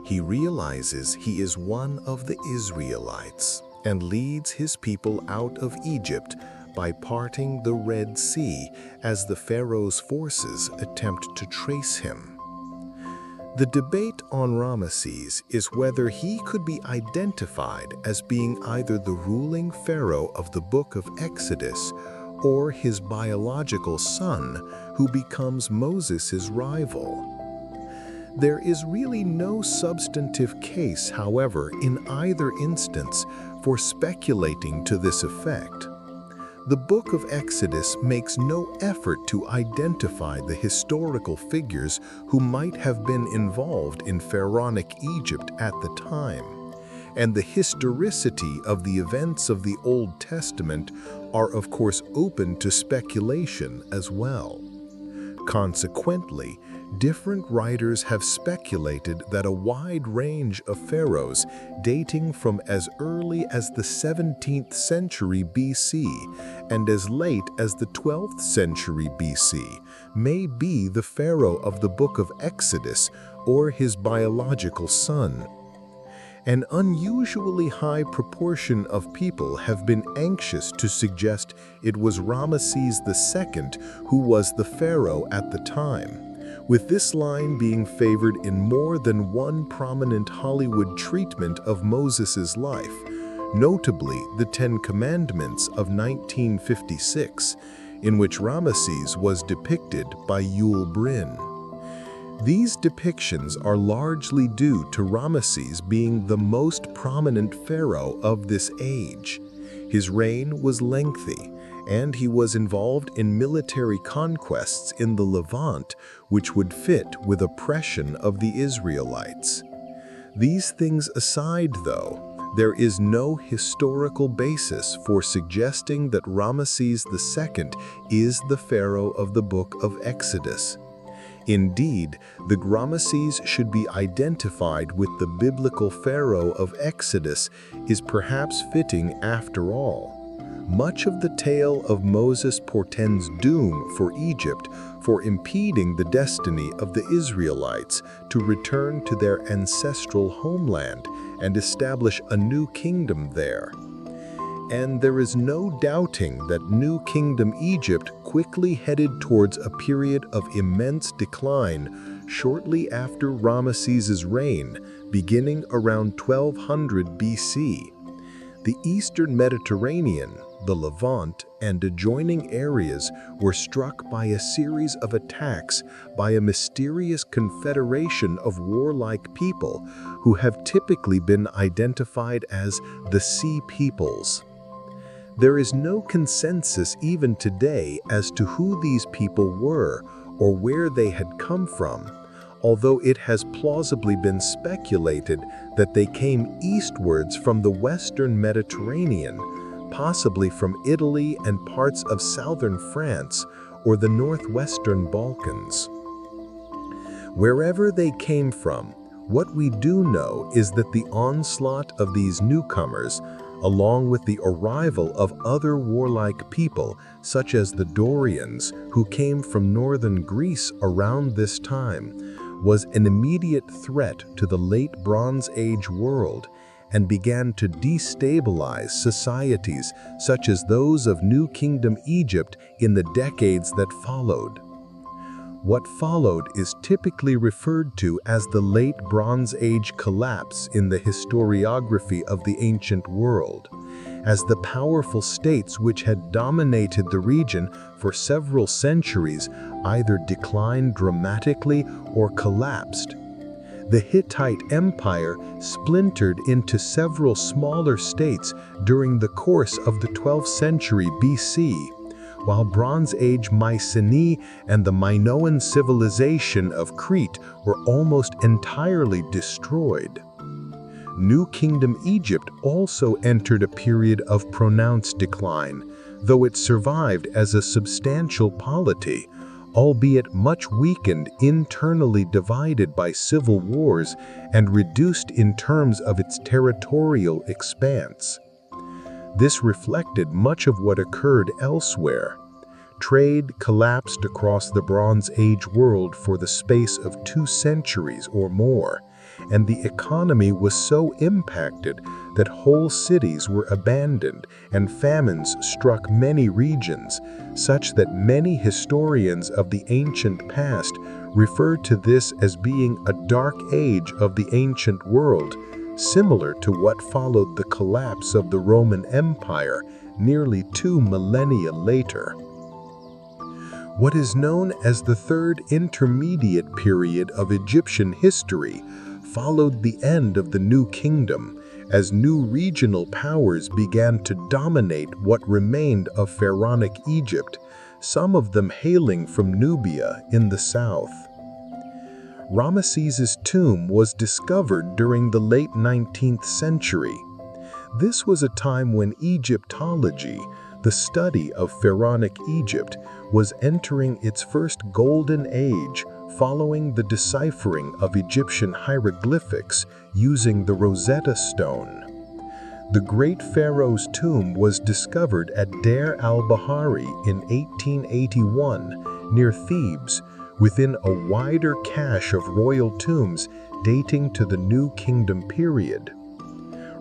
He realizes he is one of the Israelites and leads his people out of Egypt by parting the Red Sea as the Pharaoh's forces attempt to trace him. The debate on Ramesses is whether he could be identified as being either the ruling pharaoh of the book of Exodus or his biological son, who becomes Moses' rival. There is really no substantive case, however, in either instance for speculating to this effect. The book of Exodus makes no effort to identify the historical figures who might have been involved in pharaonic Egypt at the time, and the historicity of the events of the Old Testament are of course open to speculation as well. Consequently, different writers have speculated that a wide range of pharaohs dating from as early as the 17th century BC and as late as the 12th century BC may be the pharaoh of the book of Exodus or his biological son. An unusually high proportion of people have been anxious to suggest it was Ramesses II who was the pharaoh at the time, with this line being favored in more than one prominent Hollywood treatment of Moses' life, notably the Ten Commandments of 1956, in which Ramesses was depicted by Yul Brynner. These depictions are largely due to Ramesses being the most prominent pharaoh of this age. His reign was lengthy, and he was involved in military conquests in the Levant, which would fit with oppression of the Israelites. These things aside, though, there is no historical basis for suggesting that Ramesses II is the pharaoh of the book of Exodus. Indeed, the Ramesses should be identified with the biblical pharaoh of Exodus is perhaps fitting after all. Much of the tale of Moses portends doom for Egypt for impeding the destiny of the Israelites to return to their ancestral homeland and establish a new kingdom there. And there is no doubting that New Kingdom Egypt quickly headed towards a period of immense decline shortly after Ramesses' reign, beginning around 1200 BC. The Eastern Mediterranean, the Levant and adjoining areas were struck by a series of attacks by a mysterious confederation of warlike people who have typically been identified as the Sea Peoples. There is no consensus even today as to who these people were or where they had come from, although it has plausibly been speculated that they came eastwards from the western Mediterranean, possibly from Italy and parts of southern France or the northwestern Balkans. Wherever they came from, what we do know is that the onslaught of these newcomers, along with the arrival of other warlike people such as the Dorians who came from northern Greece around this time, was an immediate threat to the late Bronze Age world and began to destabilize societies such as those of New Kingdom Egypt in the decades that followed. What followed is typically referred to as the late Bronze Age collapse in the historiography of the ancient world, as the powerful states which had dominated the region for several centuries either declined dramatically or collapsed. The Hittite Empire splintered into several smaller states during the course of the 12th century BC, while Bronze Age Mycenae and the Minoan civilization of Crete were almost entirely destroyed. New Kingdom Egypt also entered a period of pronounced decline, though it survived as a substantial polity, albeit much weakened, internally divided by civil wars and reduced in terms of its territorial expanse. This reflected much of what occurred elsewhere. Trade collapsed across the Bronze Age world for the space of 2 centuries or more, and the economy was so impacted that whole cities were abandoned and famines struck many regions, such that many historians of the ancient past refer to this as being a dark age of the ancient world, similar to what followed the collapse of the Roman Empire nearly 2 millennia later. What is known as the Third Intermediate Period of Egyptian history followed the end of the New Kingdom, as new regional powers began to dominate what remained of pharaonic Egypt, some of them hailing from Nubia in the south. Ramesses' tomb was discovered during the late 19th century. This was a time when Egyptology, the study of pharaonic Egypt, was entering its first golden age following the deciphering of Egyptian hieroglyphics using the Rosetta Stone. The great pharaoh's tomb was discovered at Deir al-Bahari in 1881 near Thebes, within a wider cache of royal tombs dating to the New Kingdom period.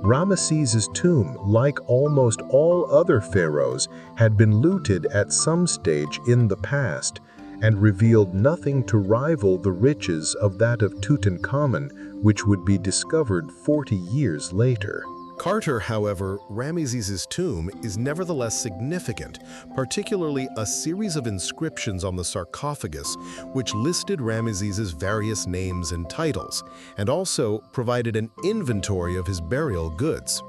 Ramesses' tomb, like almost all other pharaohs, had been looted at some stage in the past and revealed nothing to rival the riches of that of Tutankhamun, which would be discovered 40 years later. Carter, however, Ramesses' tomb is nevertheless significant, particularly a series of inscriptions on the sarcophagus which listed Ramesses' various names and titles, and also provided an inventory of his burial goods.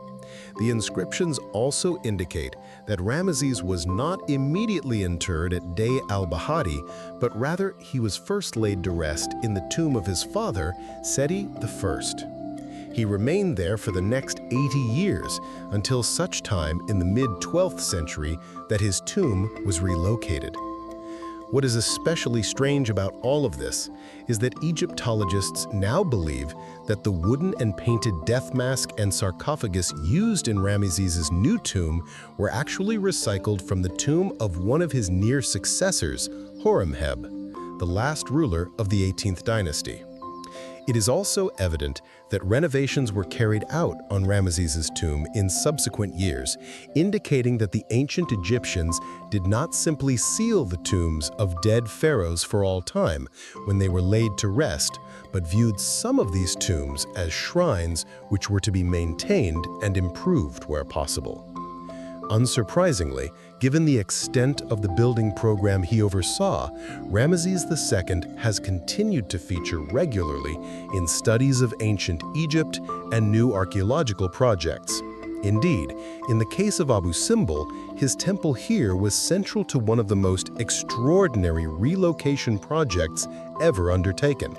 The inscriptions also indicate that Ramesses was not immediately interred at Deir al-Bahari, but rather he was first laid to rest in the tomb of his father, Seti I. He remained there for the next 80 years, until such time in the mid-12th century that his tomb was relocated. What is especially strange about all of this is that Egyptologists now believe that the wooden and painted death mask and sarcophagus used in Ramesses' new tomb were actually recycled from the tomb of one of his near successors, Horemheb, the last ruler of the 18th dynasty. It is also evident that renovations were carried out on Ramesses' tomb in subsequent years, indicating that the ancient Egyptians did not simply seal the tombs of dead pharaohs for all time when they were laid to rest, but viewed some of these tombs as shrines which were to be maintained and improved where possible. Unsurprisingly, given the extent of the building program he oversaw, Ramesses II has continued to feature regularly in studies of ancient Egypt and new archaeological projects. Indeed, in the case of Abu Simbel, his temple here was central to one of the most extraordinary relocation projects ever undertaken.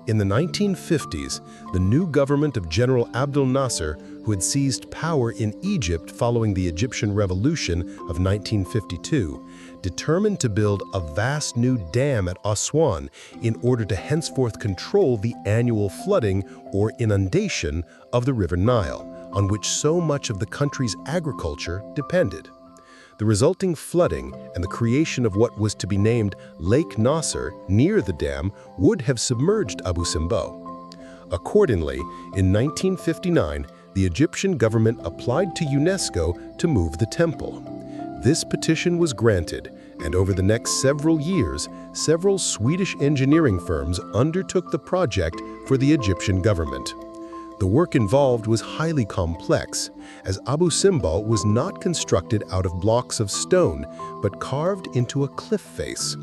In the 1950s, the new government of General Abdel Nasser, who had seized power in Egypt following the Egyptian Revolution of 1952, determined to build a vast new dam at Aswan in order to henceforth control the annual flooding or inundation of the River Nile, on which so much of the country's agriculture depended. The resulting flooding and the creation of what was to be named Lake Nasser near the dam would have submerged Abu Simbel. Accordingly, in 1959, the Egyptian government applied to UNESCO to move the temple. This petition was granted, and over the next several years, several Swedish engineering firms undertook the project for the Egyptian government. The work involved was highly complex, as Abu Simbel was not constructed out of blocks of stone, but carved into a cliff face.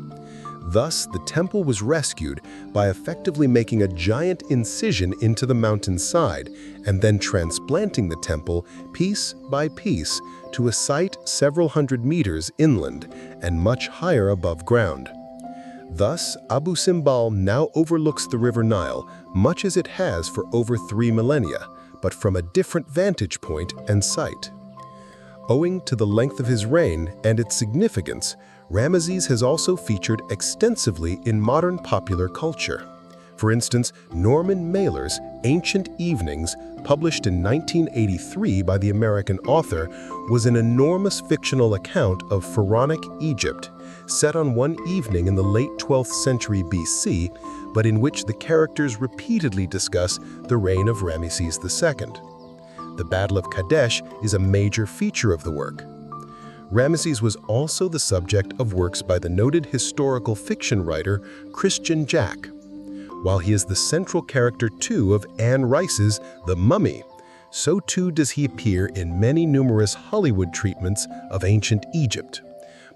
Thus, the temple was rescued by effectively making a giant incision into the mountainside and then transplanting the temple piece by piece to a site several hundred meters inland and much higher above ground. Thus, Abu Simbel now overlooks the River Nile, much as it has for over 3 millennia, but from a different vantage point and site. Owing to the length of his reign and its significance, Ramesses has also featured extensively in modern popular culture. For instance, Norman Mailer's Ancient Evenings, published in 1983 by the American author, was an enormous fictional account of pharaonic Egypt, set on one evening in the late 12th century BC, but in which the characters repeatedly discuss the reign of Ramesses II. The Battle of Kadesh is a major feature of the work. Ramesses was also the subject of works by the noted historical fiction writer Christian Jack. While he is the central character too of Anne Rice's The Mummy, so too does he appear in many numerous Hollywood treatments of ancient Egypt.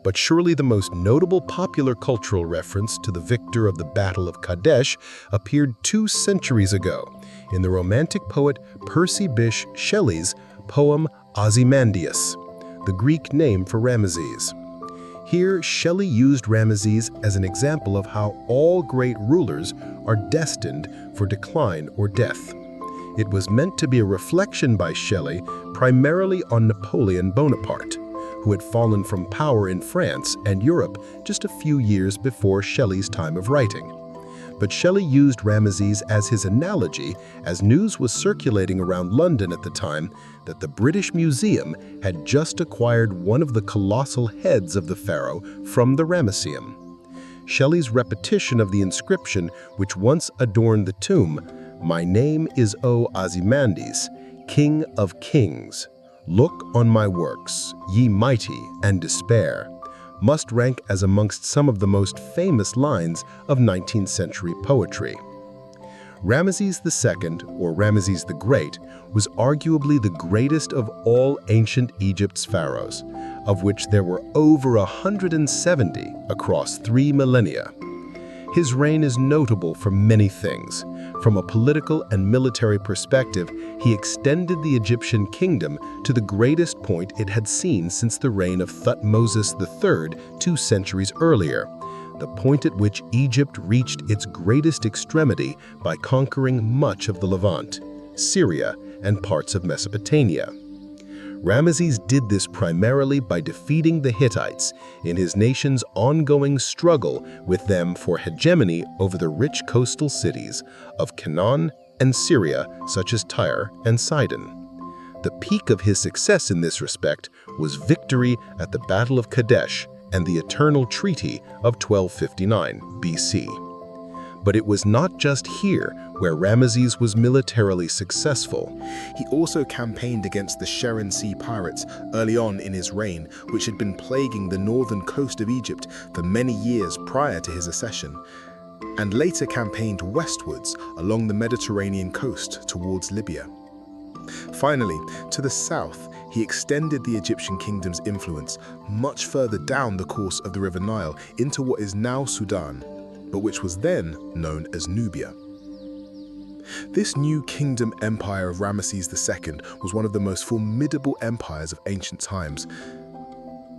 But surely the most notable popular cultural reference to the victor of the Battle of Kadesh appeared 2 centuries ago in the Romantic poet Percy Bysshe Shelley's poem Ozymandias, the Greek name for Ramesses. Here, Shelley used Ramesses as an example of how all great rulers are destined for decline or death. It was meant to be a reflection by Shelley primarily on Napoleon Bonaparte, who had fallen from power in France and Europe just a few years before Shelley's time of writing. But Shelley used Ramesses as his analogy as news was circulating around London at the time that the British Museum had just acquired one of the colossal heads of the pharaoh from the Ramesseum. Shelley's repetition of the inscription which once adorned the tomb, "My name is O Ozymandias, King of Kings. Look on my works, ye mighty, and despair," must rank as amongst some of the most famous lines of 19th century poetry. Ramesses II, or Ramesses the Great, was arguably the greatest of all ancient Egypt's pharaohs, of which there were over 170 across 3 millennia. His reign is notable for many things. From a political and military perspective, he extended the Egyptian kingdom to the greatest point it had seen since the reign of Thutmose III 2 centuries earlier, the point at which Egypt reached its greatest extremity by conquering much of the Levant, Syria, and parts of Mesopotamia. Ramesses did this primarily by defeating the Hittites in his nation's ongoing struggle with them for hegemony over the rich coastal cities of Canaan and Syria, such as Tyre and Sidon. The peak of his success in this respect was victory at the Battle of Kadesh and the Eternal Treaty of 1259 BC. But it was not just here where Ramesses was militarily successful. He also campaigned against the Sharon Sea pirates early on in his reign, which had been plaguing the northern coast of Egypt for many years prior to his accession, and later campaigned westwards along the Mediterranean coast towards Libya. Finally, to the south, he extended the Egyptian kingdom's influence much further down the course of the River Nile into what is now Sudan, but which was then known as Nubia. This new kingdom empire of Ramesses II was one of the most formidable empires of ancient times.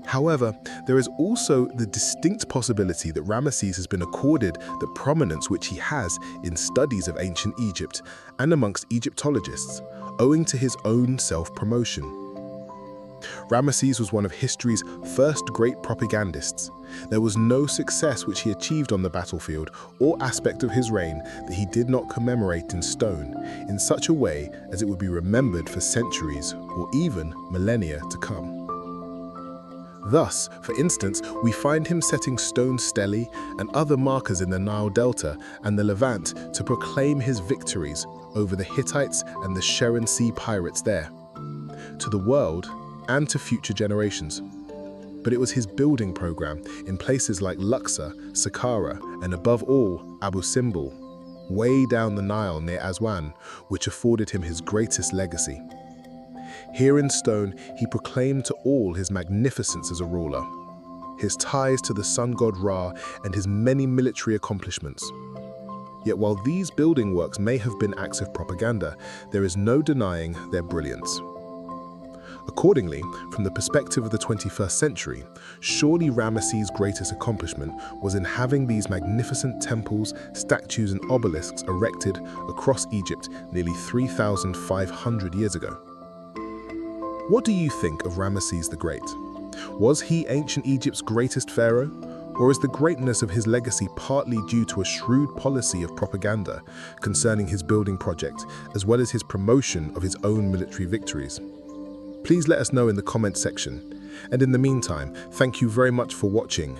However, there is also the distinct possibility that Ramesses has been accorded the prominence which he has in studies of ancient Egypt and amongst Egyptologists, owing to his own self-promotion. Ramesses was one of history's first great propagandists. There was no success which he achieved on the battlefield or aspect of his reign that he did not commemorate in stone, in such a way as it would be remembered for centuries or even millennia to come. Thus, for instance, we find him setting stone stelae and other markers in the Nile Delta and the Levant to proclaim his victories over the Hittites and the Sharon Sea pirates there, to the world and to future generations. But it was his building program in places like Luxor, Saqqara, and above all, Abu Simbel, way down the Nile near Aswan, which afforded him his greatest legacy. Here in stone, he proclaimed to all his magnificence as a ruler, his ties to the sun god Ra, and his many military accomplishments. Yet while these building works may have been acts of propaganda, there is no denying their brilliance. Accordingly, from the perspective of the 21st century, surely Ramesses' greatest accomplishment was in having these magnificent temples, statues, and obelisks erected across Egypt nearly 3,500 years ago. What do you think of Ramesses the Great? Was he ancient Egypt's greatest pharaoh? Or is the greatness of his legacy partly due to a shrewd policy of propaganda concerning his building project, as well as his promotion of his own military victories? Please let us know in the comment section. And in the meantime, thank you very much for watching.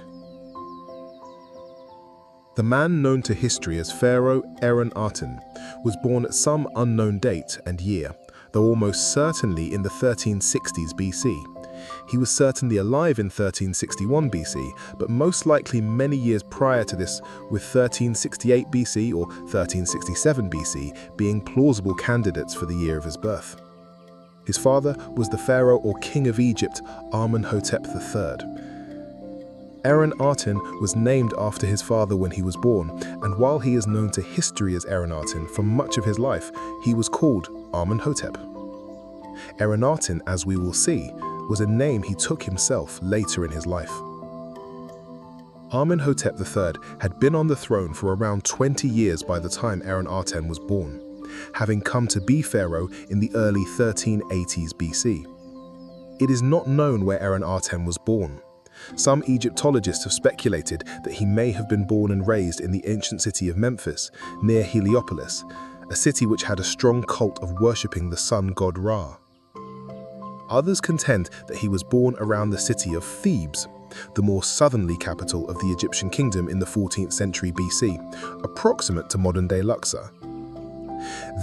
The man known to history as Pharaoh Akhenaten was born at some unknown date and year, though almost certainly in the 1360s BC. He was certainly alive in 1361 BC, but most likely many years prior to this, with 1368 BC or 1367 BC being plausible candidates for the year of his birth. His father was the pharaoh or king of Egypt, Amenhotep III. Akhenaten was named after his father when he was born, and while he is known to history as Akhenaten for much of his life, he was called Amenhotep. Akhenaten, as we will see, was a name he took himself later in his life. Amenhotep III had been on the throne for around 20 years by the time Akhenaten was born, having come to be pharaoh in the early 1380s BC. It is not known where Akhenaten was born. Some Egyptologists have speculated that he may have been born and raised in the ancient city of Memphis, near Heliopolis, a city which had a strong cult of worshipping the sun god Ra. Others contend that he was born around the city of Thebes, the more southerly capital of the Egyptian kingdom in the 14th century BC, approximate to modern-day Luxor.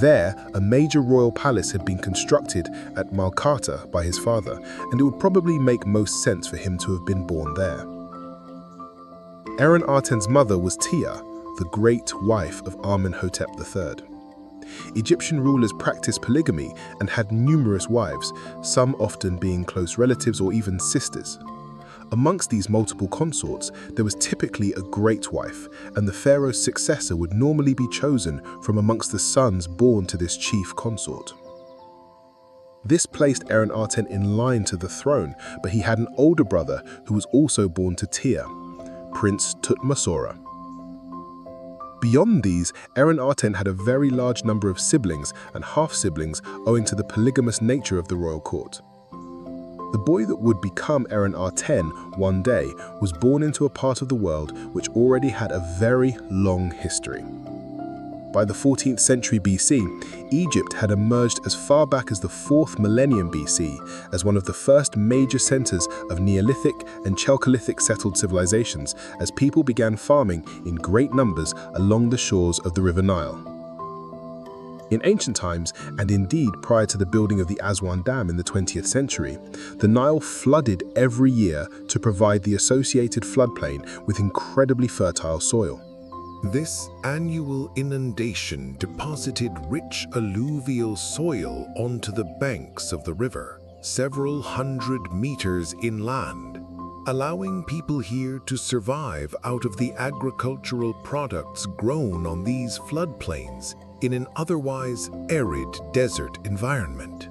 There, a major royal palace had been constructed at Malkata by his father, and it would probably make most sense for him to have been born there. Akhenaten's mother was Tia, the great wife of Amenhotep III. Egyptian rulers practiced polygamy and had numerous wives, some often being close relatives or even sisters. Amongst these multiple consorts, there was typically a great wife, and the pharaoh's successor would normally be chosen from amongst the sons born to this chief consort. This placed Akhenaten in line to the throne, but he had an older brother who was also born to Tia, Prince Tutmosora. Beyond these, Akhenaten had a very large number of siblings and half-siblings owing to the polygamous nature of the royal court. The boy that would become Akhenaten one day was born into a part of the world which already had a very long history. By the 14th century BC, Egypt had emerged as far back as the 4th millennium BC as one of the first major centers of Neolithic and Chalcolithic settled civilizations as people began farming in great numbers along the shores of the River Nile. In ancient times, and indeed prior to the building of the Aswan Dam in the 20th century, the Nile flooded every year to provide the associated floodplain with incredibly fertile soil. This annual inundation deposited rich alluvial soil onto the banks of the river, several hundred meters inland, allowing people here to survive out of the agricultural products grown on these floodplains in an otherwise arid desert environment.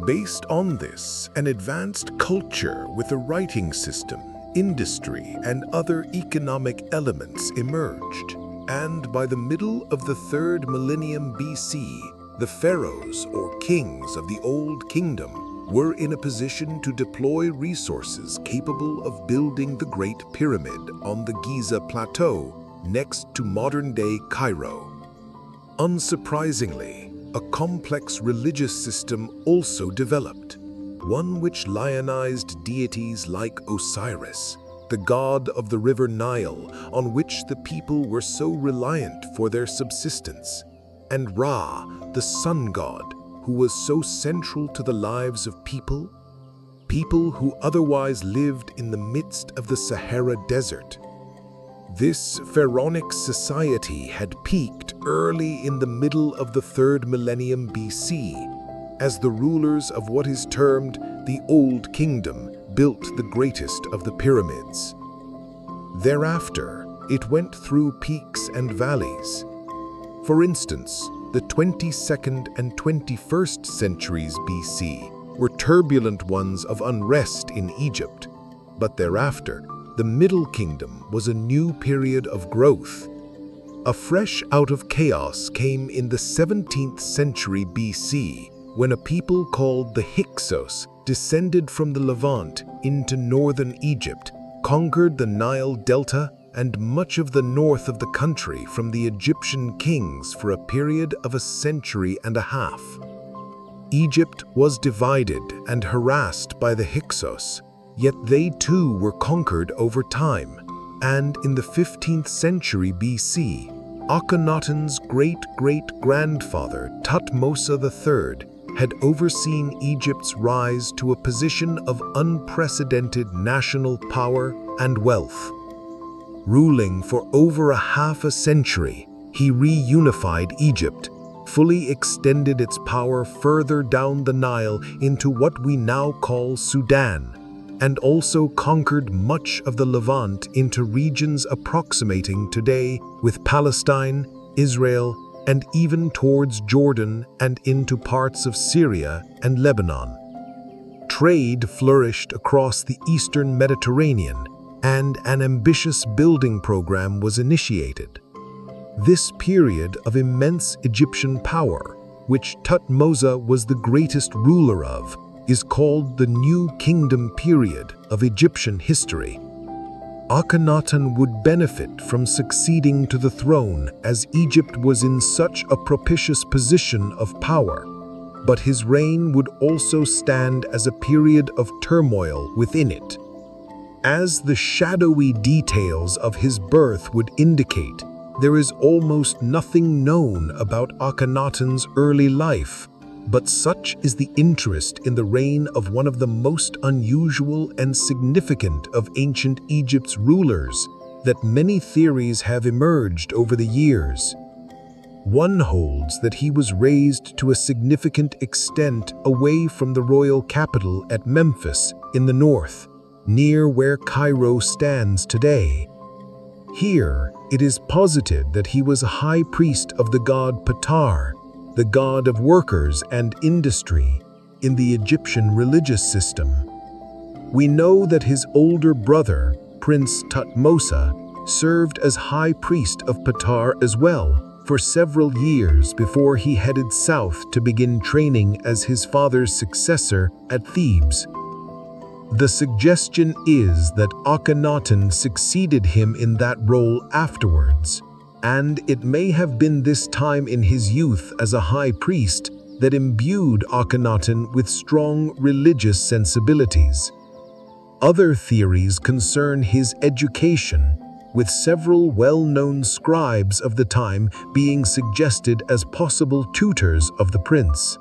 Based on this, an advanced culture with a writing system, industry, and other economic elements emerged. And by the middle of the 3rd millennium BC, the pharaohs, or kings of the Old Kingdom, were in a position to deploy resources capable of building the Great Pyramid on the Giza Plateau next to modern-day Cairo. Unsurprisingly, a complex religious system also developed, one which lionized deities like Osiris, the god of the river Nile, on which the people were so reliant for their subsistence, and Ra, the sun god, who was so central to the lives of people who otherwise lived in the midst of the Sahara Desert. This pharaonic society had peaked early in the middle of the 3rd millennium BC, as the rulers of what is termed the Old Kingdom built the greatest of the pyramids. Thereafter, it went through peaks and valleys. For instance, the 22nd and 21st centuries BC were turbulent ones of unrest in Egypt, but thereafter, the Middle Kingdom was a new period of growth. A fresh out of chaos came in the 17th century BC, when a people called the Hyksos descended from the Levant into northern Egypt, conquered the Nile Delta and much of the north of the country from the Egyptian kings for a period of a century and a half. Egypt was divided and harassed by the Hyksos, yet they too were conquered over time, and in the 15th century BC, Akhenaten's great-great-grandfather Thutmose III had overseen Egypt's rise to a position of unprecedented national power and wealth. Ruling for over a half a century, he reunified Egypt, fully extended its power further down the Nile into what we now call Sudan, and also conquered much of the Levant into regions approximating today with Palestine, Israel, and even towards Jordan and into parts of Syria and Lebanon. Trade flourished across the eastern Mediterranean, and an ambitious building program was initiated. This period of immense Egyptian power, which Thutmose was the greatest ruler of, is called the New Kingdom period of Egyptian history. Akhenaten would benefit from succeeding to the throne as Egypt was in such a propitious position of power, but his reign would also stand as a period of turmoil within it. As the shadowy details of his birth would indicate, there is almost nothing known about Akhenaten's early life, but such is the interest in the reign of one of the most unusual and significant of ancient Egypt's rulers that many theories have emerged over the years. One holds that he was raised to a significant extent away from the royal capital at Memphis in the north, near where Cairo stands today. Here, it is posited that he was a high priest of the god Ptah, the god of workers and industry, in the Egyptian religious system. We know that his older brother, Prince Thutmose, served as high priest of Ptah as well for several years before he headed south to begin training as his father's successor at Thebes. The suggestion is that Akhenaten succeeded him in that role afterwards, and it may have been this time in his youth as a high priest that imbued Akhenaten with strong religious sensibilities. Other theories concern his education, with several well-known scribes of the time being suggested as possible tutors of the prince.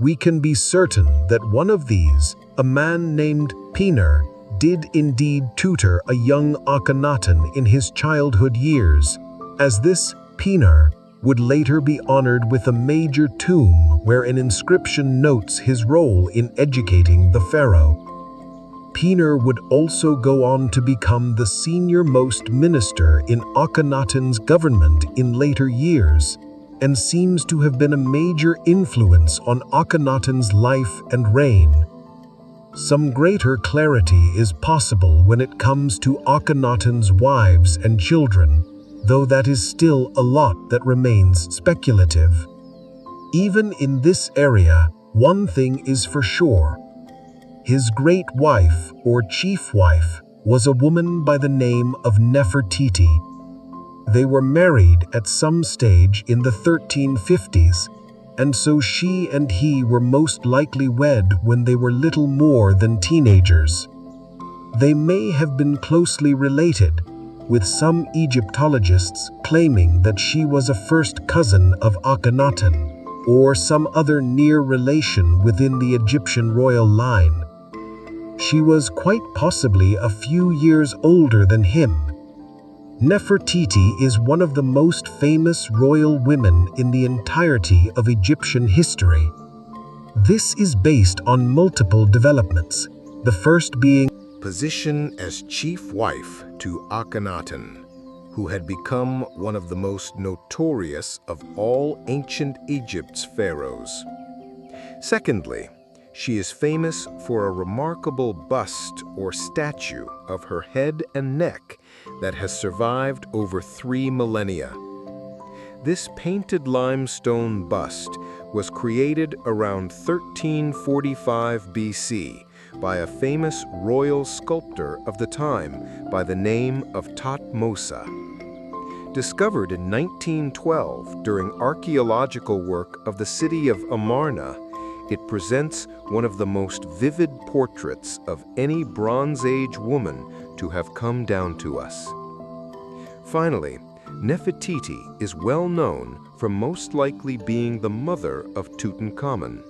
We can be certain that one of these, a man named Pinar, did indeed tutor a young Akhenaten in his childhood years, as this Pinar would later be honored with a major tomb where an inscription notes his role in educating the pharaoh. Pinar would also go on to become the senior-most minister in Akhenaten's government in later years, and seems to have been a major influence on Akhenaten's life and reign. Some greater clarity is possible when it comes to Akhenaten's wives and children, though that is still a lot that remains speculative. Even in this area, one thing is for sure. His great wife, or chief wife, was a woman by the name of Nefertiti. They were married at some stage in the 1350s, and so she and he were most likely wed when they were little more than teenagers. They may have been closely related, with some Egyptologists claiming that she was a first cousin of Akhenaten, or some other near relation within the Egyptian royal line. She was quite possibly a few years older than him. Nefertiti is one of the most famous royal women in the entirety of Egyptian history. This is based on multiple developments, the first being position as chief wife to Akhenaten, who had become one of the most notorious of all ancient Egypt's pharaohs. Secondly, she is famous for a remarkable bust or statue of her head and neck that has survived over 3 millennia. This painted limestone bust was created around 1345 BC by a famous royal sculptor of the time by the name of Thutmose. Discovered in 1912 during archaeological work of the city of Amarna, it presents one of the most vivid portraits of any Bronze Age woman to have come down to us. Finally, Nefertiti is well known for most likely being the mother of Tutankhamun,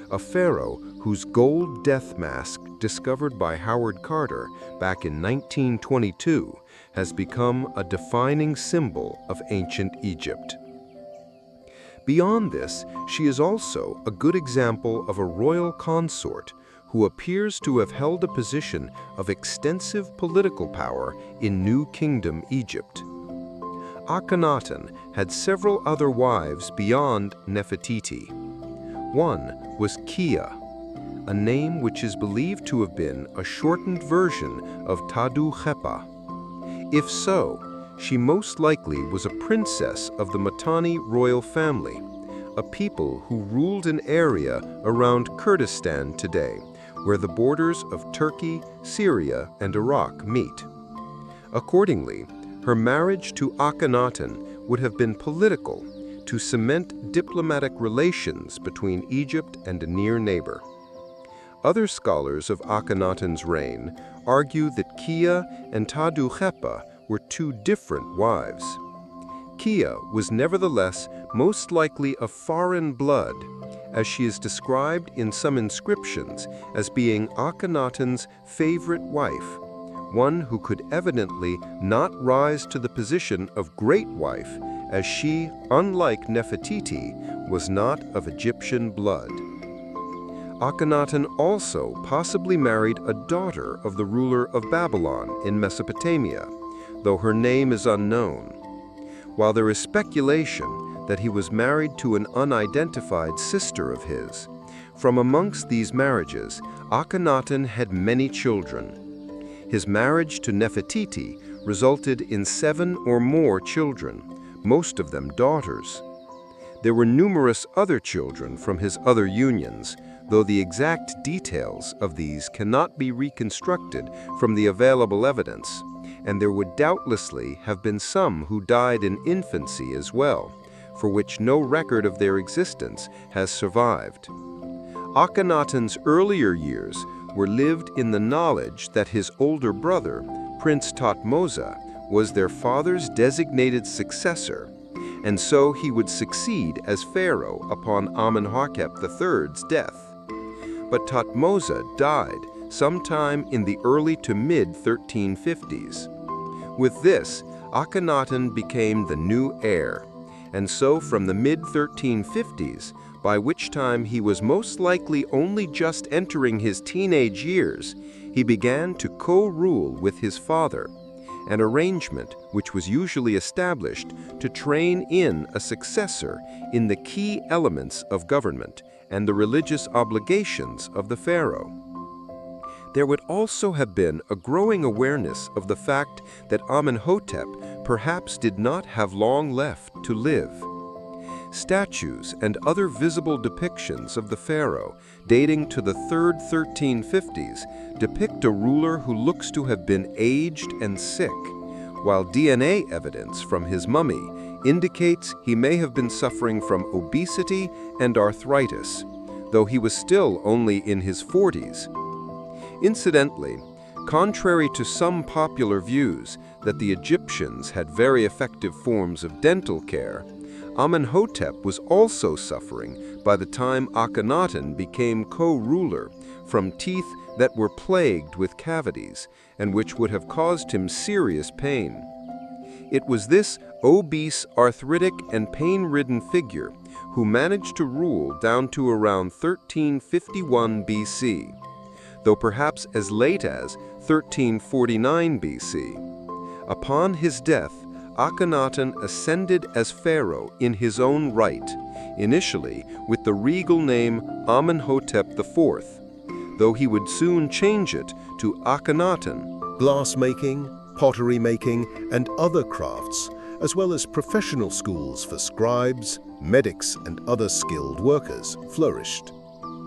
a pharaoh whose gold death mask, discovered by Howard Carter back in 1922, has become a defining symbol of ancient Egypt. Beyond this, she is also a good example of a royal consort who appears to have held a position of extensive political power in New Kingdom Egypt. Akhenaten had several other wives beyond Nefertiti. One was Kia, a name which is believed to have been a shortened version of Tadu-Khepa. If so, she most likely was a princess of the Mitanni royal family, a people who ruled an area around Kurdistan today, where the borders of Turkey, Syria, and Iraq meet. Accordingly, her marriage to Akhenaten would have been political, to cement diplomatic relations between Egypt and a near neighbor. Other scholars of Akhenaten's reign argue that Kia and Tadu-Khepa were 2 different wives. Kia was nevertheless most likely of foreign blood, as she is described in some inscriptions as being Akhenaten's favorite wife, one who could evidently not rise to the position of great wife, as she, unlike Nefertiti, was not of Egyptian blood. Akhenaten also possibly married a daughter of the ruler of Babylon in Mesopotamia, though her name is unknown. While there is speculation that he was married to an unidentified sister of his, from amongst these marriages, Akhenaten had many children. His marriage to Nefertiti resulted in 7 or more children, most of them daughters. There were numerous other children from his other unions, though the exact details of these cannot be reconstructed from the available evidence, and there would doubtlessly have been some who died in infancy as well, for which no record of their existence has survived. Akhenaten's earlier years were lived in the knowledge that his older brother, Prince Thutmose, was their father's designated successor, and so he would succeed as pharaoh upon Amenhotep III's death. But Thutmose died sometime in the early to mid-1350s. With this, Akhenaten became the new heir, and so from the mid-1350s, by which time he was most likely only just entering his teenage years, he began to co-rule with his father, an arrangement which was usually established to train in a successor in the key elements of government and the religious obligations of the pharaoh. There would also have been a growing awareness of the fact that Amenhotep perhaps did not have long left to live. Statues and other visible depictions of the pharaoh dating to the 1350s depict a ruler who looks to have been aged and sick, while DNA evidence from his mummy indicates he may have been suffering from obesity and arthritis, though he was still only in his 40s. Incidentally, contrary to some popular views that the Egyptians had very effective forms of dental care, Amenhotep was also suffering by the time Akhenaten became co-ruler from teeth that were plagued with cavities and which would have caused him serious pain. It was this obese, arthritic, and pain-ridden figure who managed to rule down to around 1351 BC, though perhaps as late as 1349 BC. Upon his death, Akhenaten ascended as pharaoh in his own right, initially with the regal name Amenhotep IV, though he would soon change it to Akhenaten. Glass-making, pottery-making, and other crafts, as well as professional schools for scribes, medics, and other skilled workers, flourished.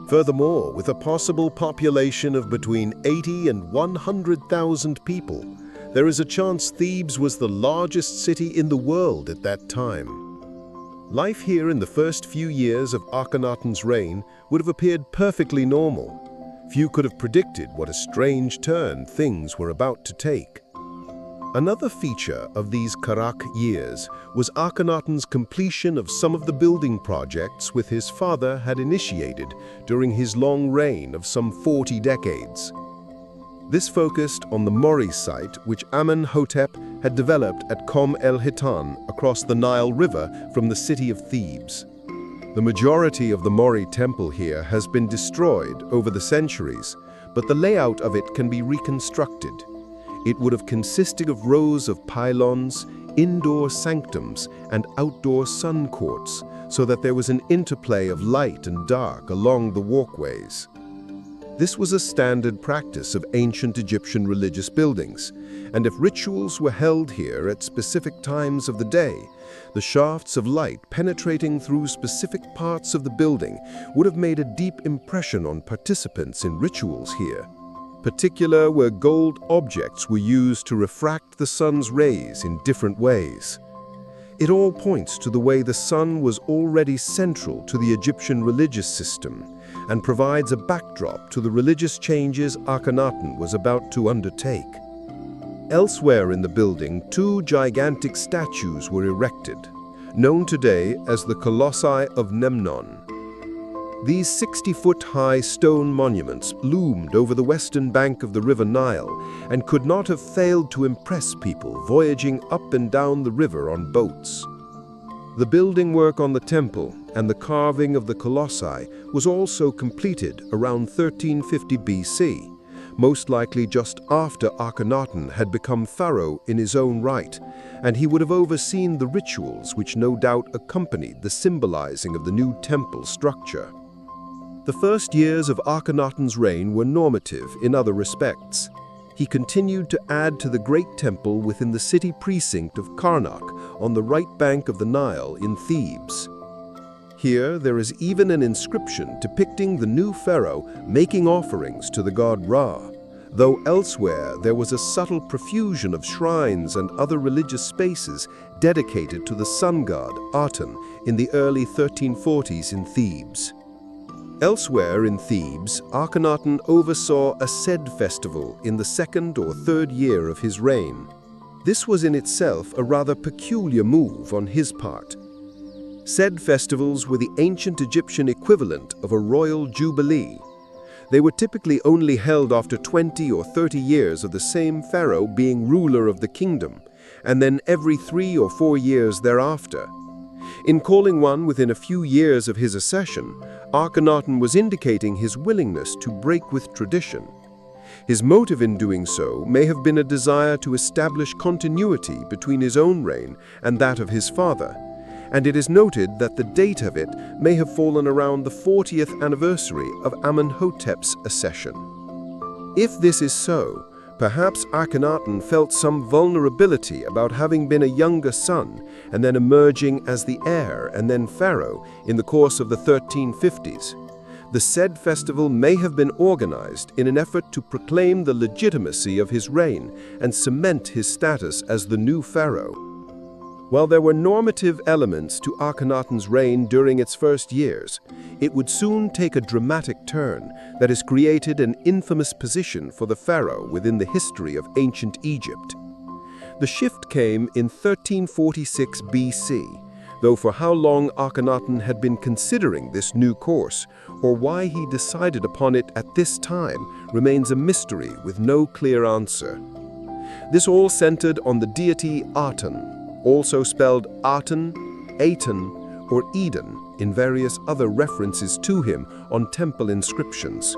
Furthermore, with a possible population of between 80 and 100,000 people, there is a chance Thebes was the largest city in the world at that time. Life here in the first few years of Akhenaten's reign would have appeared perfectly normal. Few could have predicted what a strange turn things were about to take. Another feature of these Karak years was Akhenaten's completion of some of the building projects which his father had initiated during his long reign of some 40 decades. This focused on the Mori site which Amenhotep had developed at Kom el-Hitan across the Nile River from the city of Thebes. The majority of the Mori temple here has been destroyed over the centuries, but the layout of it can be reconstructed. It would have consisted of rows of pylons, indoor sanctums, and outdoor sun courts, so that there was an interplay of light and dark along the walkways. This was a standard practice of ancient Egyptian religious buildings, and if rituals were held here at specific times of the day, the shafts of light penetrating through specific parts of the building would have made a deep impression on participants in rituals here. Particular where gold objects were used to refract the sun's rays in different ways. It all points to the way the sun was already central to the Egyptian religious system and provides a backdrop to the religious changes Akhenaten was about to undertake. Elsewhere in the building, two gigantic statues were erected, known today as the Colossi of Memnon. These 60-foot-high stone monuments loomed over the western bank of the River Nile and could not have failed to impress people voyaging up and down the river on boats. The building work on the temple and the carving of the colossi was also completed around 1350 BC, most likely just after Akhenaten had become pharaoh in his own right, and he would have overseen the rituals which no doubt accompanied the symbolizing of the new temple structure. The first years of Akhenaten's reign were normative in other respects. He continued to add to the great temple within the city precinct of Karnak on the right bank of the Nile in Thebes. Here there is even an inscription depicting the new pharaoh making offerings to the god Ra, though elsewhere there was a subtle profusion of shrines and other religious spaces dedicated to the sun god Aten in the early 1340s in Thebes. Elsewhere in Thebes, Akhenaten oversaw a Sed festival in the second or third year of his reign. This was in itself a rather peculiar move on his part. Sed festivals were the ancient Egyptian equivalent of a royal jubilee. They were typically only held after 20 or 30 years of the same pharaoh being ruler of the kingdom, and then every 3 or 4 years thereafter. In calling one within a few years of his accession, Akhenaten was indicating his willingness to break with tradition. His motive in doing so may have been a desire to establish continuity between his own reign and that of his father, and it is noted that the date of it may have fallen around the 40th anniversary of Amenhotep's accession. If this is so, perhaps Akhenaten felt some vulnerability about having been a younger son and then emerging as the heir and then pharaoh in the course of the 1350s. The said festival may have been organized in an effort to proclaim the legitimacy of his reign and cement his status as the new pharaoh. While there were normative elements to Akhenaten's reign during its first years, it would soon take a dramatic turn that has created an infamous position for the pharaoh within the history of ancient Egypt. The shift came in 1346 BC, though for how long Akhenaten had been considering this new course, or why he decided upon it at this time, remains a mystery with no clear answer. This all centered on the deity Aten, also spelled Aten, Aten, or Eden in various other references to him on temple inscriptions.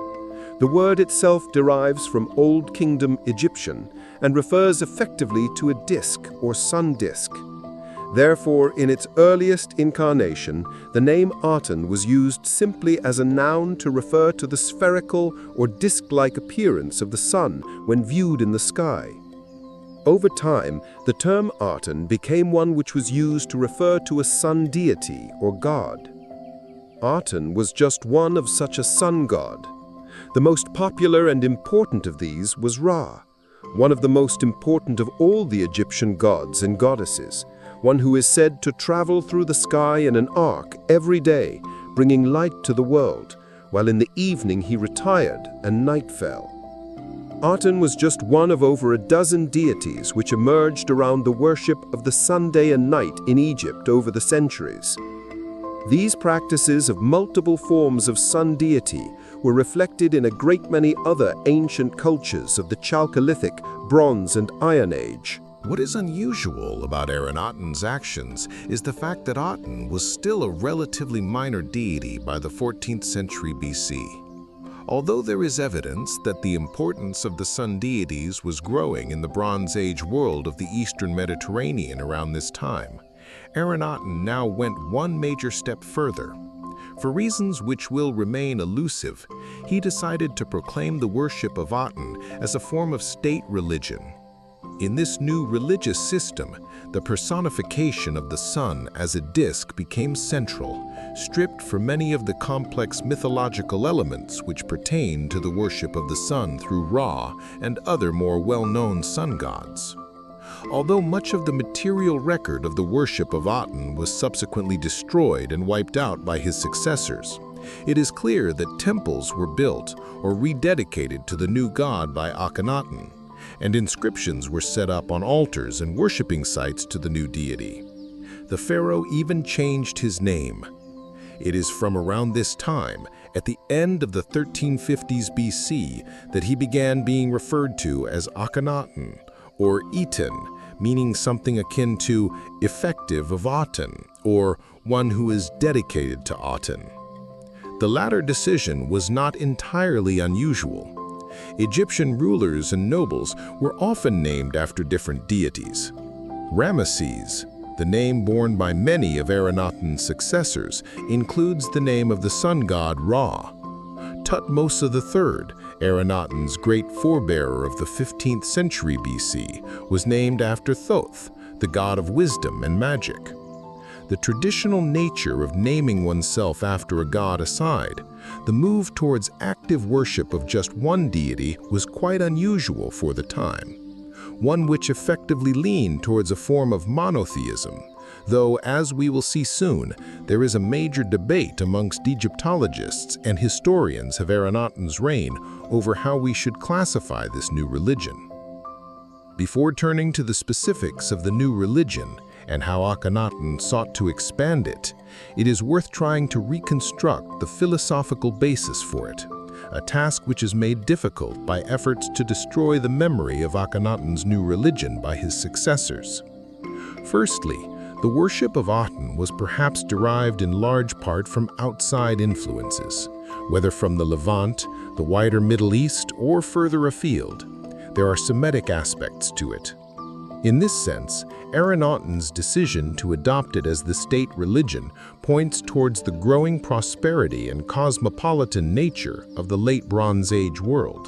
The word itself derives from Old Kingdom Egyptian and refers effectively to a disk or sun disk. Therefore, in its earliest incarnation, the name Aten was used simply as a noun to refer to the spherical or disk-like appearance of the sun when viewed in the sky. Over time, the term Aten became one which was used to refer to a sun deity or god. Aten was just one of such a sun god. The most popular and important of these was Ra, one of the most important of all the Egyptian gods and goddesses, one who is said to travel through the sky in an ark every day, bringing light to the world, while in the evening he retired and night fell. Aten was just one of over a dozen deities which emerged around the worship of the sun day and night in Egypt over the centuries. These practices of multiple forms of sun deity were reflected in a great many other ancient cultures of the Chalcolithic, Bronze, and Iron Age. What is unusual about Akhenaten's actions is the fact that Aten was still a relatively minor deity by the 14th century BC. Although there is evidence that the importance of the sun deities was growing in the Bronze Age world of the Eastern Mediterranean around this time, Akhenaten now went one major step further. For reasons which will remain elusive, he decided to proclaim the worship of Aten as a form of state religion. In this new religious system, the personification of the sun as a disk became central, stripped from many of the complex mythological elements which pertain to the worship of the sun through Ra and other more well-known sun gods. Although much of the material record of the worship of Aten was subsequently destroyed and wiped out by his successors, it is clear that temples were built or rededicated to the new god by Akhenaten, and inscriptions were set up on altars and worshipping sites to the new deity. The pharaoh even changed his name. It is from around this time, at the end of the 1350s BC, that he began being referred to as Akhenaten, or Eten, meaning something akin to effective of Aten, or one who is dedicated to Aten. The latter decision was not entirely unusual. Egyptian rulers and nobles were often named after different deities. Ramesses, the name borne by many of Akhenaten's successors, includes the name of the sun god Ra. Thutmose III, Akhenaten's great forebearer of the 15th century BC, was named after Thoth, the god of wisdom and magic. The traditional nature of naming oneself after a god aside, the move towards active worship of just one deity was quite unusual for the time, one which effectively leaned towards a form of monotheism, though, as we will see soon, there is a major debate amongst Egyptologists and historians of Akhenaten's reign over how we should classify this new religion. Before turning to the specifics of the new religion and how Akhenaten sought to expand it, it is worth trying to reconstruct the philosophical basis for it, a task which is made difficult by efforts to destroy the memory of Akhenaten's new religion by his successors. Firstly, The worship of Aten was perhaps derived in large part from outside influences, whether from the Levant, the wider Middle East, or further afield. There are Semitic aspects to it. In this sense, Akhenaten's decision to adopt it as the state religion points towards the growing prosperity and cosmopolitan nature of the late Bronze Age world,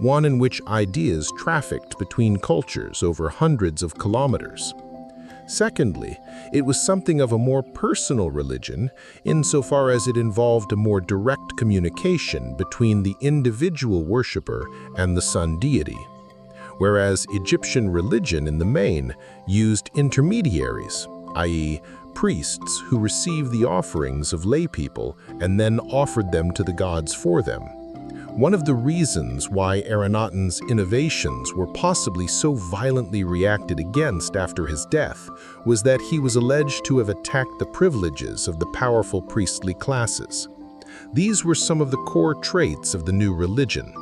one in which ideas trafficked between cultures over hundreds of kilometers. Secondly, it was something of a more personal religion insofar as it involved a more direct communication between the individual worshipper and the sun deity, whereas Egyptian religion in the main used intermediaries, i.e., priests who received the offerings of lay people and then offered them to the gods for them. One of the reasons why Akhenaten's innovations were possibly so violently reacted against after his death was that he was alleged to have attacked the privileges of the powerful priestly classes. These were some of the core traits of the new religion,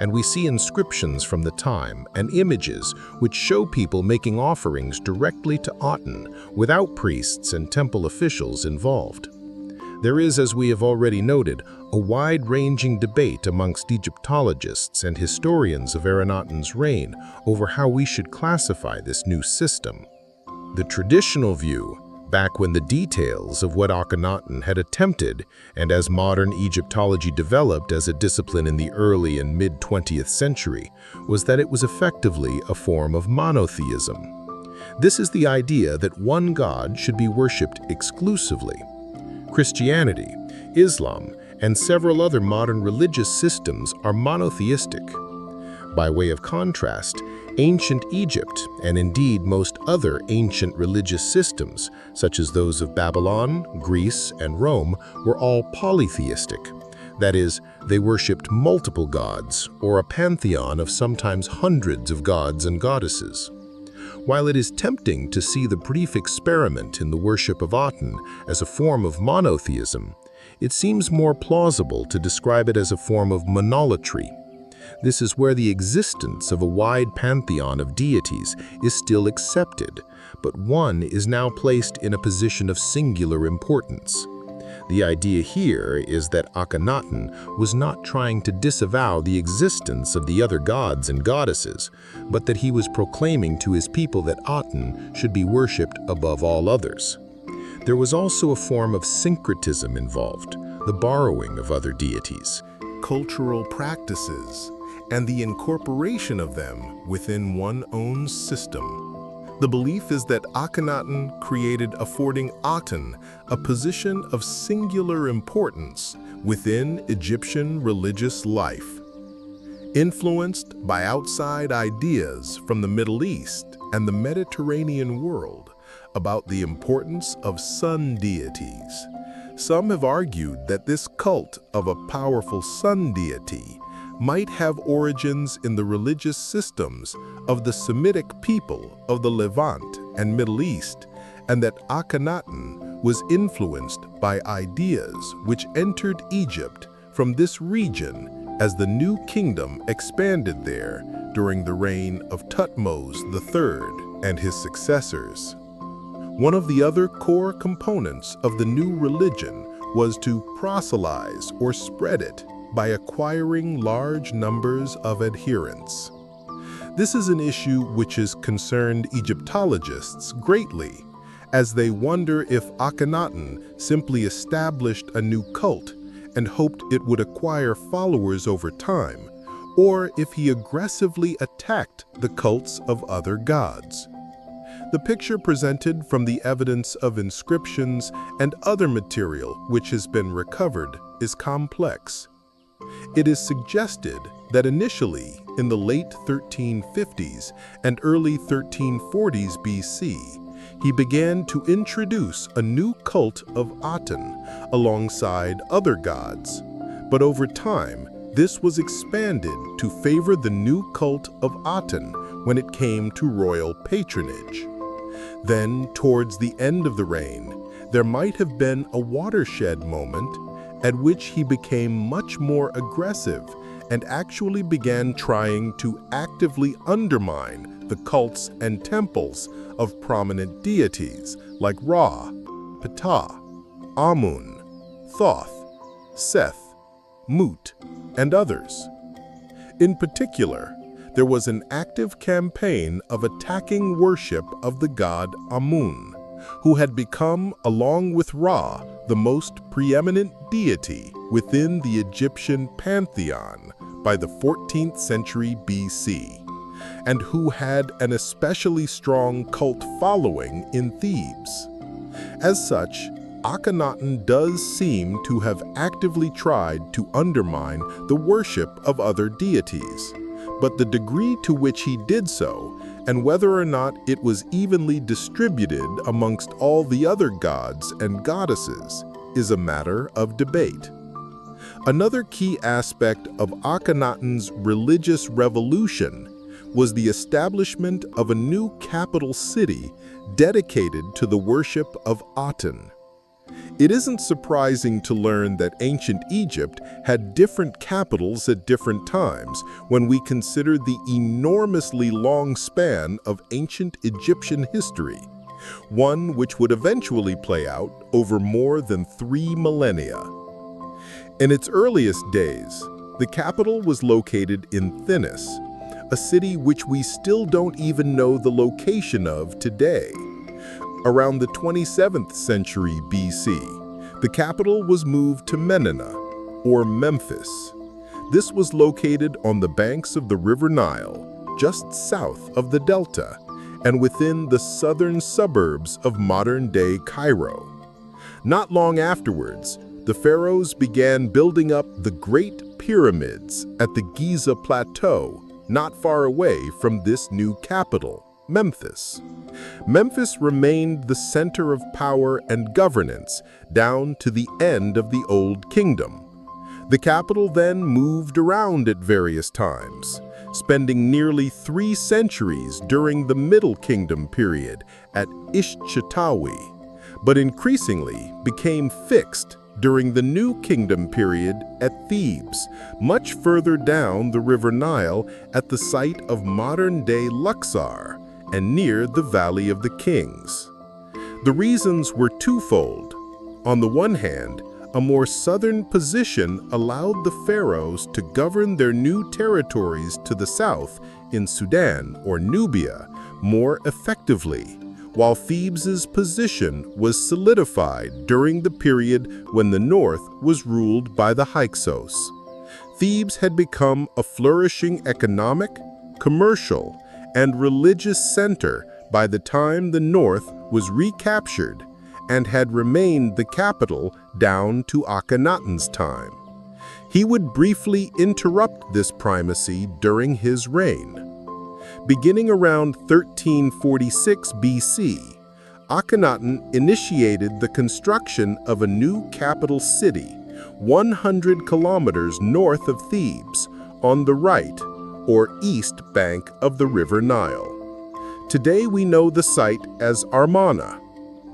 and we see inscriptions from the time and images which show people making offerings directly to Aten without priests and temple officials involved. There is, as we have already noted, a wide-ranging debate amongst Egyptologists and historians of Akhenaten's reign over how we should classify this new system. The traditional view, back when the details of what Akhenaten had attempted, and as modern Egyptology developed as a discipline in the early and mid-20th century, was that it was effectively a form of monotheism. This is the idea that one god should be worshipped exclusively. Christianity, Islam, and several other modern religious systems are monotheistic. By way of contrast, ancient Egypt, and indeed most other ancient religious systems, such as those of Babylon, Greece, and Rome, were all polytheistic. That is, they worshipped multiple gods, or a pantheon of sometimes hundreds of gods and goddesses. While it is tempting to see the brief experiment in the worship of Aten as a form of monotheism, it seems more plausible to describe it as a form of monolatry. This is where the existence of a wide pantheon of deities is still accepted, but one is now placed in a position of singular importance. The idea here is that Akhenaten was not trying to disavow the existence of the other gods and goddesses, but that he was proclaiming to his people that Aten should be worshipped above all others. There was also a form of syncretism involved, the borrowing of other deities, cultural practices, and the incorporation of them within one's own system. The belief is that Akhenaten created, affording Aten a position of singular importance within Egyptian religious life. Influenced by outside ideas from the Middle East and the Mediterranean world about the importance of sun deities, some have argued that this cult of a powerful sun deity might have origins in the religious systems of the Semitic people of the Levant and Middle East, and that Akhenaten was influenced by ideas which entered Egypt from this region as the new kingdom expanded there during the reign of Thutmose III and his successors. One of the other core components of the new religion was to proselytize or spread it by acquiring large numbers of adherents. This is an issue which has concerned Egyptologists greatly, as they wonder if Akhenaten simply established a new cult and hoped it would acquire followers over time, or if he aggressively attacked the cults of other gods. The picture presented from the evidence of inscriptions and other material which has been recovered is complex. It is suggested that initially, in the late 1350s and early 1340s BC, he began to introduce a new cult of Aten alongside other gods. But over time, this was expanded to favor the new cult of Aten when it came to royal patronage. Then, towards the end of the reign, there might have been a watershed moment at which he became much more aggressive and actually began trying to actively undermine the cults and temples of prominent deities like Ra, Ptah, Amun, Thoth, Seth, Mut, and others. In particular, there was an active campaign of attacking worship of the god Amun, who had become, along with Ra, the most preeminent deity within the Egyptian pantheon by the 14th century BC, and who had an especially strong cult following in Thebes. As such, Akhenaten does seem to have actively tried to undermine the worship of other deities, but the degree to which he did so, and whether or not it was evenly distributed amongst all the other gods and goddesses, is a matter of debate. Another key aspect of Akhenaten's religious revolution was the establishment of a new capital city dedicated to the worship of Aten. It isn't surprising to learn that ancient Egypt had different capitals at different times when we consider the enormously long span of ancient Egyptian history, one which would eventually play out over more than 3 millennia. In its earliest days, the capital was located in Thinis, a city which we still don't even know the location of today. Around the 27th century BC, the capital was moved to Menena, or Memphis. This was located on the banks of the River Nile, just south of the Delta, and within the southern suburbs of modern-day Cairo. Not long afterwards, the pharaohs began building up the Great Pyramids at the Giza Plateau, not far away from this new capital, Memphis. Memphis remained the center of power and governance down to the end of the Old Kingdom. The capital then moved around at various times, spending nearly 3 centuries during the Middle Kingdom period at At.we, but increasingly became fixed during the New Kingdom period at Thebes, much further down the River Nile at the site of modern-day Luxor and near the Valley of the Kings. The reasons were twofold. On the one hand, a more southern position allowed the pharaohs to govern their new territories to the south in Sudan or Nubia more effectively, while Thebes's position was solidified during the period when the north was ruled by the Hyksos. Thebes had become a flourishing economic, commercial, and religious center by the time the north was recaptured and had remained the capital down to Akhenaten's time. He would briefly interrupt this primacy during his reign. Beginning around 1346 BC, Akhenaten initiated the construction of a new capital city 100 kilometers north of Thebes on the right or east bank of the River Nile. Today we know the site as Amarna,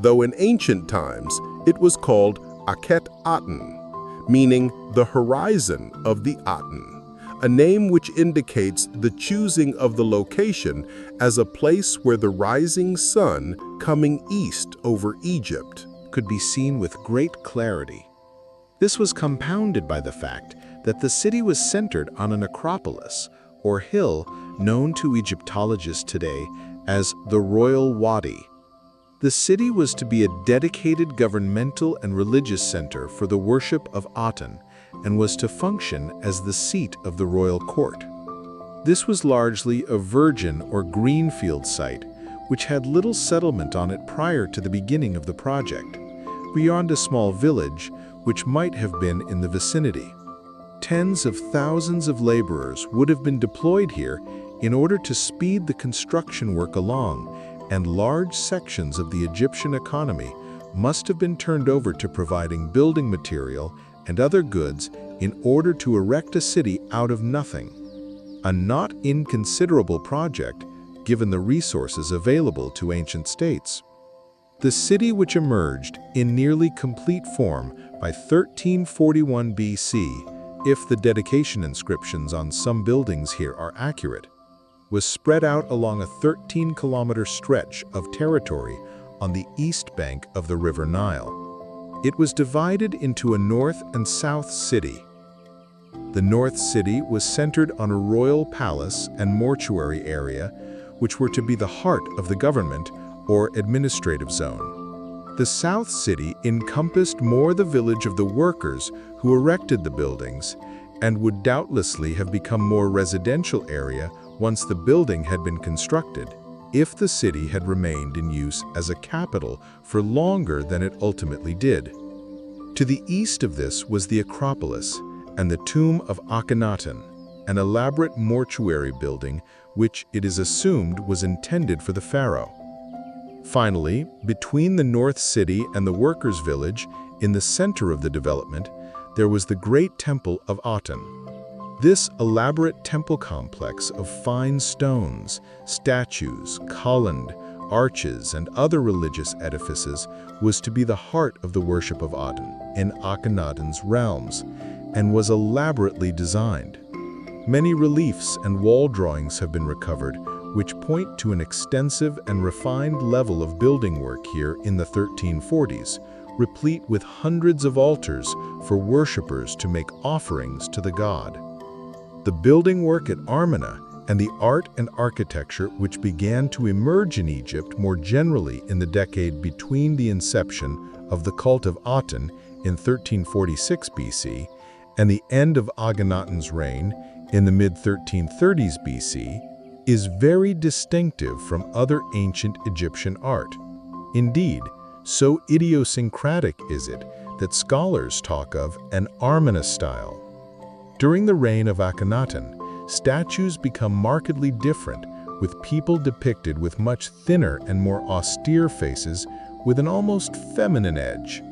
though in ancient times it was called Akhenaten, meaning the horizon of the Aten, a name which indicates the choosing of the location as a place where the rising sun coming east over Egypt could be seen with great clarity. This was compounded by the fact that the city was centered on an acropolis, or hill, known to Egyptologists today as the Royal Wadi. The city was to be a dedicated governmental and religious center for the worship of Aten, and was to function as the seat of the royal court. This was largely a virgin or greenfield site, which had little settlement on it prior to the beginning of the project, beyond a small village which might have been in the vicinity. Tens of thousands of laborers would have been deployed here in order to speed the construction work along, and large sections of the Egyptian economy must have been turned over to providing building material and other goods in order to erect a city out of nothing. A not inconsiderable project, given the resources available to ancient states. The city, which emerged in nearly complete form by 1341 BC, if the dedication inscriptions on some buildings here are accurate, was spread out along a 13-kilometer stretch of territory on the east bank of the River Nile. It was divided into a north and south city. The north city was centered on a royal palace and mortuary area, which were to be the heart of the government or administrative zone. The south city encompassed more the village of the workers who erected the buildings and would doubtlessly have become more residential area once the building had been constructed, if the city had remained in use as a capital for longer than it ultimately did. To the east of this was the Acropolis and the tomb of Akhenaten, an elaborate mortuary building which it is assumed was intended for the pharaoh. Finally, between the North City and the workers' village, in the center of the development, there was the Great Temple of Aten. This elaborate temple complex of fine stones, statues, columned, arches, and other religious edifices was to be the heart of the worship of Aten in Akhenaten's realms, and was elaborately designed. Many reliefs and wall drawings have been recovered, which point to an extensive and refined level of building work here in the 1340s, replete with hundreds of altars for worshippers to make offerings to the god. The building work at Amarna and the art and architecture which began to emerge in Egypt more generally in the decade between the inception of the cult of Aten in 1346 BC and the end of Akhenaten's reign in the mid-1330s BC, is very distinctive from other ancient Egyptian art. Indeed, so idiosyncratic is it that scholars talk of an Amarna style. During the reign of Akhenaten, statues become markedly different, with people depicted with much thinner and more austere faces with an almost feminine edge.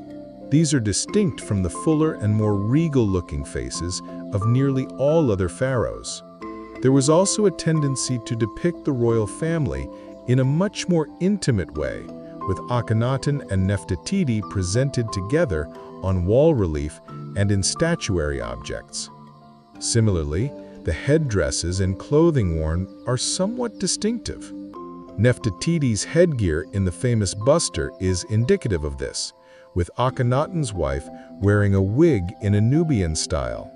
These are distinct from the fuller and more regal-looking faces of nearly all other pharaohs. There was also a tendency to depict the royal family in a much more intimate way, with Akhenaten and Nefertiti presented together on wall relief and in statuary objects. Similarly, the headdresses and clothing worn are somewhat distinctive. Nefertiti's headgear in the famous buster is indicative of this, with Akhenaten's wife wearing a wig in a Nubian style.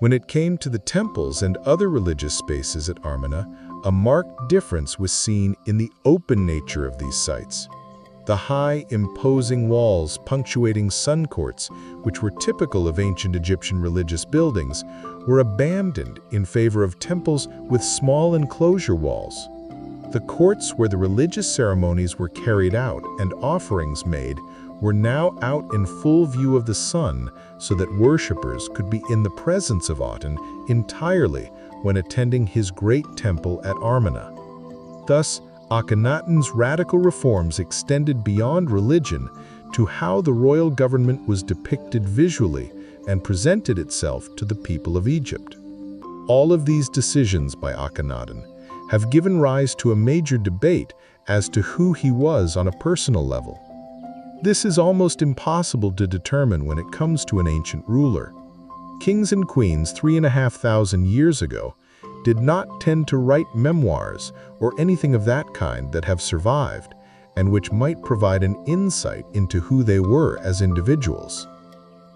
When it came to the temples and other religious spaces at Amarna, a marked difference was seen in the open nature of these sites. The high, imposing walls punctuating sun courts, which were typical of ancient Egyptian religious buildings, were abandoned in favor of temples with small enclosure walls. The courts where the religious ceremonies were carried out and offerings made were now out in full view of the sun so that worshippers could be in the presence of Aten entirely when attending his great temple at Amarna. Thus, Akhenaten's radical reforms extended beyond religion to how the royal government was depicted visually and presented itself to the people of Egypt. All of these decisions by Akhenaten have given rise to a major debate as to who he was on a personal level. This is almost impossible to determine when it comes to an ancient ruler. Kings and queens 3,500 years ago did not tend to write memoirs or anything of that kind that have survived, and which might provide an insight into who they were as individuals.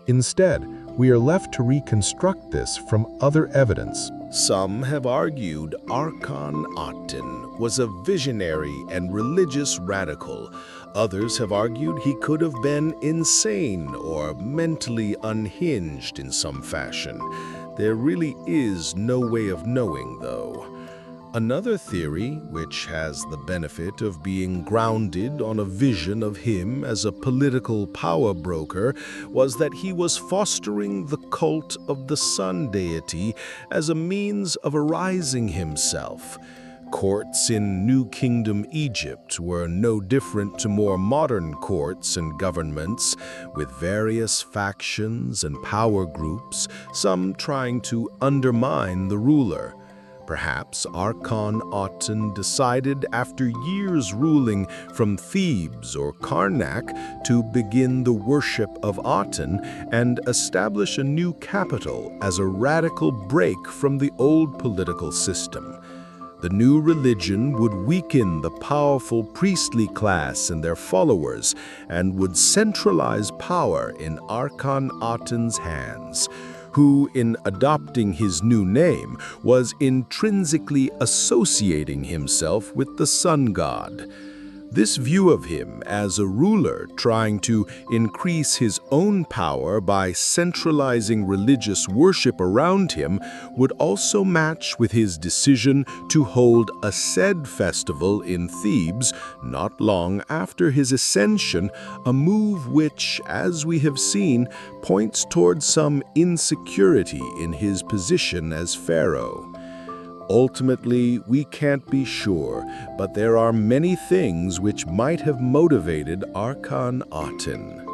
Instead, we are left to reconstruct this from other evidence. Some have argued Akhenaten was a visionary and religious radical. Others have argued he could have been insane or mentally unhinged in some fashion. There really is no way of knowing, though. Another theory, which has the benefit of being grounded on a vision of him as a political power broker, was that he was fostering the cult of the sun deity as a means of arising himself. Courts in New Kingdom Egypt were no different to more modern courts and governments, with various factions and power groups, some trying to undermine the ruler. Perhaps Akhenaten decided after years ruling from Thebes or Karnak to begin the worship of Aten and establish a new capital as a radical break from the old political system. The new religion would weaken the powerful priestly class and their followers and would centralize power in Akhenaten's hands, who, in adopting his new name, was intrinsically associating himself with the sun god. This view of him as a ruler trying to increase his own power by centralizing religious worship around him would also match with his decision to hold a Sed festival in Thebes not long after his ascension, a move which, as we have seen, points towards some insecurity in his position as pharaoh. Ultimately, we can't be sure, but there are many things which might have motivated Akhenaten.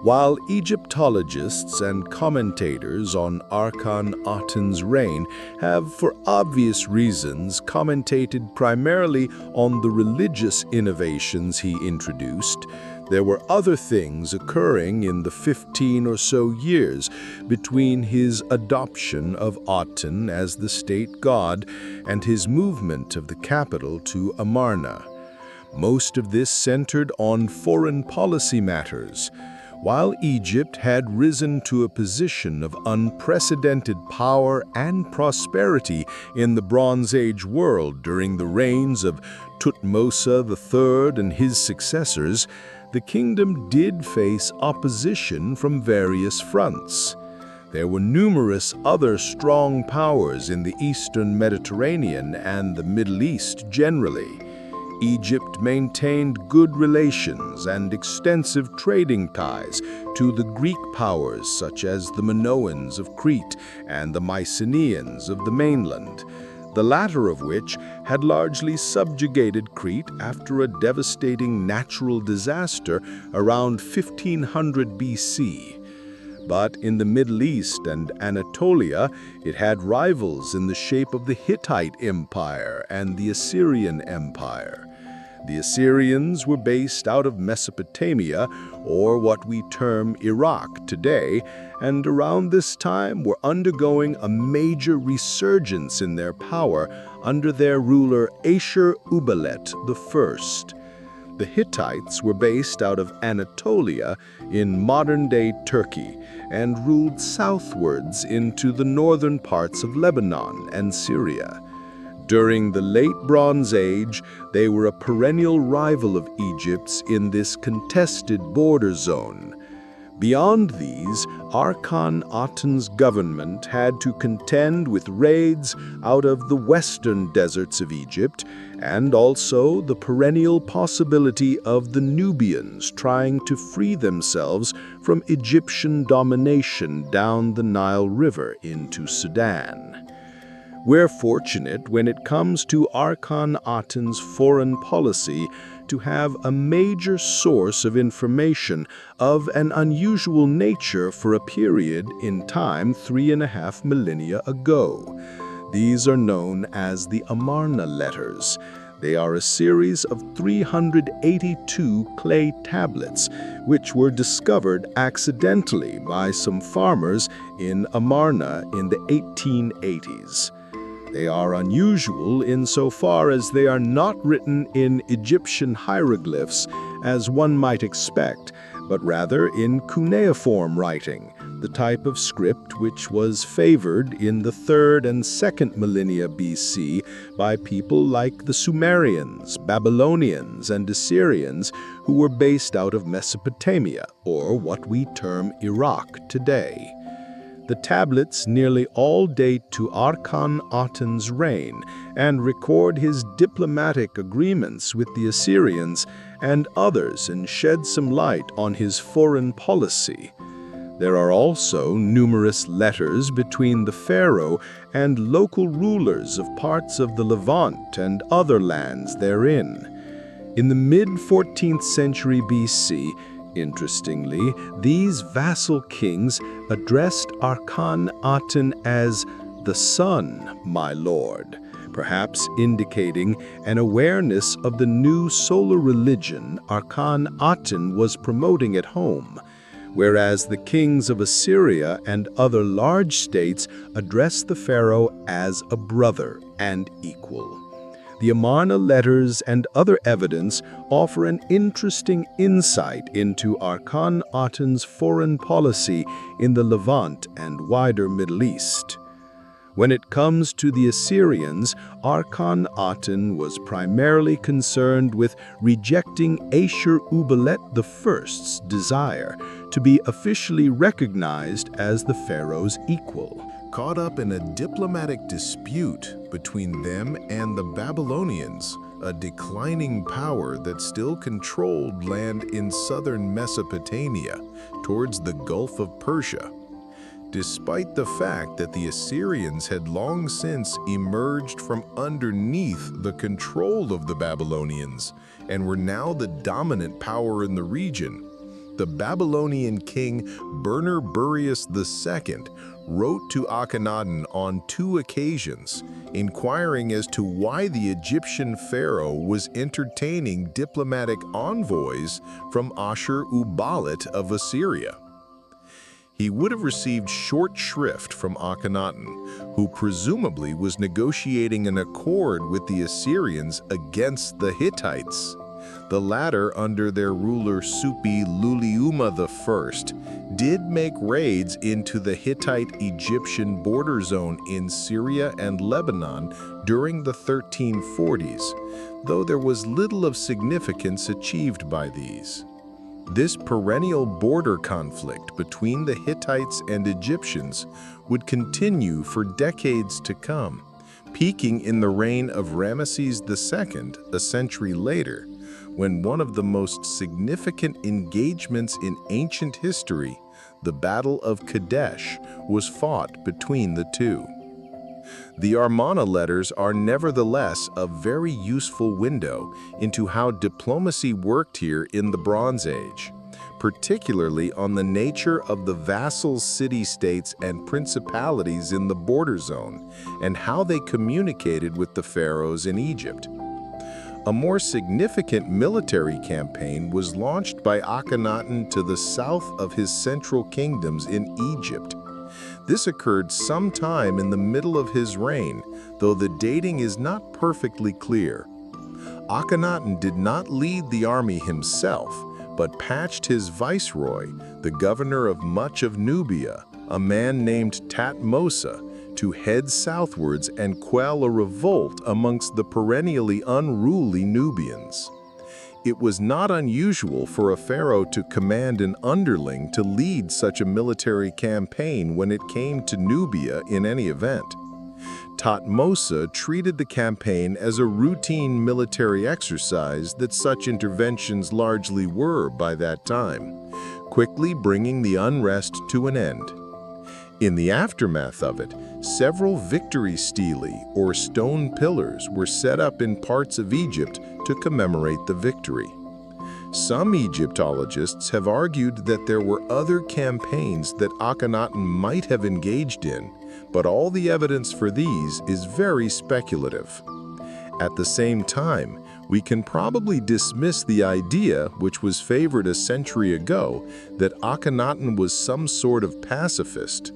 While Egyptologists and commentators on Akhenaten's reign have, for obvious reasons, commentated primarily on the religious innovations he introduced, there were other things occurring in the 15 or so years between his adoption of Aten as the state god and his movement of the capital to Amarna. Most of this centered on foreign policy matters. While Egypt had risen to a position of unprecedented power and prosperity in the Bronze Age world during the reigns of Thutmose III and his successors, the kingdom did face opposition from various fronts. There were numerous other strong powers in the Eastern Mediterranean and the Middle East generally. Egypt maintained good relations and extensive trading ties to the Greek powers such as the Minoans of Crete and the Mycenaeans of the mainland, the latter of which had largely subjugated Crete after a devastating natural disaster around 1500 BC. But in the Middle East and Anatolia, it had rivals in the shape of the Hittite Empire and the Assyrian Empire. The Assyrians were based out of Mesopotamia, or what we term Iraq today, and around this time were undergoing a major resurgence in their power under their ruler Ashur-uballit I. The Hittites were based out of Anatolia in modern-day Turkey and ruled southwards into the northern parts of Lebanon and Syria. During the late Bronze Age, they were a perennial rival of Egypt's in this contested border zone. Beyond these, Akhenaten's government had to contend with raids out of the western deserts of Egypt and also the perennial possibility of the Nubians trying to free themselves from Egyptian domination down the Nile River into Sudan. We're fortunate when it comes to Akhenaten's foreign policy to have a major source of information of an unusual nature for a period in time 3.5 millennia ago. These are known as the Amarna letters. They are a series of 382 clay tablets, which were discovered accidentally by some farmers in Amarna in the 1880s. They are unusual insofar as they are not written in Egyptian hieroglyphs, as one might expect, but rather in cuneiform writing, the type of script which was favored in the 3rd and 2nd millennia BC by people like the Sumerians, Babylonians, and Assyrians who were based out of Mesopotamia, or what we term Iraq today. The tablets nearly all date to Akhenaten's reign and record his diplomatic agreements with the Assyrians and others and shed some light on his foreign policy. There are also numerous letters between the pharaoh and local rulers of parts of the Levant and other lands therein. In the mid-14th century BC, interestingly, these vassal kings addressed Akhenaten as "The sun, my lord," perhaps indicating an awareness of the new solar religion Akhenaten was promoting at home, whereas the kings of Assyria and other large states addressed the pharaoh as a brother and equal. The Amarna letters and other evidence offer an interesting insight into Akhenaten's foreign policy in the Levant and wider Middle East. When it comes to the Assyrians, Akhenaten was primarily concerned with rejecting Ashur-uballit I's desire to be officially recognized as the pharaoh's equal. Caught up in a diplomatic dispute between them and the Babylonians, a declining power that still controlled land in southern Mesopotamia towards the Gulf of Persia. Despite the fact that the Assyrians had long since emerged from underneath the control of the Babylonians and were now the dominant power in the region, the Babylonian king Burnaburius II wrote to Akhenaten on 2 occasions, inquiring as to why the Egyptian pharaoh was entertaining diplomatic envoys from Ashur-uballit of Assyria. He would have received short shrift from Akhenaten, who presumably was negotiating an accord with the Assyrians against the Hittites. The latter, under their ruler Suppi-Luliuma I, did make raids into the Hittite-Egyptian border zone in Syria and Lebanon during the 1340s, though there was little of significance achieved by these. This perennial border conflict between the Hittites and Egyptians would continue for decades to come, peaking in the reign of Ramesses II a century later, when one of the most significant engagements in ancient history, the Battle of Kadesh, was fought between the two. The Amarna letters are nevertheless a very useful window into how diplomacy worked here in the Bronze Age, particularly on the nature of the vassal city-states and principalities in the border zone and how they communicated with the pharaohs in Egypt. A more significant military campaign was launched by Akhenaten to the south of his central kingdoms in Egypt. This occurred sometime in the middle of his reign, though the dating is not perfectly clear. Akhenaten did not lead the army himself, but patched his viceroy, the governor of much of Nubia, a man named Thutmose, to head southwards and quell a revolt amongst the perennially unruly Nubians. It was not unusual for a pharaoh to command an underling to lead such a military campaign when it came to Nubia in any event. Thutmose treated the campaign as a routine military exercise that such interventions largely were by that time, quickly bringing the unrest to an end. In the aftermath of it, several victory stelae, or stone pillars, were set up in parts of Egypt to commemorate the victory. Some Egyptologists have argued that there were other campaigns that Akhenaten might have engaged in, but all the evidence for these is very speculative. At the same time, we can probably dismiss the idea, which was favored a century ago, that Akhenaten was some sort of pacifist.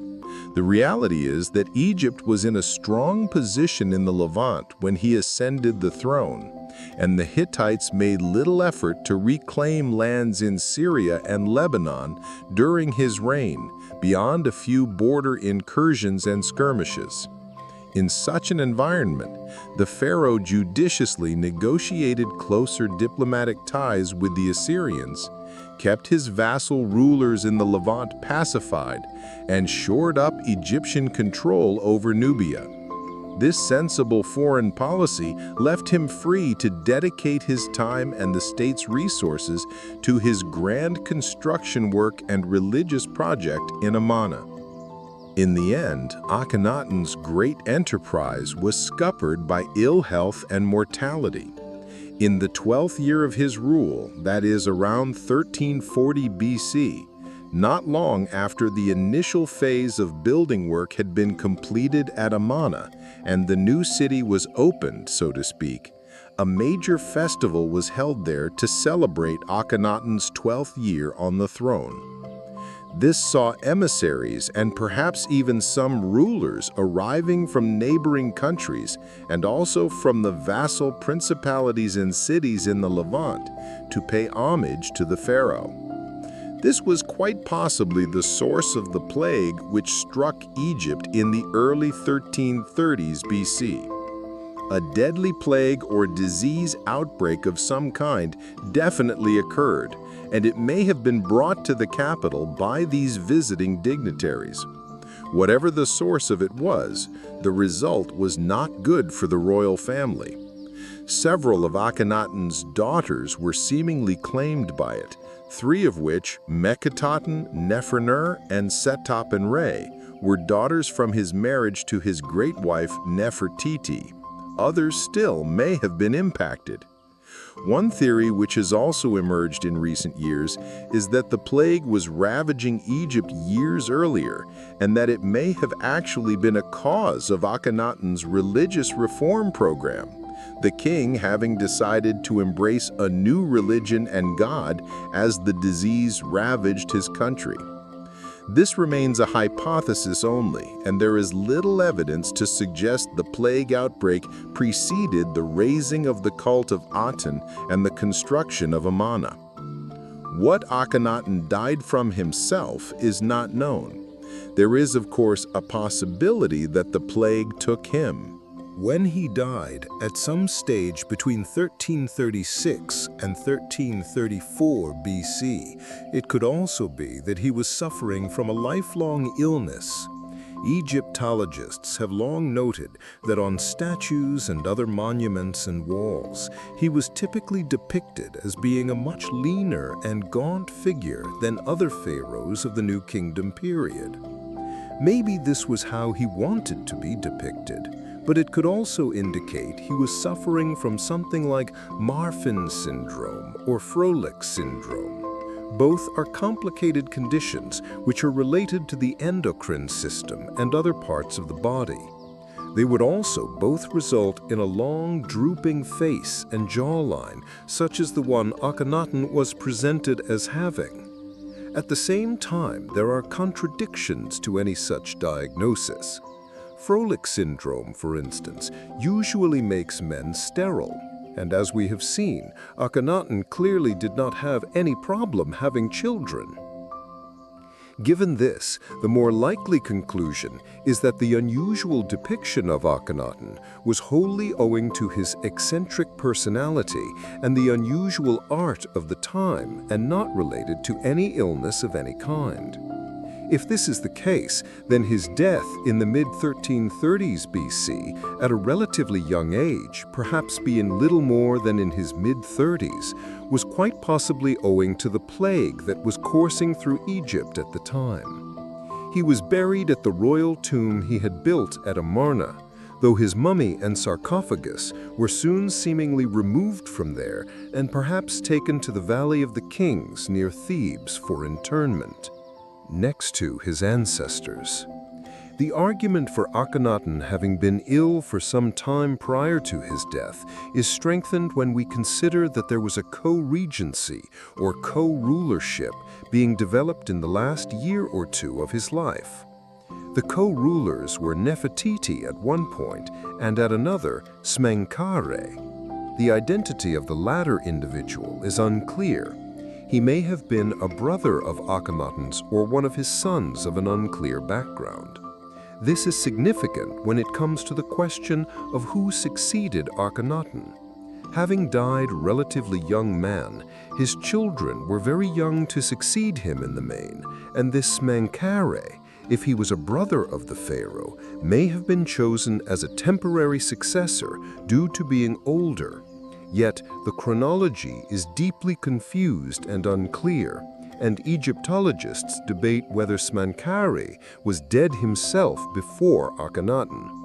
The reality is that Egypt was in a strong position in the Levant when he ascended the throne, and the Hittites made little effort to reclaim lands in Syria and Lebanon during his reign, beyond a few border incursions and skirmishes. In such an environment, the pharaoh judiciously negotiated closer diplomatic ties with the Assyrians, kept his vassal rulers in the Levant pacified, and shored up Egyptian control over Nubia. This sensible foreign policy left him free to dedicate his time and the state's resources to his grand construction work and religious project in Amarna. In the end, Akhenaten's great enterprise was scuppered by ill health and mortality. In the 12th year of his rule, that is around 1340 BC, not long after the initial phase of building work had been completed at Amarna and the new city was opened, so to speak, a major festival was held there to celebrate Akhenaten's 12th year on the throne. This saw emissaries and perhaps even some rulers arriving from neighboring countries and also from the vassal principalities and cities in the Levant to pay homage to the pharaoh. This was quite possibly the source of the plague which struck Egypt in the early 1330s BC. A deadly plague or disease outbreak of some kind definitely occurred, and it may have been brought to the capital by these visiting dignitaries. Whatever the source of it was, the result was not good for the royal family. Several of Akhenaten's daughters were seemingly claimed by it, three of which, Akhenaten, Neferner, and Setup-en-Re, were daughters from his marriage to his great wife Nefertiti. Others still may have been impacted. One theory which has also emerged in recent years is that the plague was ravaging Egypt years earlier, and that it may have actually been a cause of Akhenaten's religious reform program, the king having decided to embrace a new religion and god as the disease ravaged his country. This remains a hypothesis only, and there is little evidence to suggest the plague outbreak preceded the raising of the cult of Aten and the construction of Amarna. What Akhenaten died from himself is not known. There is, of course, a possibility that the plague took him. When he died, at some stage between 1336 and 1334 BC, it could also be that he was suffering from a lifelong illness. Egyptologists have long noted that on statues and other monuments and walls, he was typically depicted as being a much leaner and gaunt figure than other pharaohs of the New Kingdom period. Maybe this was how he wanted to be depicted, but it could also indicate he was suffering from something like Marfan syndrome or Froelich syndrome. Both are complicated conditions which are related to the endocrine system and other parts of the body. They would also both result in a long, drooping face and jawline, such as the one Akhenaten was presented as having. At the same time, there are contradictions to any such diagnosis. Froelich syndrome, for instance, usually makes men sterile, and as we have seen, Akhenaten clearly did not have any problem having children. Given this, the more likely conclusion is that the unusual depiction of Akhenaten was wholly owing to his eccentric personality and the unusual art of the time, and not related to any illness of any kind. If this is the case, then his death in the mid-1330s BC, at a relatively young age, perhaps being little more than in his mid-30s, was quite possibly owing to the plague that was coursing through Egypt at the time. He was buried at the royal tomb he had built at Amarna, though his mummy and sarcophagus were soon seemingly removed from there and perhaps taken to the Valley of the Kings near Thebes for internment, next to his ancestors. The argument for Akhenaten having been ill for some time prior to his death is strengthened when we consider that there was a co-regency or co-rulership being developed in the last year or two of his life. The co-rulers were Nefertiti at one point and at another Smenkhare. The identity of the latter individual is unclear. He may have been a brother of Akhenaten's or one of his sons of an unclear background. This is significant when it comes to the question of who succeeded Akhenaten. Having died relatively young man, his children were very young to succeed him in the main, and this Smenkhare, if he was a brother of the pharaoh, may have been chosen as a temporary successor due to being older. Yet the chronology is deeply confused and unclear, and Egyptologists debate whether Smenkhare was dead himself before Akhenaten.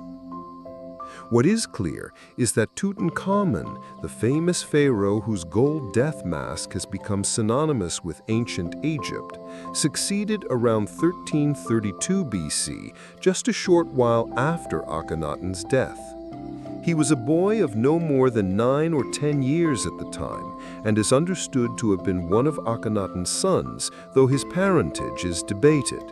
What is clear is that Tutankhamun, the famous pharaoh whose gold death mask has become synonymous with ancient Egypt, succeeded around 1332 BC, just a short while after Akhenaten's death. He was a boy of no more than 9 or 10 years at the time, and is understood to have been one of Akhenaten's sons, though his parentage is debated.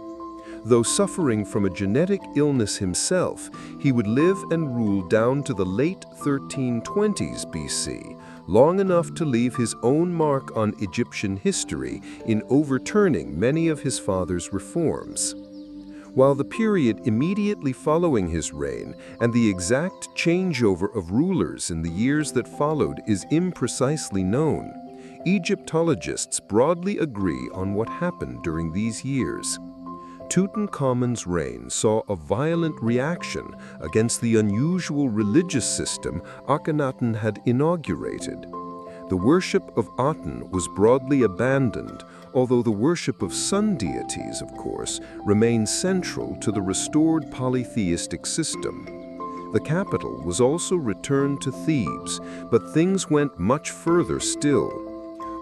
Though suffering from a genetic illness himself, he would live and rule down to the late 1320s BC, long enough to leave his own mark on Egyptian history in overturning many of his father's reforms. While the period immediately following his reign and the exact changeover of rulers in the years that followed is imprecisely known, Egyptologists broadly agree on what happened during these years. Tutankhamun's reign saw a violent reaction against the unusual religious system Akhenaten had inaugurated. The worship of Aten was broadly abandoned, although the worship of sun deities, of course, remained central to the restored polytheistic system. The capital was also returned to Thebes, but things went much further still.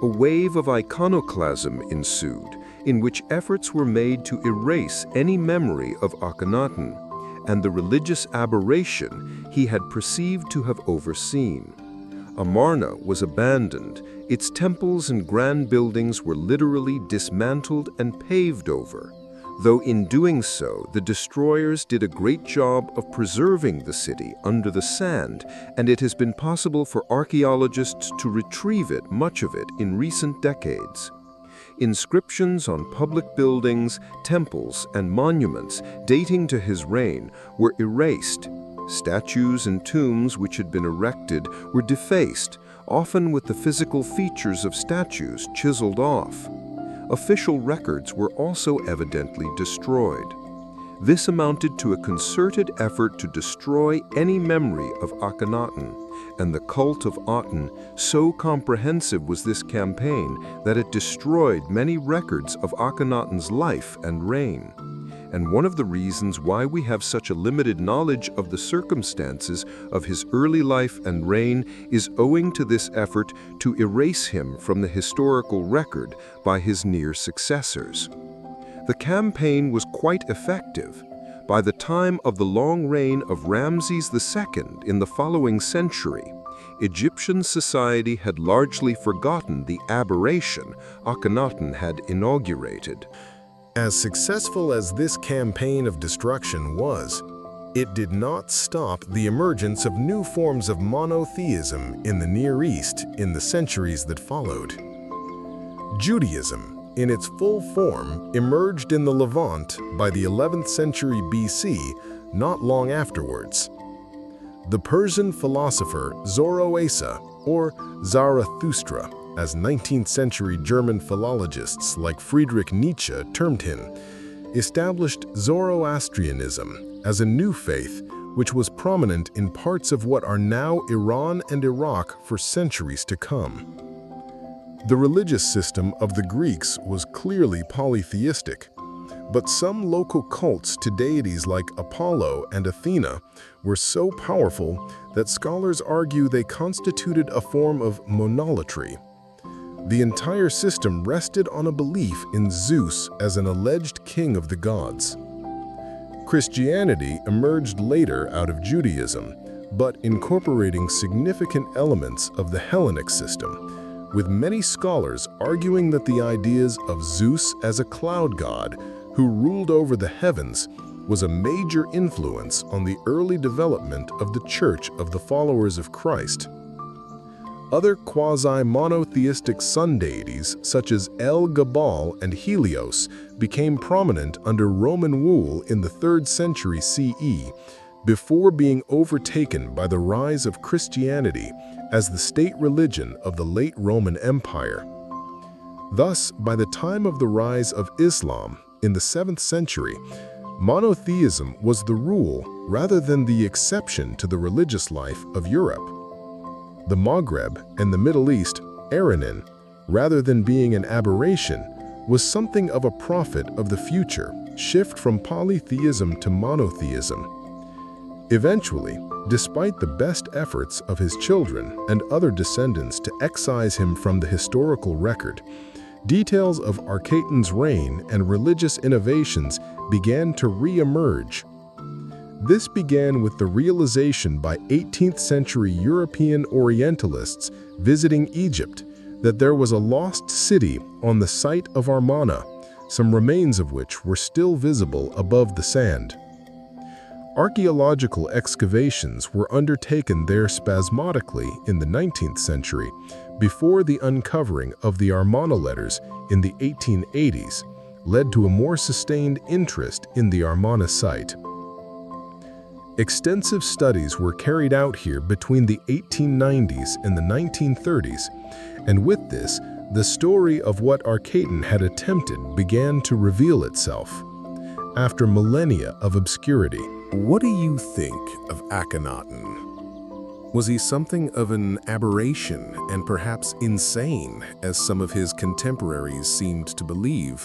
A wave of iconoclasm ensued, in which efforts were made to erase any memory of Akhenaten and the religious aberration he had perceived to have overseen. Amarna was abandoned, its temples and grand buildings were literally dismantled and paved over, though in doing so the destroyers did a great job of preserving the city under the sand, and it has been possible for archaeologists to retrieve much of it in recent decades. Inscriptions on public buildings, temples, and monuments dating to his reign were erased. Statues and tombs which had been erected were defaced, often with the physical features of statues chiseled off. Official records were also evidently destroyed. This amounted to a concerted effort to destroy any memory of Akhenaten, and the cult of Aten, so comprehensive was this campaign that it destroyed many records of Akhenaten's life and reign. And one of the reasons why we have such a limited knowledge of the circumstances of his early life and reign is owing to this effort to erase him from the historical record by his near successors. The campaign was quite effective. By the time of the long reign of Ramesses II in the following century, Egyptian society had largely forgotten the aberration Akhenaten had inaugurated. As successful as this campaign of destruction was, it did not stop the emergence of new forms of monotheism in the Near East in the centuries that followed. Judaism, in its full form, emerged in the Levant by the 11th century BC, not long afterwards. The Persian philosopher Zoroaster, or Zarathustra, as 19th century German philologists like Friedrich Nietzsche termed him, established Zoroastrianism as a new faith which was prominent in parts of what are now Iran and Iraq for centuries to come. The religious system of the Greeks was clearly polytheistic, but some local cults to deities like Apollo and Athena were so powerful that scholars argue they constituted a form of monolatry. The entire system rested on a belief in Zeus as an alleged king of the gods. Christianity emerged later out of Judaism, but incorporating significant elements of the Hellenic system, with many scholars arguing that the ideas of Zeus as a cloud god who ruled over the heavens was a major influence on the early development of the Church of the Followers of Christ. Other quasi-monotheistic sun deities, such as El Gabal and Helios, became prominent under Roman rule in the 3rd century CE, before being overtaken by the rise of Christianity as the state religion of the late Roman Empire. Thus, by the time of the rise of Islam in the 7th century, monotheism was the rule rather than the exception to the religious life of Europe. The Maghreb and the Middle East, Aranin, rather than being an aberration, was something of a prophet of the future shift from polytheism to monotheism. Eventually, despite the best efforts of his children and other descendants to excise him from the historical record, details of Akhenaten's reign and religious innovations began to re-emerge. This began with the realization by 18th century European Orientalists visiting Egypt that there was a lost city on the site of Amarna, some remains of which were still visible above the sand. Archaeological excavations were undertaken there spasmodically in the 19th century, before the uncovering of the Amarna letters in the 1880s led to a more sustained interest in the Amarna site. Extensive studies were carried out here between the 1890s and the 1930s, and with this, the story of what Akhenaten had attempted began to reveal itself. After millennia of obscurity, What do you think of Akhenaten? Was he something of an aberration and perhaps insane, as some of his contemporaries seemed to believe?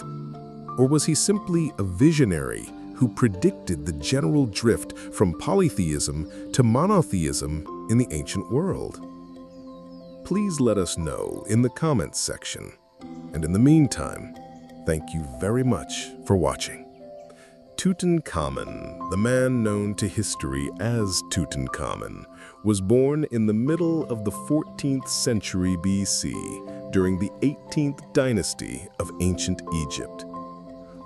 Or was he simply a visionary who predicted the general drift from polytheism to monotheism in the ancient world? Please let us know in the comments section. And in the meantime, thank you very much for watching. Tutankhamun, the man known to history as Tutankhamun, was born in the middle of the 14th century BC during the 18th dynasty of ancient Egypt.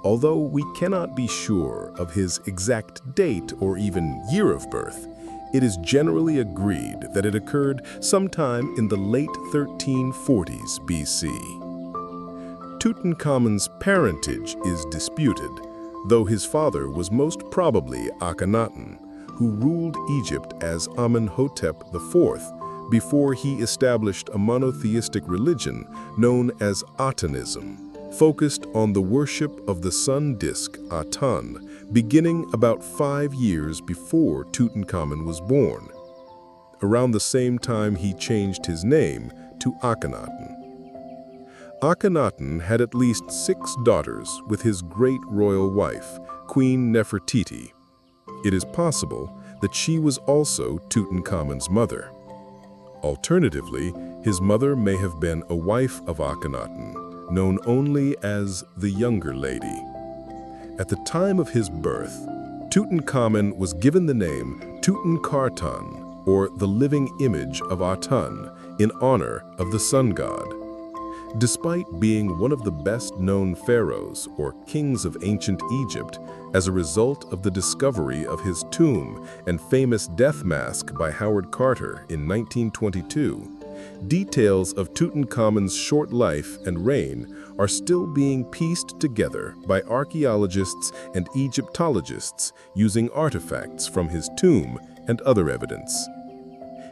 Although we cannot be sure of his exact date or even year of birth, it is generally agreed that it occurred sometime in the late 1340s BC. Tutankhamun's parentage is disputed, though his father was most probably Akhenaten, who ruled Egypt as Amenhotep IV before he established a monotheistic religion known as Atenism, focused on the worship of the sun disk Aten, beginning about 5 years before Tutankhamun was born. Around the same time he changed his name to Akhenaten. Akhenaten had at least 6 daughters with his great royal wife, Queen Nefertiti. It is possible that she was also Tutankhamun's mother. Alternatively, his mother may have been a wife of Akhenaten, known only as the Younger Lady. At the time of his birth, Tutankhamun was given the name Tutankhaten, or the living image of Aten, in honor of the sun god. Despite being one of the best-known pharaohs or kings of ancient Egypt, as a result of the discovery of his tomb and famous death mask by Howard Carter in 1922, details of Tutankhamun's short life and reign are still being pieced together by archaeologists and Egyptologists using artifacts from his tomb and other evidence.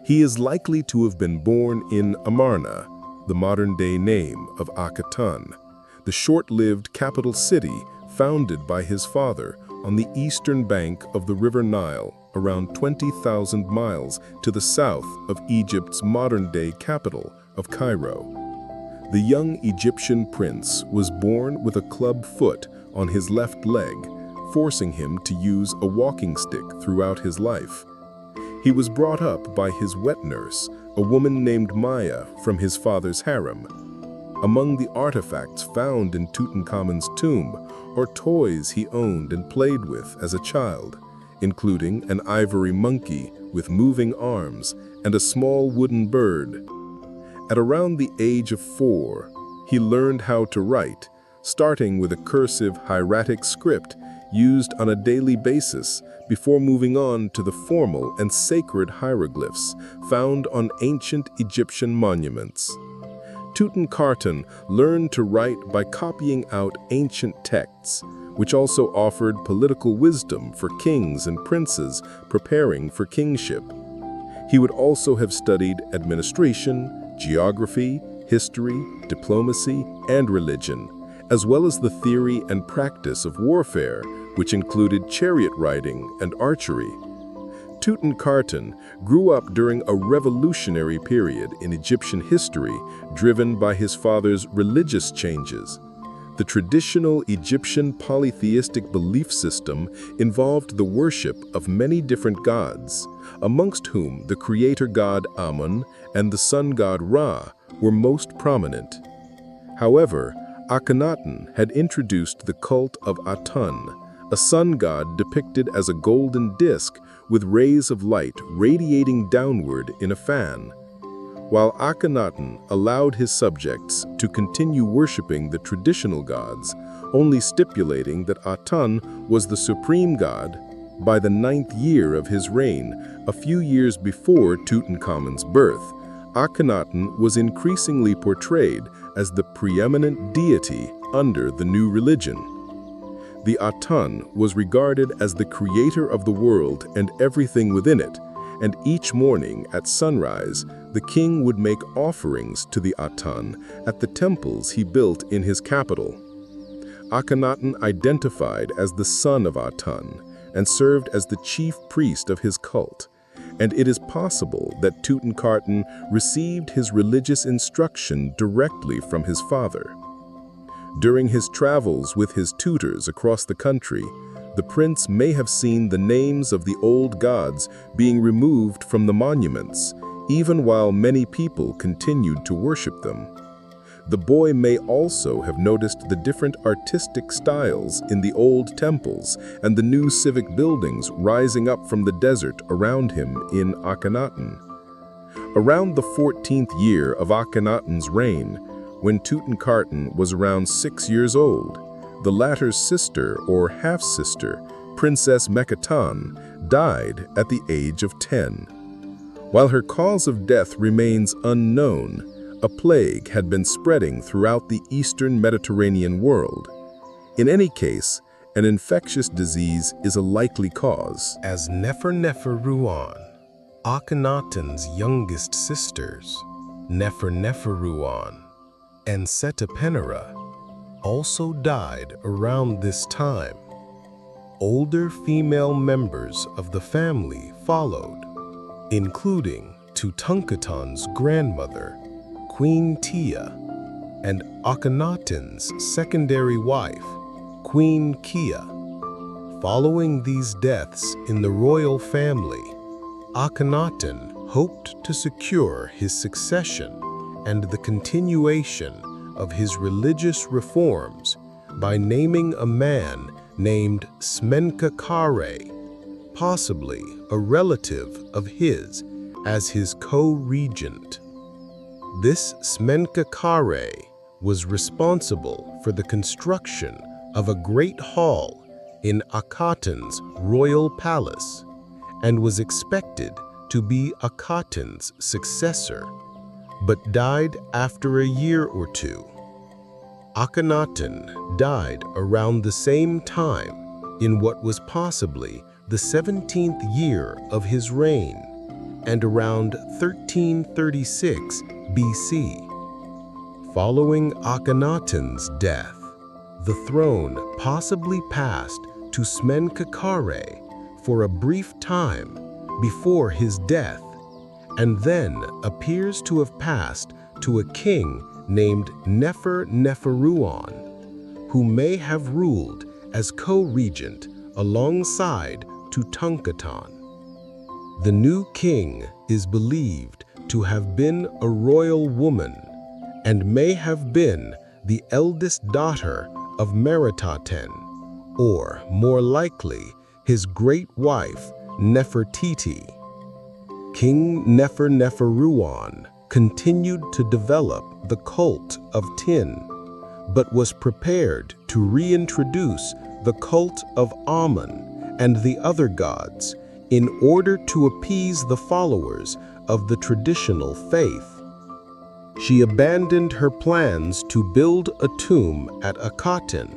He is likely to have been born in Amarna, the modern-day name of Akhenaten, the short-lived capital city founded by his father on the eastern bank of the River Nile, around 20,000 miles to the south of Egypt's modern-day capital of Cairo. The young Egyptian prince was born with a club foot on his left leg, forcing him to use a walking stick throughout his life. He was brought up by his wet nurse, a woman named Maya from his father's harem. Among the artifacts found in Tutankhamun's tomb are toys he owned and played with as a child, including an ivory monkey with moving arms and a small wooden bird. At around the age of 4, he learned how to write, starting with a cursive hieratic script used on a daily basis before moving on to the formal and sacred hieroglyphs found on ancient Egyptian monuments. Tutankhaten learned to write by copying out ancient texts, which also offered political wisdom for kings and princes preparing for kingship. He would also have studied administration, geography, history, diplomacy, and religion, as well as the theory and practice of warfare, which included chariot riding and archery. Tutankhaten grew up during a revolutionary period in Egyptian history driven by his father's religious changes. The traditional Egyptian polytheistic belief system involved the worship of many different gods, amongst whom the creator god Amun and the sun god Ra were most prominent. However, Akhenaten had introduced the cult of Aten, a sun god depicted as a golden disk with rays of light radiating downward in a fan. While Akhenaten allowed his subjects to continue worshipping the traditional gods, only stipulating that Aten was the supreme god, by the 9th year of his reign, a few years before Tutankhamun's birth, Akhenaten was increasingly portrayed as the preeminent deity under the new religion. The Aten was regarded as the creator of the world and everything within it, and each morning at sunrise, the king would make offerings to the Aten at the temples he built in his capital. Akhenaten identified as the son of Aten and served as the chief priest of his cult, and it is possible that Tutankhamun received his religious instruction directly from his father. During his travels with his tutors across the country, the prince may have seen the names of the old gods being removed from the monuments, even while many people continued to worship them. The boy may also have noticed the different artistic styles in the old temples and the new civic buildings rising up from the desert around him in Akhenaten. Around the 14th year of Akhenaten's reign, when Tutankhamun was around 6 years old, the latter's sister or half-sister, Princess Akhenaten, died at the age of 10. While her cause of death remains unknown, a plague had been spreading throughout the eastern Mediterranean world. In any case, an infectious disease is a likely cause. As Nefer-Nefer-Ruan, Akhenaten's youngest sisters, Nefer-Nefer-Ruan and Seta-Penera, also died around this time. Older female members of the family followed, including Tutankhamun's grandmother, Queen Tia, and Akhenaten's secondary wife, Queen Kia. Following these deaths in the royal family, Akhenaten hoped to secure his succession and the continuation of his religious reforms by naming a man named Smenkhkare, possibly a relative of his, as his co-regent. This Smenkhkare was responsible for the construction of a great hall in Akhenaten's royal palace and was expected to be Akhenaten's successor, but died after a year or two. Akhenaten died around the same time in what was possibly the 17th year of his reign and around 1336 BC. Following Akhenaten's death, the throne possibly passed to Smenkhkare for a brief time before his death, and then appears to have passed to a king named Nefer-Nefer-Ruan, who may have ruled as co-regent alongside Tutankhamun. The new king is believed to have been a royal woman and may have been the eldest daughter of Akhenaten, or more likely, his great wife Nefertiti. King Nefer-Nefer-Ruan continued to develop the cult of Tin, but was prepared to reintroduce the cult of Amun and the other gods in order to appease the followers of the traditional faith. She abandoned her plans to build a tomb at Akhenaten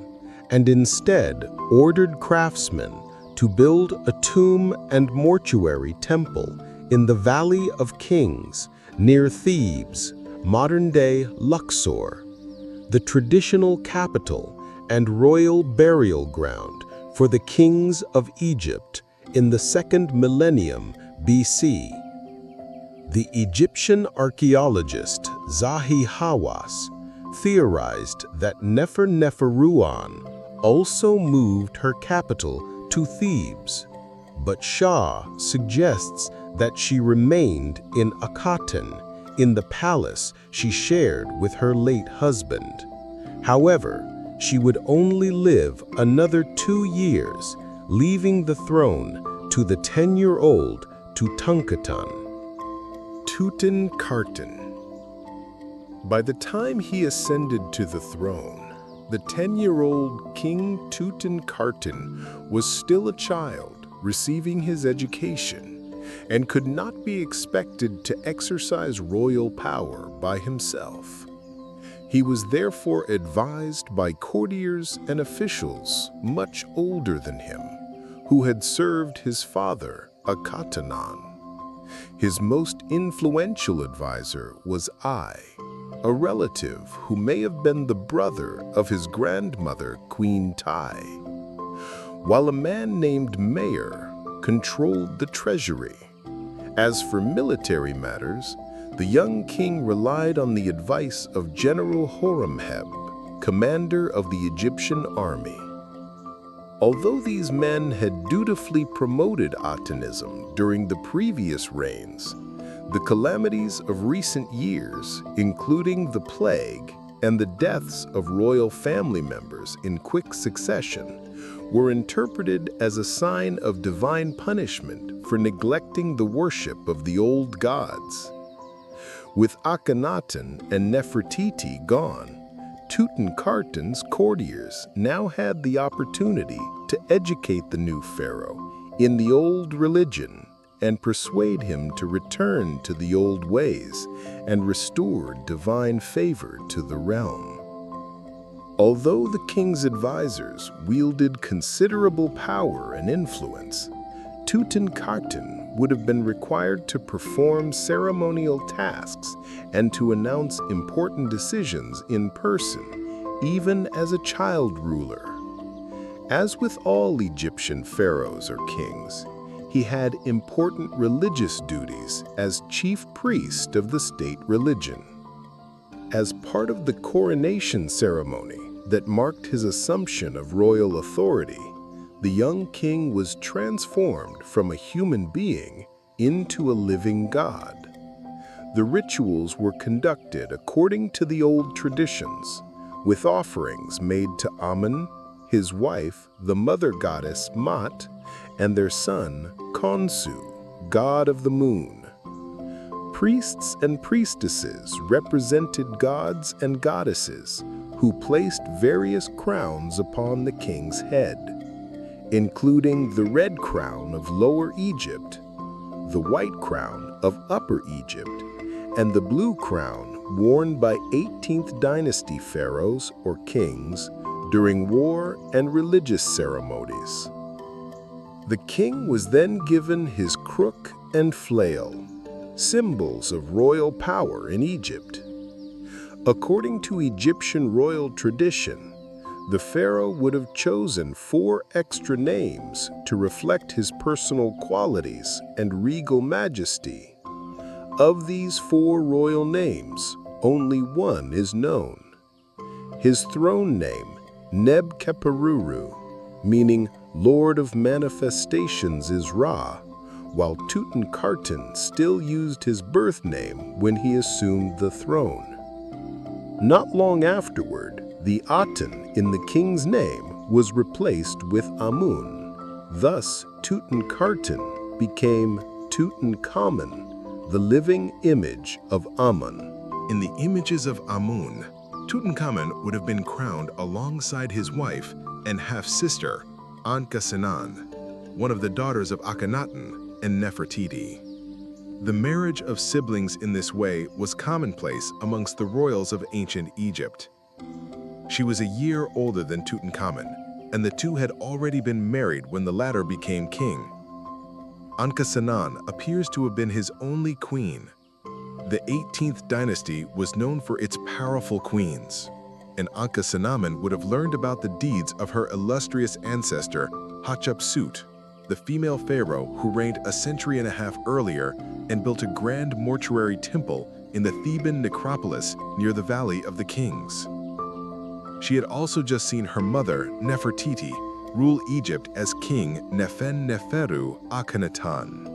and instead ordered craftsmen to build a tomb and mortuary temple in the Valley of Kings near Thebes, modern-day Luxor, the traditional capital and royal burial ground for the kings of Egypt in the 2nd millennium BC. The Egyptian archaeologist Zahi Hawass theorized that Neferneferuan also moved her capital to Thebes, but Shah suggests that she remained in Akhenaten, in the palace she shared with her late husband. However, she would only live another 2 years, leaving the throne to the 10-year-old Tutankhamun. Tutankhamun. By the time he ascended to the throne, the 10-year-old King Tutankhamun was still a child, receiving his education, and could not be expected to exercise royal power by himself. He was therefore advised by courtiers and officials much older than him, who had served his father, Akhenaten. His most influential advisor was a relative who may have been the brother of his grandmother, Queen Tai, while a man named Mayer controlled the treasury. As for military matters, the young king relied on the advice of General Horemheb, commander of the Egyptian army. Although these men had dutifully promoted Atenism during the previous reigns, the calamities of recent years, including the plague and the deaths of royal family members in quick succession, were interpreted as a sign of divine punishment for neglecting the worship of the old gods. With Akhenaten and Nefertiti gone, Tutankhamun's courtiers now had the opportunity to educate the new pharaoh in the old religion and persuade him to return to the old ways and restore divine favor to the realm. Although the king's advisors wielded considerable power and influence, Tutankhamun would have been required to perform ceremonial tasks and to announce important decisions in person, even as a child ruler. As with all Egyptian pharaohs or kings, he had important religious duties as chief priest of the state religion. As part of the coronation ceremony that marked his assumption of royal authority, the young king was transformed from a human being into a living god. The rituals were conducted according to the old traditions, with offerings made to Amun, his wife, the mother goddess Mat, and their son, Khonsu, god of the moon. Priests and priestesses represented gods and goddesses who placed various crowns upon the king's head, including the red crown of Lower Egypt, the white crown of Upper Egypt, and the blue crown worn by 18th dynasty pharaohs or kings during war and religious ceremonies. The king was then given his crook and flail, symbols of royal power in Egypt. According to Egyptian royal tradition, the pharaoh would have chosen 4 extra names to reflect his personal qualities and regal majesty. Of these 4 royal names, only one is known. His throne name, Neb-Keperuru, meaning Lord of Manifestations, is Ra, while Tutankhamun still used his birth name when he assumed the throne. Not long afterward, the Aten in the king's name was replaced with Amun. Thus, Tutankhamun became Tutankhamun, the living image of Amun. In the images of Amun, Tutankhamun would have been crowned alongside his wife and half-sister, Ankhesenan, one of the daughters of Akhenaten and Nefertiti. The marriage of siblings in this way was commonplace amongst the royals of ancient Egypt. She was a year older than Tutankhamun, and the two had already been married when the latter became king. Ankhesenan appears to have been his only queen. The 18th dynasty was known for its powerful queens, and Ankhesenamun would have learned about the deeds of her illustrious ancestor, Hatshepsut, the female pharaoh who reigned a century and a half earlier and built a grand mortuary temple in the Theban necropolis near the Valley of the Kings. She had also just seen her mother, Nefertiti, rule Egypt as King Nefen-Neferu Akhenaten.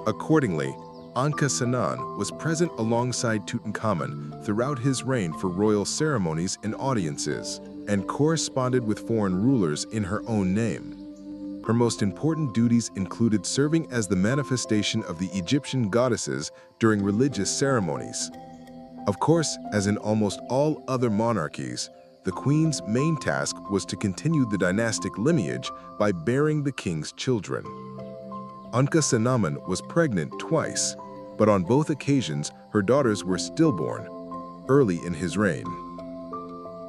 Accordingly, Ankhesenan was present alongside Tutankhamun throughout his reign for royal ceremonies and audiences, and corresponded with foreign rulers in her own name. Her most important duties included serving as the manifestation of the Egyptian goddesses during religious ceremonies. Of course, as in almost all other monarchies, the queen's main task was to continue the dynastic lineage by bearing the king's children. Ankhesenamun was pregnant twice, but on both occasions her daughters were stillborn, early in his reign.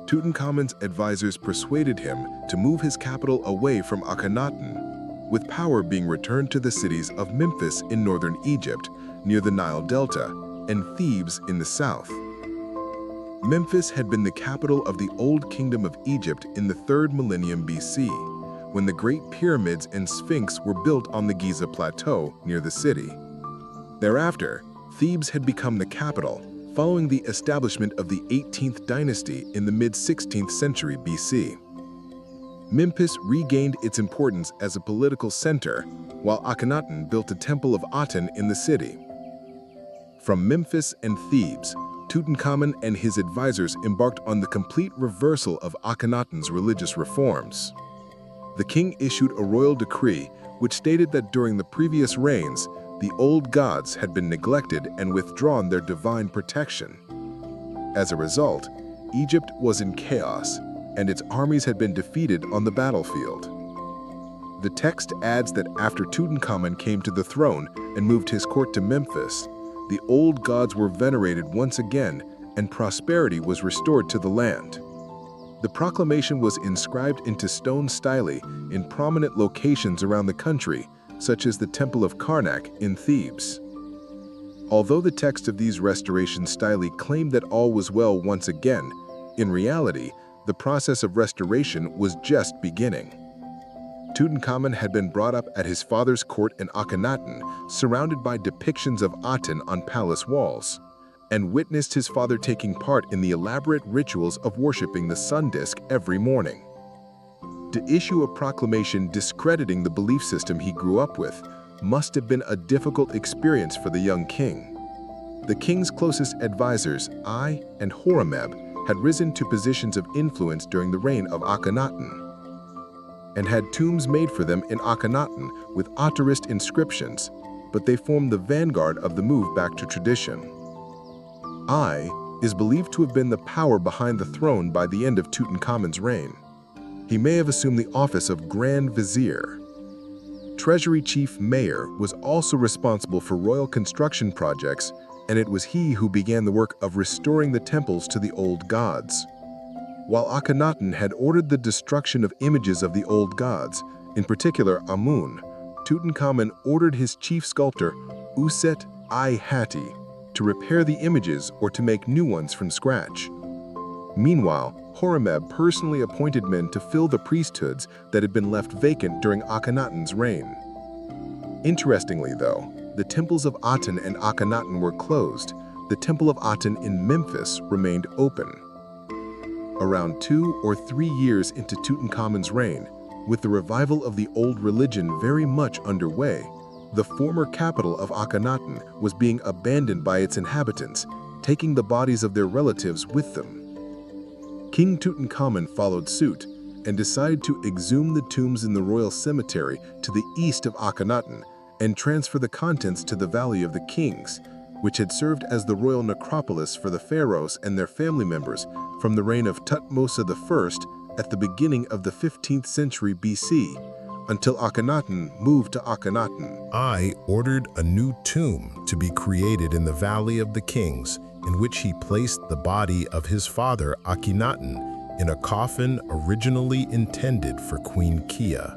Tutankhamun's advisors persuaded him to move his capital away from Akhenaten, with power being returned to the cities of Memphis in northern Egypt, near the Nile Delta, and Thebes in the south. Memphis had been the capital of the Old Kingdom of Egypt in the 3rd millennium BC, when the Great Pyramids and Sphinx were built on the Giza Plateau near the city. Thereafter, Thebes had become the capital, following the establishment of the 18th dynasty in the mid-16th century BC. Memphis regained its importance as a political center, while Akhenaten built a temple of Aten in the city. From Memphis and Thebes, Tutankhamun and his advisors embarked on the complete reversal of Akhenaten's religious reforms. The king issued a royal decree which stated that during the previous reigns, the old gods had been neglected and withdrawn their divine protection. As a result, Egypt was in chaos, and its armies had been defeated on the battlefield. The text adds that after Tutankhamun came to the throne and moved his court to Memphis, the old gods were venerated once again, and prosperity was restored to the land. The proclamation was inscribed into stone stele in prominent locations around the country, such as the Temple of Karnak in Thebes. Although the text of these restoration stele claimed that all was well once again, in reality, the process of restoration was just beginning. Tutankhamun had been brought up at his father's court in Akhenaten, surrounded by depictions of Aten on palace walls, and witnessed his father taking part in the elaborate rituals of worshipping the sun disk every morning. To issue a proclamation discrediting the belief system he grew up with must have been a difficult experience for the young king. The king's closest advisors, Ai and Horemheb, had risen to positions of influence during the reign of Akhenaten, and had tombs made for them in Akhenaten with Atarist inscriptions, but they formed the vanguard of the move back to tradition. Ai is believed to have been the power behind the throne by the end of Tutankhamun's reign. He may have assumed the office of Grand Vizier. Treasury Chief Mayor was also responsible for royal construction projects, and it was he who began the work of restoring the temples to the old gods. While Akhenaten had ordered the destruction of images of the old gods, in particular Amun, Tutankhamun ordered his chief sculptor, Uset-I-Hati, to repair the images or to make new ones from scratch. Meanwhile, Horemheb personally appointed men to fill the priesthoods that had been left vacant during Akhenaten's reign. Interestingly, though, the temples of Aten and Akhenaten were closed. The Temple of Aten in Memphis remained open. Around 2 or 3 years into Tutankhamun's reign, with the revival of the old religion very much underway, the former capital of Akhenaten was being abandoned by its inhabitants, taking the bodies of their relatives with them. King Tutankhamun followed suit and decided to exhume the tombs in the royal cemetery to the east of Akhenaten and transfer the contents to the Valley of the Kings, which had served as the royal necropolis for the pharaohs and their family members from the reign of Thutmose I at the beginning of the 15th century BC, until Akhenaten moved to Akhenaten. Ai ordered a new tomb to be created in the Valley of the Kings, in which he placed the body of his father Akhenaten in a coffin originally intended for Queen Kia.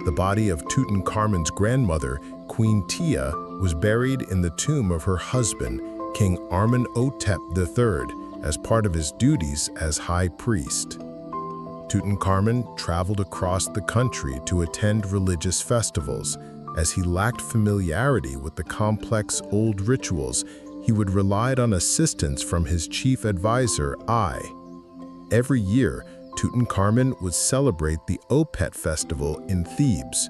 The body of Tutankhamun's grandmother, Queen Tia, was buried in the tomb of her husband, King Amenhotep III, as part of his duties as high priest. Tutankhamun traveled across the country to attend religious festivals. As he lacked familiarity with the complex old rituals, he would rely on assistance from his chief advisor, At.we. Every year, Tutankhamun would celebrate the Opet festival in Thebes.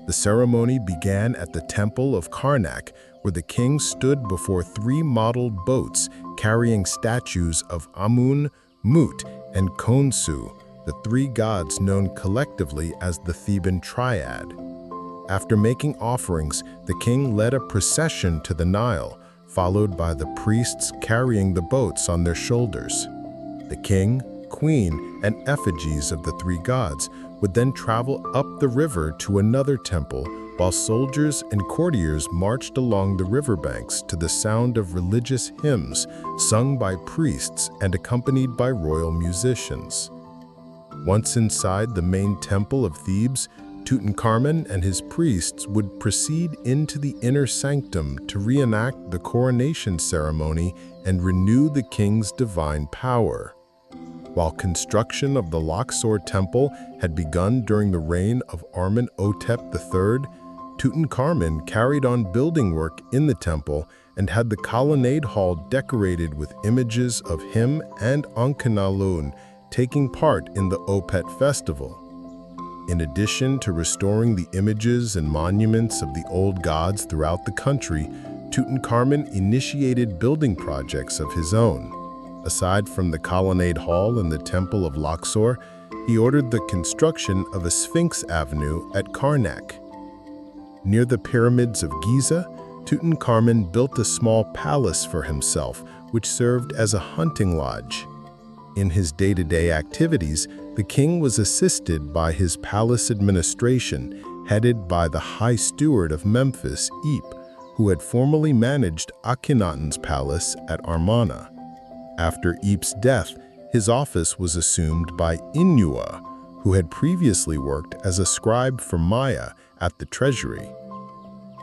The ceremony began at the Temple of Karnak, where the king stood before 3 modeled boats carrying statues of Amun, Mut, and Khonsu, the 3 gods known collectively as the Theban Triad. After making offerings, the king led a procession to the Nile, followed by the priests carrying the boats on their shoulders. The king, queen, and effigies of the 3 gods would then travel up the river to another temple, while soldiers and courtiers marched along the riverbanks to the sound of religious hymns sung by priests and accompanied by royal musicians. Once inside the main temple of Thebes, Tutankhamun and his priests would proceed into the inner sanctum to reenact the coronation ceremony and renew the king's divine power. While construction of the Luxor temple had begun during the reign of Amenhotep III, Tutankhamun carried on building work in the temple and had the colonnade hall decorated with images of him and Akhenaten taking part in the Opet festival. In addition to restoring the images and monuments of the old gods throughout the country, Tutankhamun initiated building projects of his own. Aside from the colonnade hall and the temple of Luxor, he ordered the construction of a Sphinx Avenue at Karnak. Near the pyramids of Giza, Tutankhamun built a small palace for himself, which served as a hunting lodge. In his day-to-day activities, the king was assisted by his palace administration, headed by the High Steward of Memphis, At.we, who had formerly managed Akhenaten's palace at Amarna. After At.we's death, his office was assumed by Enua, who had previously worked as a scribe for Maya at the treasury.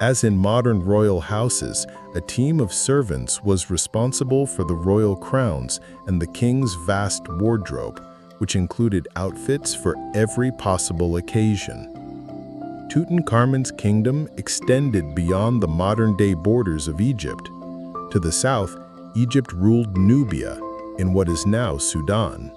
As in modern royal houses, a team of servants was responsible for the royal crowns and the king's vast wardrobe, which included outfits for every possible occasion. Tutankhamun's kingdom extended beyond the modern-day borders of Egypt. To the south, Egypt ruled Nubia, in what is now Sudan.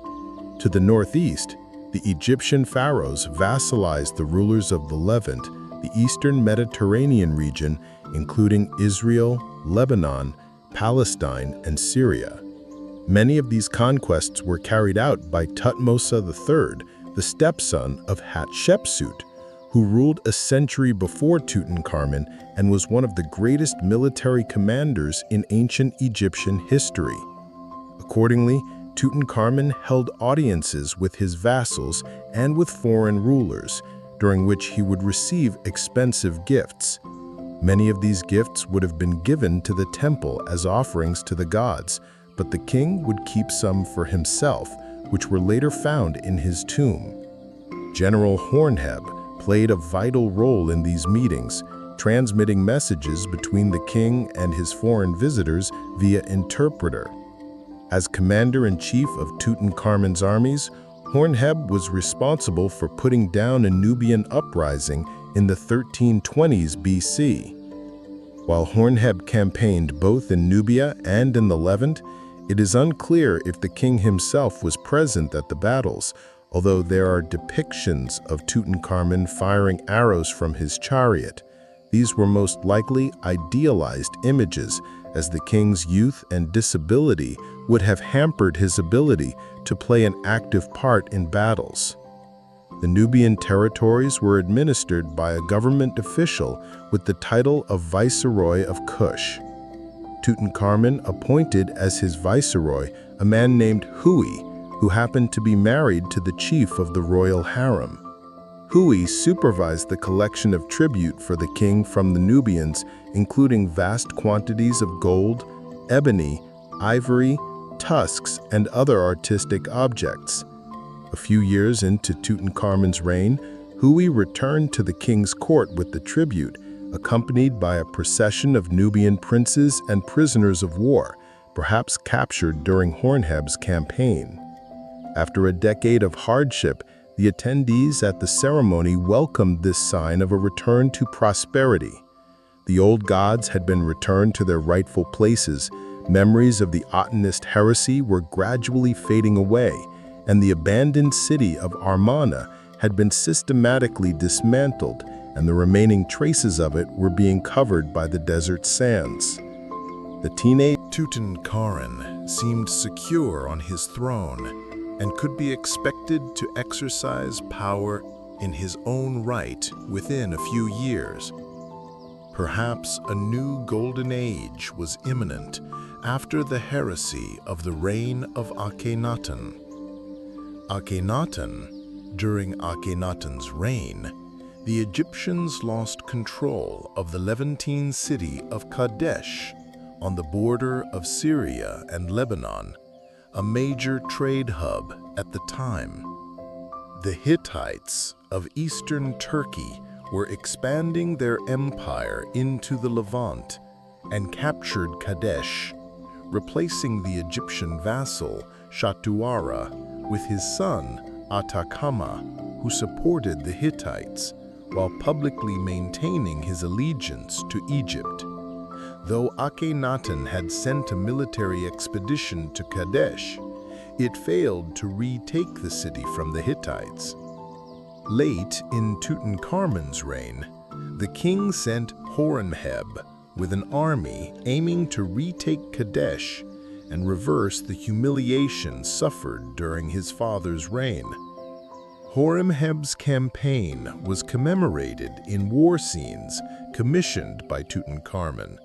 To the northeast, the Egyptian pharaohs vassalized the rulers of the Levant, the eastern Mediterranean region, including Israel, Lebanon, Palestine, and Syria. Many of these conquests were carried out by Thutmose III, the stepson of Hatshepsut, who ruled a century before Tutankhamun and was one of the greatest military commanders in ancient Egyptian history. Accordingly, Tutankhamun held audiences with his vassals and with foreign rulers, during which he would receive expensive gifts. Many of these gifts would have been given to the temple as offerings to the gods, but the king would keep some for himself, which were later found in his tomb. General Hornheb played a vital role in these meetings, transmitting messages between the king and his foreign visitors via interpreter. As commander-in-chief of Tutankhamun's armies, Hornheb was responsible for putting down a Nubian uprising in the 1320s BC. While Hornheb campaigned both in Nubia and in the Levant, it is unclear if the king himself was present at the battles, although there are depictions of Tutankhamun firing arrows from his chariot. These were most likely idealized images, as the king's youth and disability would have hampered his ability to play an active part in battles. The Nubian territories were administered by a government official with the title of Viceroy of Kush. Tutankhamun appointed as his viceroy a man named Khufu, who happened to be married to the chief of the royal harem. Khufu supervised the collection of tribute for the king from the Nubians, including vast quantities of gold, ebony, ivory, tusks, and other artistic objects. A few years into Tutankhamun's reign, Khufu returned to the king's court with the tribute, accompanied by a procession of Nubian princes and prisoners of war, perhaps captured during Hornheb's campaign. After a decade of hardship, the attendees at the ceremony welcomed this sign of a return to prosperity. The old gods had been returned to their rightful places, memories of the Atenist heresy were gradually fading away, and the abandoned city of Amarna had been systematically dismantled, and the remaining traces of it were being covered by the desert sands. The teenage Tutankhamun seemed secure on his throne and could be expected to exercise power in his own right within a few years. Perhaps a new golden age was imminent after the heresy of the reign of Akhenaten. During Akhenaten's reign, the Egyptians lost control of the Levantine city of Kadesh on the border of Syria and Lebanon, a major trade hub at the time. The Hittites of eastern Turkey were expanding their empire into the Levant and captured Kadesh, replacing the Egyptian vassal Shatuara with his son Atakama, who supported the Hittites while publicly maintaining his allegiance to Egypt. Though Akhenaten had sent a military expedition to Kadesh, it failed to retake the city from the Hittites. Late in Tutankhamun's reign, the king sent Horemheb with an army aiming to retake Kadesh and reverse the humiliation suffered during his father's reign. Horemheb's campaign was commemorated in war scenes commissioned by Tutankhamun,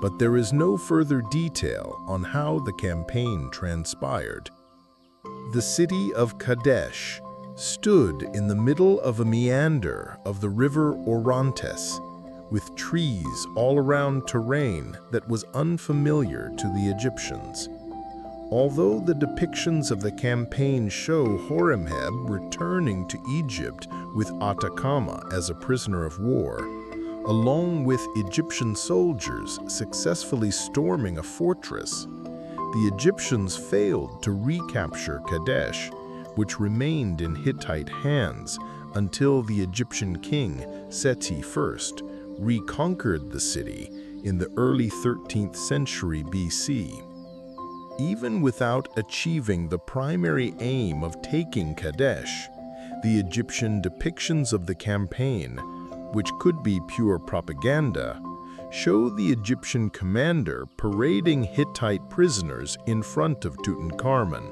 but there is no further detail on how the campaign transpired. The city of Kadesh stood in the middle of a meander of the river Orontes, with trees all around terrain that was unfamiliar to the Egyptians. Although the depictions of the campaign show Horemheb returning to Egypt with Atakama as a prisoner of war, along with Egyptian soldiers successfully storming a fortress, the Egyptians failed to recapture Kadesh, which remained in Hittite hands until the Egyptian king Seti I reconquered the city in the early 13th century BC. Even without achieving the primary aim of taking Kadesh, the Egyptian depictions of the campaign, which could be pure propaganda, show the Egyptian commander parading Hittite prisoners in front of Tutankhamun.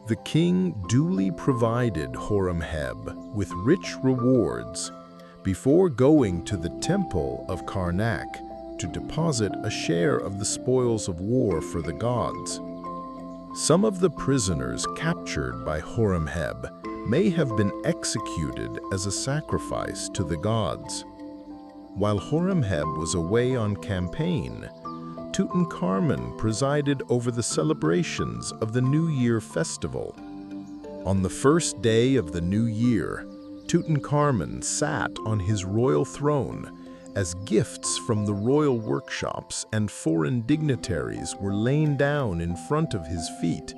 The king duly provided Horemheb with rich rewards before going to the temple of Karnak to deposit a share of the spoils of war for the gods. Some of the prisoners captured by Horemheb may have been executed as a sacrifice to the gods. While Horemheb was away on campaign, Tutankhamun presided over the celebrations of the New Year festival. On the first day of the new year, Tutankhamun sat on his royal throne as gifts from the royal workshops and foreign dignitaries were laid down in front of his feet.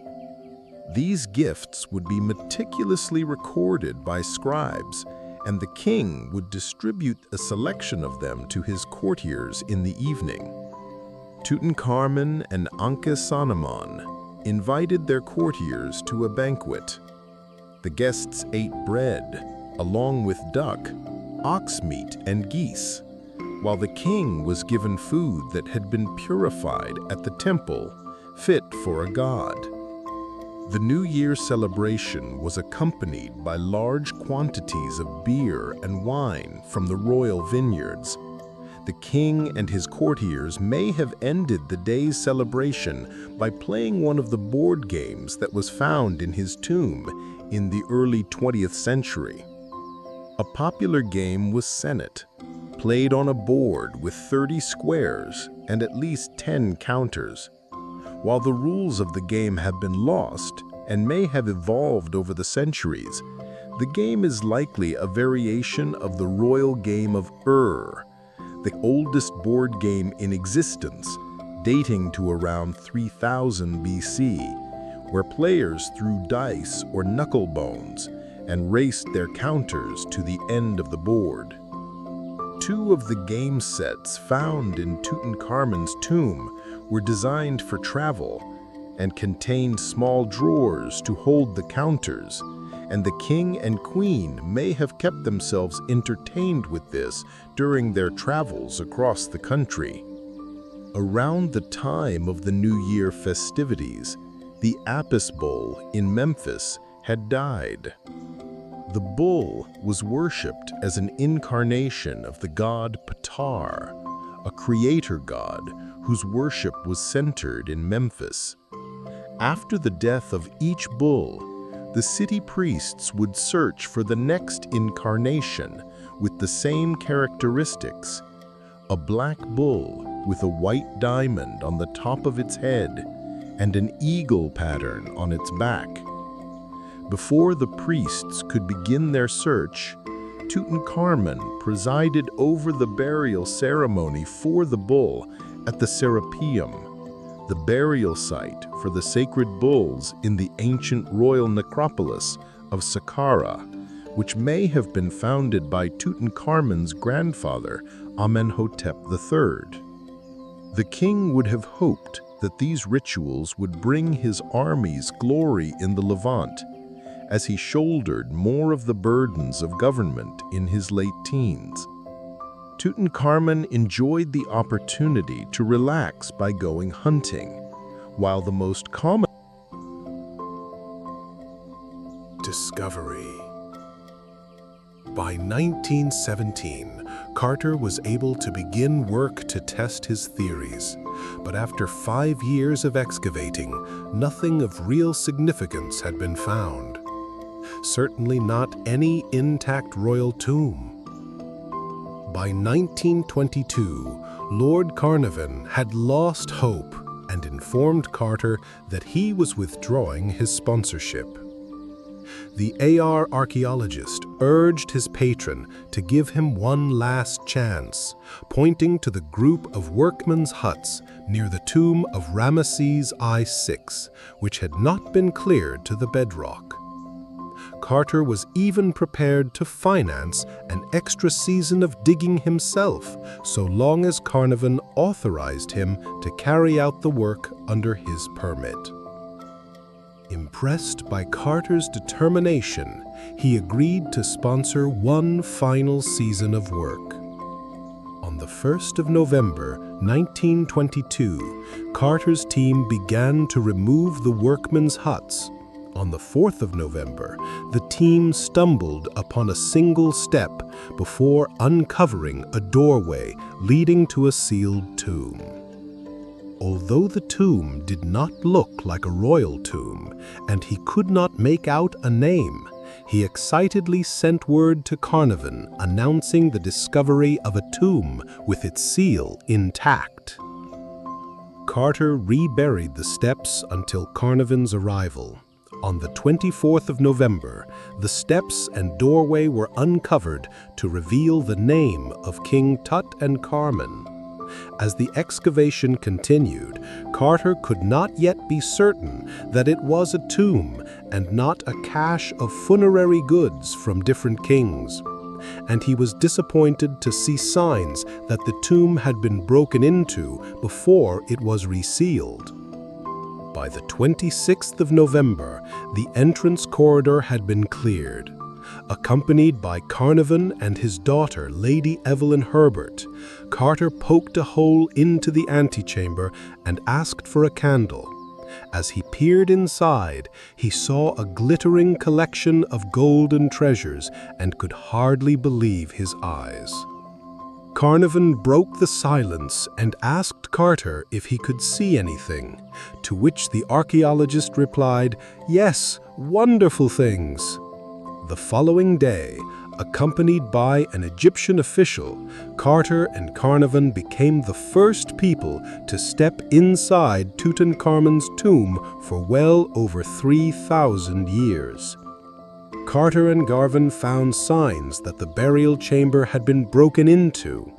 These gifts would be meticulously recorded by scribes, and the king would distribute a selection of them to his courtiers in the evening. Tutankhamun and Ankhesenamun invited their courtiers to a banquet. The guests ate bread, along with duck, ox meat, and geese, while the king was given food that had been purified at the temple, fit for a god. The New Year celebration was accompanied by large quantities of beer and wine from the royal vineyards. The king and his courtiers may have ended the day's celebration by playing one of the board games that was found in his tomb in the early 20th century. A popular game was Senet, played on a board with 30 squares and at least 10 counters. While the rules of the game have been lost and may have evolved over the centuries, the game is likely a variation of the royal game of the oldest board game in existence, dating to around 3000 BC, where players threw dice or knuckle bones and raced their counters to the end of the board. 2 of the game sets found in Tutankhamun's tomb were designed for travel and contained small drawers to hold the counters, and the king and queen may have kept themselves entertained with this during their travels across the country. Around the time of the New Year festivities, the Apis bull in Memphis had died. The bull was worshipped as an incarnation of the god Ptah, a creator god whose worship was centered in Memphis. After the death of each bull, the city priests would search for the next incarnation with the same characteristics: a black bull with a white diamond on the top of its head and an eagle pattern on its back. Before the priests could begin their search, Tutankhamun presided over the burial ceremony for the bull at the Serapeum, the burial site for the sacred bulls in the ancient royal necropolis of Saqqara, which may have been founded by Tutankhamun's grandfather, Amenhotep III. The king would have hoped that these rituals would bring his armies glory in the Levant, as he shouldered more of the burdens of government in his late teens. Tutankhamun enjoyed the opportunity to relax by going hunting, while the most common discovery. By 1917, Carter was able to begin work to test his theories, but after 5 years of excavating, nothing of real significance had been found. Certainly not any intact royal tomb. By 1922, Lord Carnarvon had lost hope and informed Carter that he was withdrawing his sponsorship. The AR archaeologist urged his patron to give him one last chance, pointing to the group of workmen's huts near the tomb of Ramesses II, which had not been cleared to the bedrock. Carter was even prepared to finance an extra season of digging himself, so long as Carnarvon authorized him to carry out the work under his permit. Impressed by Carter's determination, he agreed to sponsor one final season of work. On the 1st of November, 1922, Carter's team began to remove the workmen's huts. On the 4th of November, the team stumbled upon a single step before uncovering a doorway leading to a sealed tomb. Although the tomb did not look like a royal tomb, and he could not make out a name, he excitedly sent word to Carnarvon announcing the discovery of a tomb with its seal intact. Carter reburied the steps until Carnarvon's arrival. On the 24th of November, the steps and doorway were uncovered to reveal the name of King Tutankhamun. As the excavation continued, Carter could not yet be certain that it was a tomb and not a cache of funerary goods from different kings, and he was disappointed to see signs that the tomb had been broken into before it was resealed. By the 26th of November, the entrance corridor had been cleared. Accompanied by Carnarvon and his daughter, Lady Evelyn Herbert, Carter poked a hole into the antechamber and asked for a candle. As he peered inside, he saw a glittering collection of golden treasures and could hardly believe his eyes. Carnarvon broke the silence and asked Carter if he could see anything, to which the archaeologist replied, "Yes, wonderful things." The following day, accompanied by an Egyptian official, Carter and Carnarvon became the first people to step inside Tutankhamun's tomb for well over 3,000 years. Carter and Carnarvon found signs that the burial chamber had been broken into,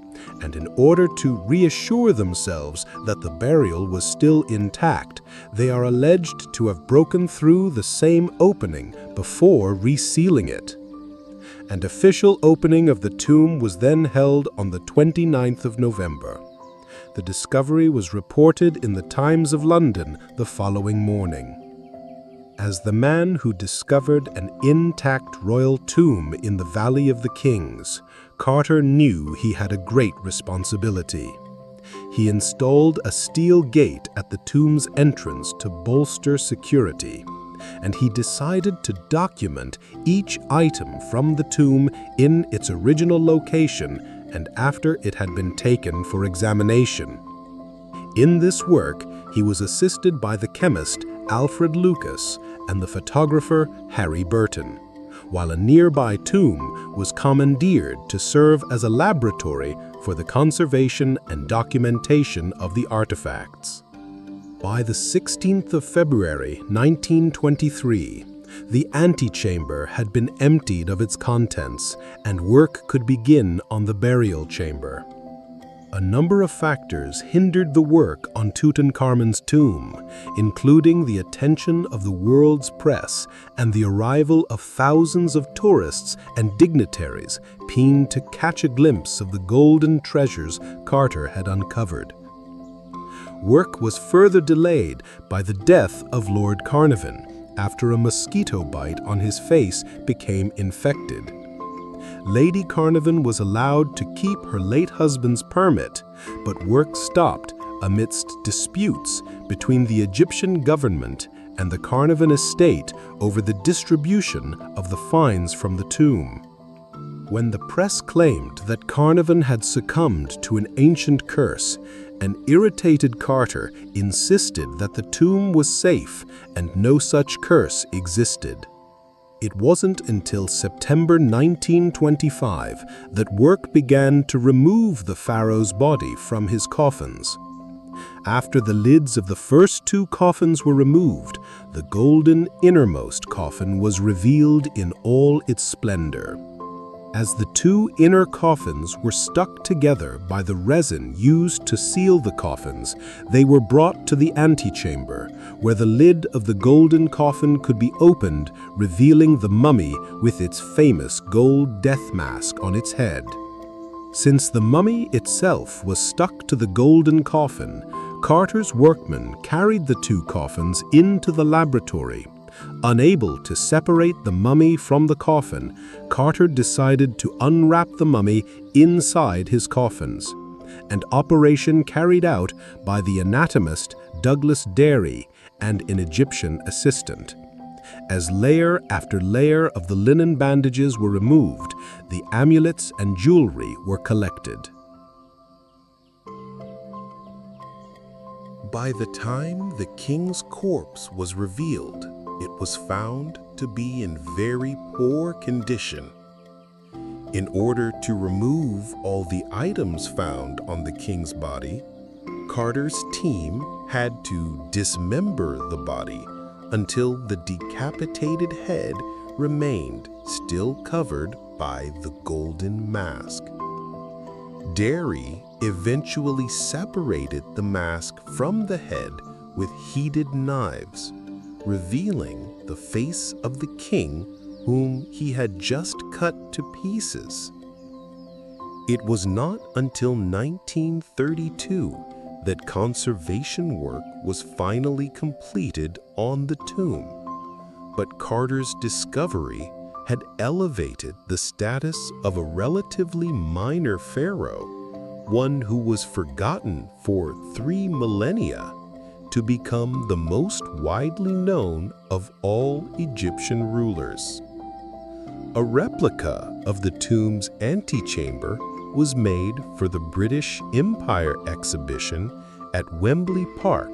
and in order to reassure themselves that the burial was still intact, they are alleged to have broken through the same opening before resealing it. and official opening of the tomb was then held on the 29th of November. The discovery was reported in the Times of London the following morning. As the man who discovered an intact royal tomb in the Valley of the Kings, Carter knew he had a great responsibility. He installed a steel gate at the tomb's entrance to bolster security, and he decided to document each item from the tomb in its original location and after it had been taken for examination. In this work, he was assisted by the chemist Alfred Lucas and the photographer Harry Burton, while a nearby tomb was commandeered to serve as a laboratory for the conservation and documentation of the artifacts. By the 16th of February 1923, the antechamber had been emptied of its contents and work could begin on the burial chamber. A number of factors hindered the work on Tutankhamun's tomb, including the attention of the world's press and the arrival of thousands of tourists and dignitaries keen to catch a glimpse of the golden treasures Carter had uncovered. Work was further delayed by the death of Lord Carnarvon after a mosquito bite on his face became infected. Lady Carnarvon was allowed to keep her late husband's permit, but work stopped amidst disputes between the Egyptian government and the Carnarvon estate over the distribution of the finds from the tomb. When the press claimed that Carnarvon had succumbed to an ancient curse, an irritated Carter insisted that the tomb was safe and no such curse existed. It wasn't until September 1925 that work began to remove the pharaoh's body from his coffins. After the lids of the first two coffins were removed, the golden innermost coffin was revealed in all its splendor. As the two inner coffins were stuck together by the resin used to seal the coffins, they were brought to the antechamber, where the lid of the golden coffin could be opened, revealing the mummy with its famous gold death mask on its head. Since the mummy itself was stuck to the golden coffin, Carter's workmen carried the two coffins into the laboratory. Unable to separate the mummy from the coffin, Carter decided to unwrap the mummy inside his coffins, an operation carried out by the anatomist Douglas Derry and an Egyptian assistant. As layer after layer of the linen bandages were removed, the amulets and jewelry were collected. By the time the king's corpse was revealed, it was found to be in very poor condition. In order to remove all the items found on the king's body, Carter's team had to dismember the body until the decapitated head remained still covered by the golden mask. Derry eventually separated the mask from the head with heated knives, revealing the face of the king whom he had just cut to pieces. It was not until 1932 that conservation work was finally completed on the tomb, but Carter's discovery had elevated the status of a relatively minor pharaoh, one who was forgotten for 3 millennia, to become the most widely known of all Egyptian rulers. A replica of the tomb's antechamber was made for the British Empire exhibition at Wembley Park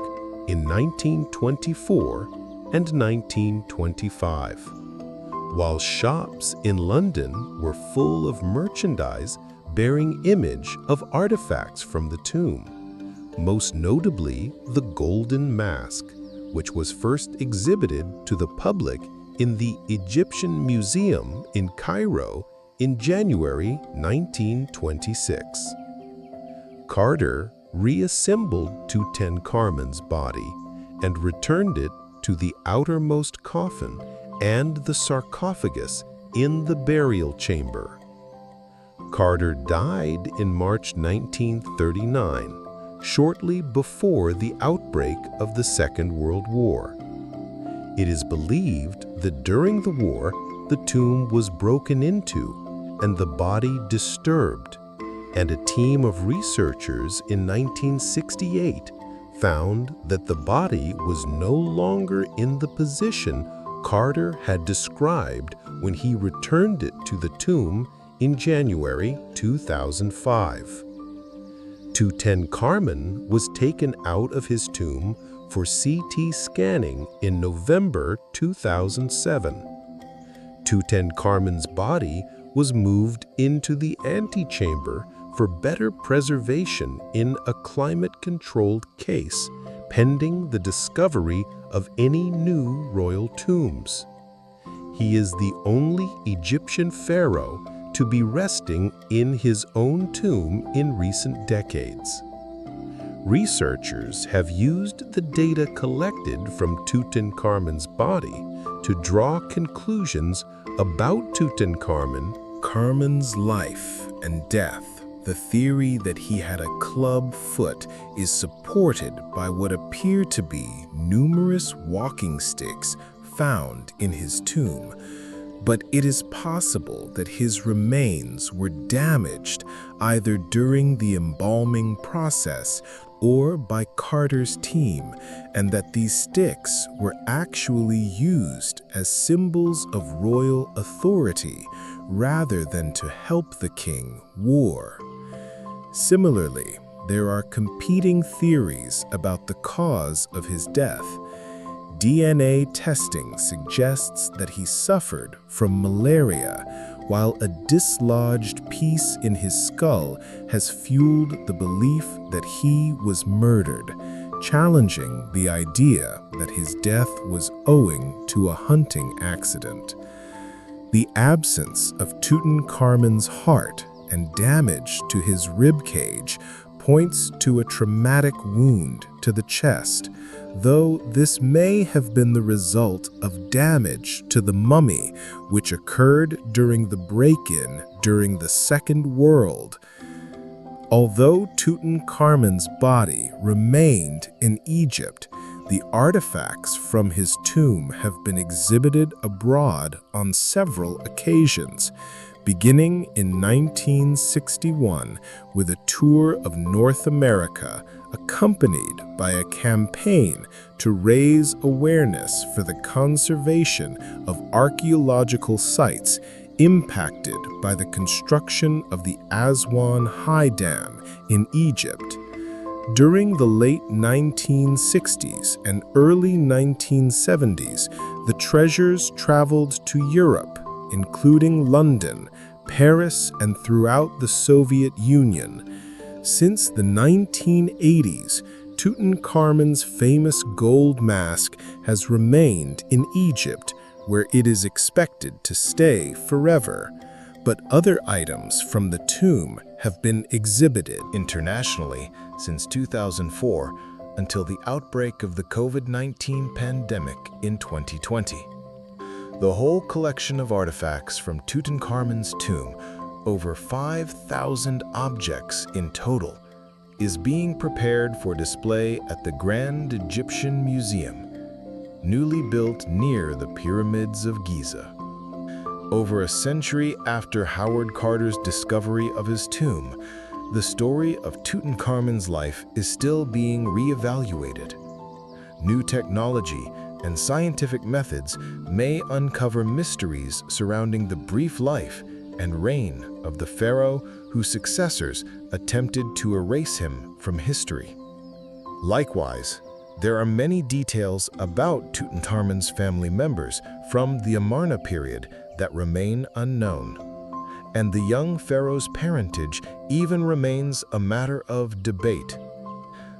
in 1924 and 1925, while shops in London were full of merchandise bearing image of artifacts from the tomb, most notably the golden mask, which was first exhibited to the public in the Egyptian Museum in Cairo in January 1926. Carter reassembled Tutankhamun's body and returned it to the outermost coffin and the sarcophagus in the burial chamber. Carter died in March 1939, shortly before the outbreak of the Second World War. It is believed that during the war, the tomb was broken into and the body disturbed, and a team of researchers in 1968 found that the body was no longer in the position Carter had described when he returned it to the tomb in January 2005. Tutankhamun was taken out of his tomb for CT scanning in November 2007. Tutankhamun's body was moved into the antechamber for better preservation in a climate-controlled case, pending the discovery of any new royal tombs. He is the only Egyptian pharaoh to be resting in his own tomb in recent decades. Researchers have used the data collected from Tutankhamun's body to draw conclusions about Tutankhamun's life and death. The theory that he had a club foot is supported by what appear to be numerous walking sticks found in his tomb. But it is possible that his remains were damaged either during the embalming process or by Carter's team, and that these sticks were actually used as symbols of royal authority rather than to help the king war. Similarly, there are competing theories about the cause of his death. DNA testing suggests that he suffered from malaria, while a dislodged piece in his skull has fueled the belief that he was murdered, challenging the idea that his death was owing to a hunting accident. The absence of Tutankhamun's heart and damage to his rib cage points to a traumatic wound to the chest, though this may have been the result of damage to the mummy, which occurred during the break-in during the Second World. Although Tutankhamun's body remained in Egypt, the artifacts from his tomb have been exhibited abroad on several occasions, beginning in 1961 with a tour of North America accompanied by a campaign to raise awareness for the conservation of archaeological sites impacted by the construction of the Aswan High Dam in Egypt. During the late 1960s and early 1970s, the treasures traveled to Europe, including London, Paris, and throughout the Soviet Union. Since the 1980s, Tutankhamun's famous gold mask has remained in Egypt, where it is expected to stay forever. But other items from the tomb have been exhibited internationally since 2004 until the outbreak of the COVID-19 pandemic in 2020. The whole collection of artifacts from Tutankhamun's tomb, over 5,000 objects in total, is being prepared for display at the Grand Egyptian Museum, newly built near the Pyramids of Giza. Over a century after Howard Carter's discovery of his tomb, the story of Tutankhamun's life is still being re-evaluated. New technology and scientific methods may uncover mysteries surrounding the brief life and reign of the pharaoh whose successors attempted to erase him from history. Likewise, there are many details about Tutankhamun's family members from the Amarna period that remain unknown, and the young pharaoh's parentage even remains a matter of debate.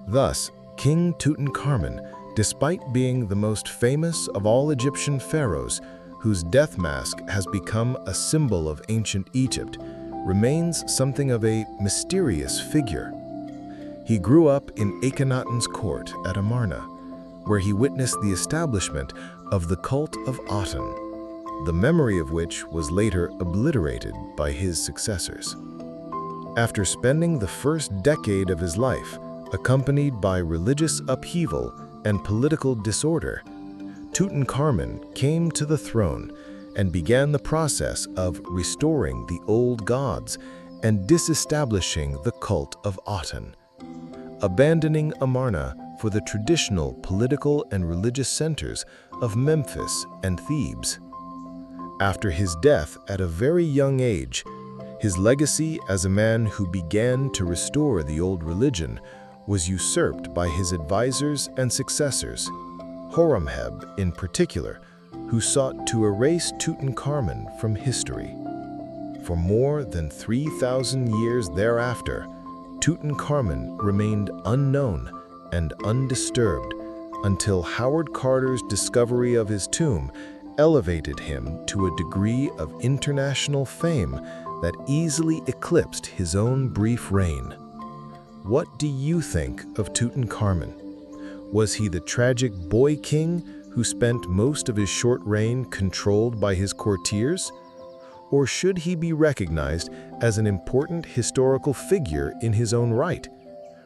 Thus, King Tutankhamun, despite being the most famous of all Egyptian pharaohs, whose death mask has become a symbol of ancient Egypt, remains something of a mysterious figure. He grew up in Akhenaten's court at Amarna, where he witnessed the establishment of the cult of Aten. the memory of which was later obliterated by his successors. After spending the first decade of his life accompanied by religious upheaval and political disorder, Tutankhamun came to the throne and began the process of restoring the old gods and disestablishing the cult of Aten, abandoning Amarna for the traditional political and religious centers of Memphis and Thebes. After his death at a very young age, his legacy as a man who began to restore the old religion was usurped by his advisors and successors, Horemheb in particular, who sought to erase Tutankhamun from history. For more than 3,000 years thereafter, Tutankhamun remained unknown and undisturbed until Howard Carter's discovery of his tomb elevated him to a degree of international fame that easily eclipsed his own brief reign. What do you think of Tutankhamun? Was he the tragic boy king who spent most of his short reign controlled by his courtiers? Or should he be recognized as an important historical figure in his own right,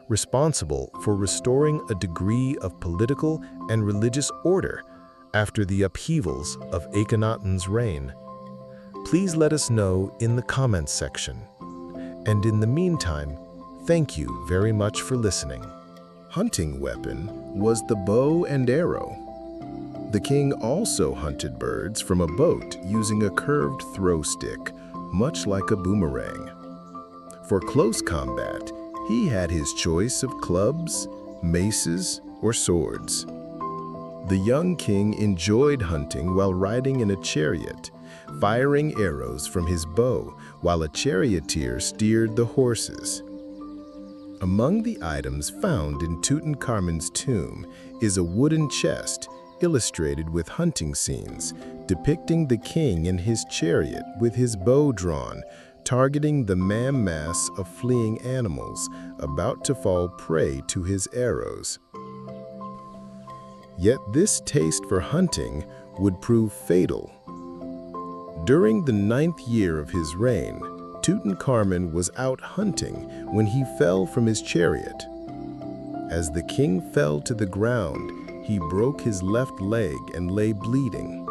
responsible for restoring a degree of political and religious order after the upheavals of Akhenaten's reign? Please let us know in the comments section. And in the meantime, thank you very much for listening. Hunting weapon was the bow and arrow. The king also hunted birds from a boat using a curved throw stick, much like a boomerang. For close combat, he had his choice of clubs, maces, or swords. The young king enjoyed hunting while riding in a chariot, firing arrows from his bow while a charioteer steered the horses. Among the items found in Tutankhamun's tomb is a wooden chest illustrated with hunting scenes, depicting the king in his chariot with his bow drawn, targeting the mass of fleeing animals about to fall prey to his arrows. Yet this taste for hunting would prove fatal. During the 9th year of his reign, Tutankhamun was out hunting when he fell from his chariot. As the king fell to the ground, he broke his left leg and lay bleeding.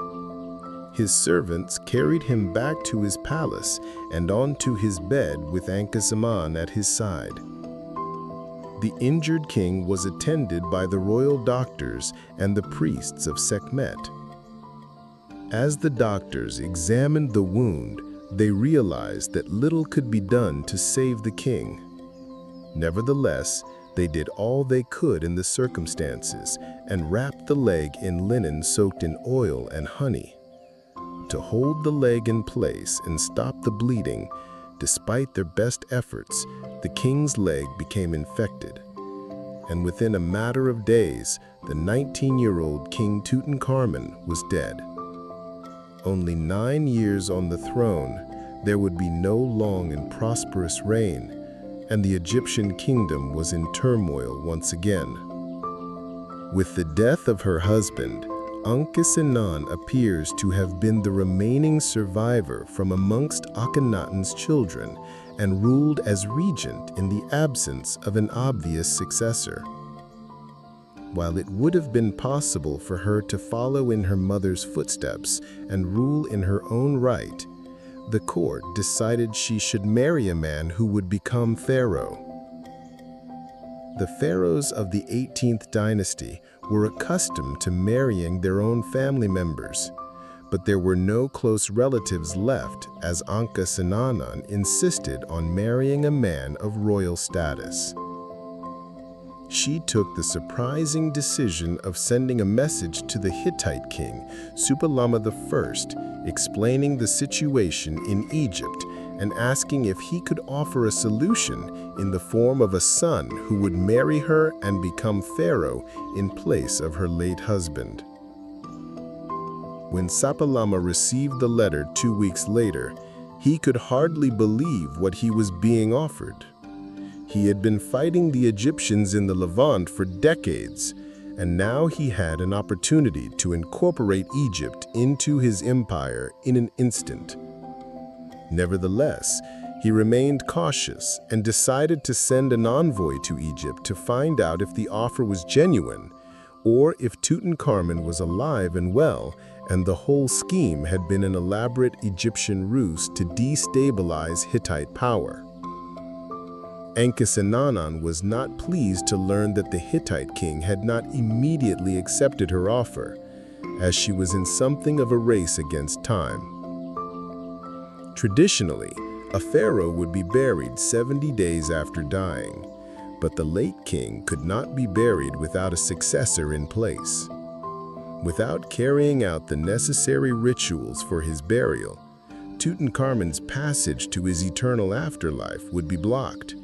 His servants carried him back to his palace and onto his bed with Ankhesemen at his side. The injured king was attended by the royal doctors and the priests of Sekhmet. As the doctors examined the wound, they realized that little could be done to save the king. Nevertheless, they did all they could in the circumstances and wrapped the leg in linen soaked in oil and honey. To hold the leg in place and stop the bleeding, despite their best efforts, the king's leg became infected. And within a matter of days, the 19-year-old King Tutankhamun was dead. Only 9 years on the throne, there would be no long and prosperous reign, and the Egyptian kingdom was in turmoil once again. With the death of her husband, Ankhesemen appears to have been the remaining survivor from amongst Akhenaten's children and ruled as regent in the absence of an obvious successor. While it would have been possible for her to follow in her mother's footsteps and rule in her own right, the court decided she should marry a man who would become pharaoh. The pharaohs of the 18th dynasty were accustomed to marrying their own family members, but there were no close relatives left as Ankhesemen insisted on marrying a man of royal status. She took the surprising decision of sending a message to the Hittite king, Supilama I, explaining the situation in Egypt and asking if he could offer a solution in the form of a son who would marry her and become pharaoh in place of her late husband. When Supilama received the letter 2 weeks later, he could hardly believe what he was being offered. He had been fighting the Egyptians in the Levant for decades, and now he had an opportunity to incorporate Egypt into his empire in an instant. Nevertheless, he remained cautious and decided to send an envoy to Egypt to find out if the offer was genuine, or if Tutankhamun was alive and well, and the whole scheme had been an elaborate Egyptian ruse to destabilize Hittite power. Akhenaten was not pleased to learn that the Hittite king had not immediately accepted her offer, as she was in something of a race against time. Traditionally, a pharaoh would be buried 70 days after dying, but the late king could not be buried without a successor in place. Without carrying out the necessary rituals for his burial, Tutankhamun's passage to his eternal afterlife would be blocked.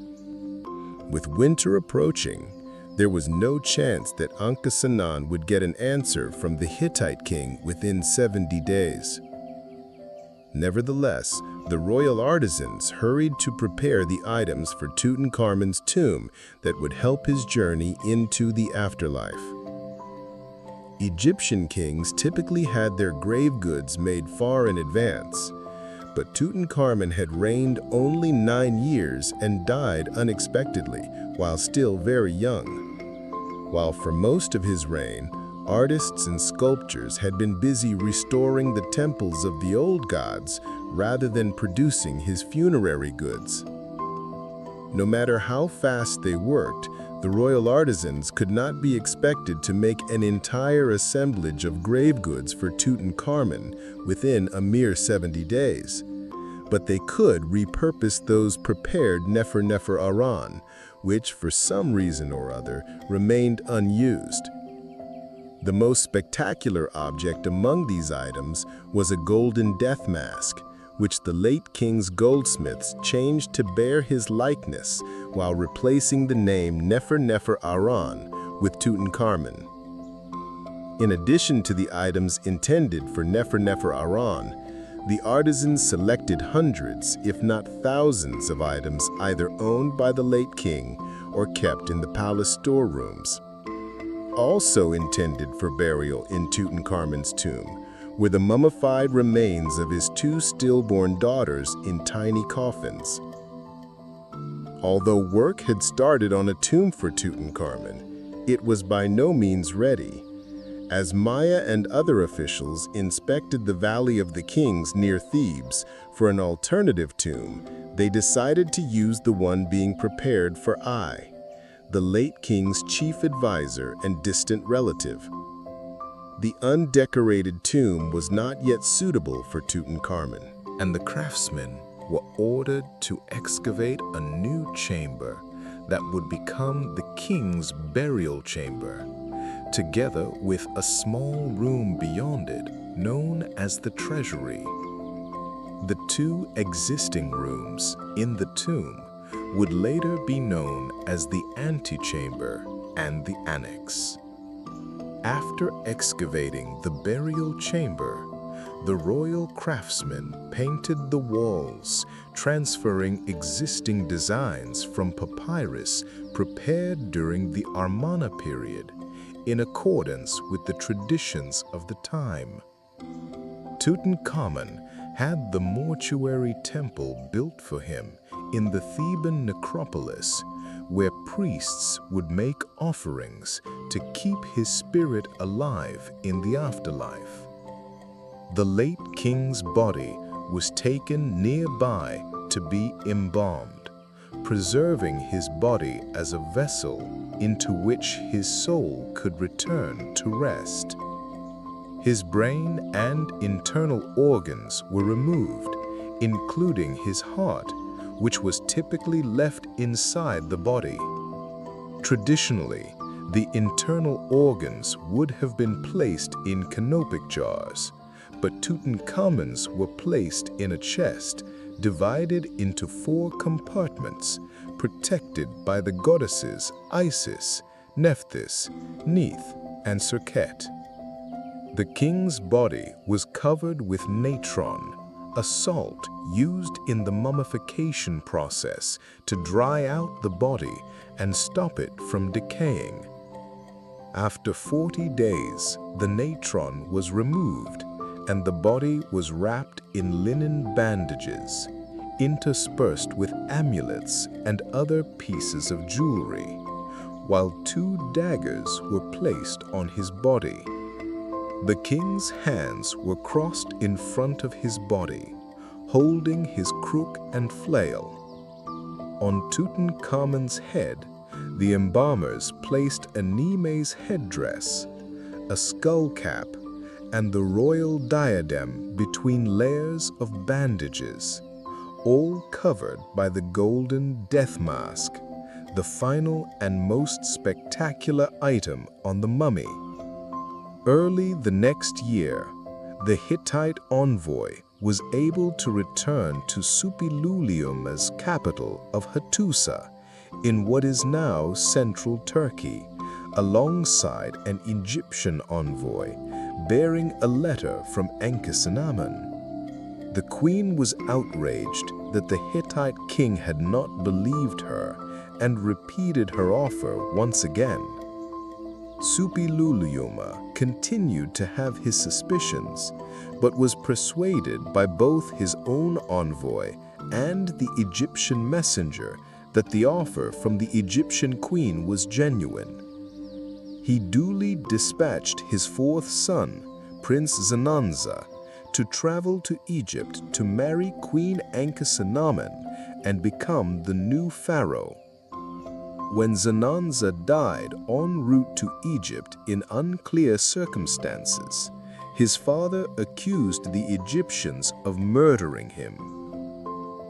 With winter approaching, there was no chance that Akhenaten would get an answer from the Hittite king within 70 days. Nevertheless, the royal artisans hurried to prepare the items for Tutankhamun's tomb that would help his journey into the afterlife. Egyptian kings typically had their grave goods made far in advance, but Tutankhamun had reigned only 9 years and died unexpectedly while still very young. While for most of his reign, artists and sculptors had been busy restoring the temples of the old gods rather than producing his funerary goods. No matter how fast they worked, the royal artisans could not be expected to make an entire assemblage of grave goods for Tutankhamun within a mere 70 days. But they could repurpose those prepared Nefer Aran, which for some reason or other remained unused. The most spectacular object among these items was a golden death mask, which the late king's goldsmiths changed to bear his likeness while replacing the name Nefer Aran with Tutankhamun. In addition to the items intended for Nefer Aran, the artisans selected hundreds, if not thousands, of items either owned by the late king or kept in the palace storerooms. Also intended for burial in Tutankhamun's tomb were the mummified remains of his 2 stillborn daughters in tiny coffins. Although work had started on a tomb for Tutankhamun, it was by no means ready. As Maya and other officials inspected the Valley of the Kings near Thebes for an alternative tomb, they decided to use the one being prepared for At.we, the late king's chief advisor and distant relative. The undecorated tomb was not yet suitable for Tutankhamun, And the craftsmen were ordered to excavate a new chamber that would become the king's burial chamber, together with a small room beyond it known as the treasury. The 2 existing rooms in the tomb would later be known as the antechamber and the annex. After excavating the burial chamber, the royal craftsmen painted the walls, transferring existing designs from papyrus prepared during the Amarna period in accordance with the traditions of the time. Tutankhamun had the mortuary temple built for him in the Theban necropolis, where priests would make offerings to keep his spirit alive in the afterlife. The late king's body was taken nearby to be embalmed, preserving his body as a vessel into which his soul could return to rest. His brain and internal organs were removed, including his heart, which was typically left inside the body. Traditionally, the internal organs would have been placed in canopic jars, but Tutankhamun's were placed in a chest divided into 4 compartments, protected by the goddesses Isis, Nephthys, Neith, and Serket. The king's body was covered with natron, a salt used in the mummification process to dry out the body and stop it from decaying. After 40 days, the natron was removed, and the body was wrapped in linen bandages, interspersed with amulets and other pieces of jewelry, while 2 daggers were placed on his body. The king's hands were crossed in front of his body, holding his crook and flail. On Tutankhamun's head, the embalmers placed a Nemes's headdress, a skull cap, and the royal diadem between layers of bandages, all covered by the golden death mask, the final and most spectacular item on the mummy. Early the next year, the Hittite envoy was able to return to Suppiluliuma's capital of Hattusa, in what is now central Turkey, alongside an Egyptian envoy bearing a letter from Akhenaten. The queen was outraged that the Hittite king had not believed her and repeated her offer once again. Suppiluliuma continued to have his suspicions, but was persuaded by both his own envoy and the Egyptian messenger that the offer from the Egyptian queen was genuine. He duly dispatched his 4th son, Prince Zananza, to travel to Egypt to marry Queen Akhenaten and become the new pharaoh. When Zananza died en route to Egypt in unclear circumstances, his father accused the Egyptians of murdering him.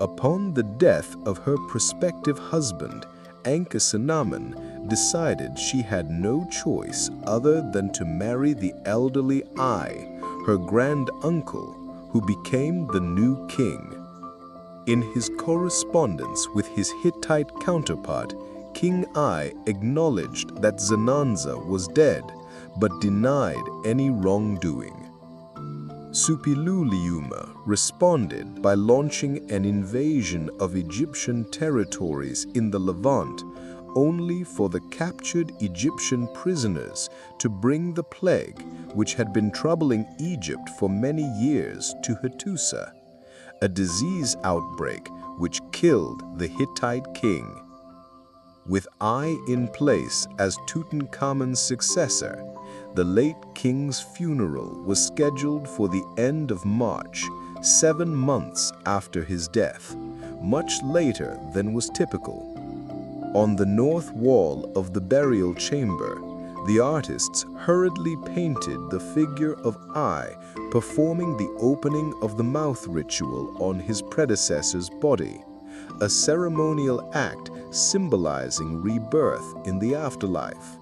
Upon the death of her prospective husband, Akhenaten decided she had no choice other than to marry the elderly Ai, her grand uncle, who became the new king. In his correspondence with his Hittite counterpart, King Ai acknowledged that Zananza was dead, but denied any wrongdoing. Suppiluliuma responded by launching an invasion of Egyptian territories in the Levant, only for the captured Egyptian prisoners to bring the plague, which had been troubling Egypt for many years, to Hattusa, a disease outbreak which killed the Hittite king. With Ai in place as Tutankhamun's successor, the late king's funeral was scheduled for the end of March, 7 months after his death, much later than was typical. On the north wall of the burial chamber, the artists hurriedly painted the figure of Ai performing the opening of the mouth ritual on his predecessor's body, a ceremonial act symbolizing rebirth in the afterlife.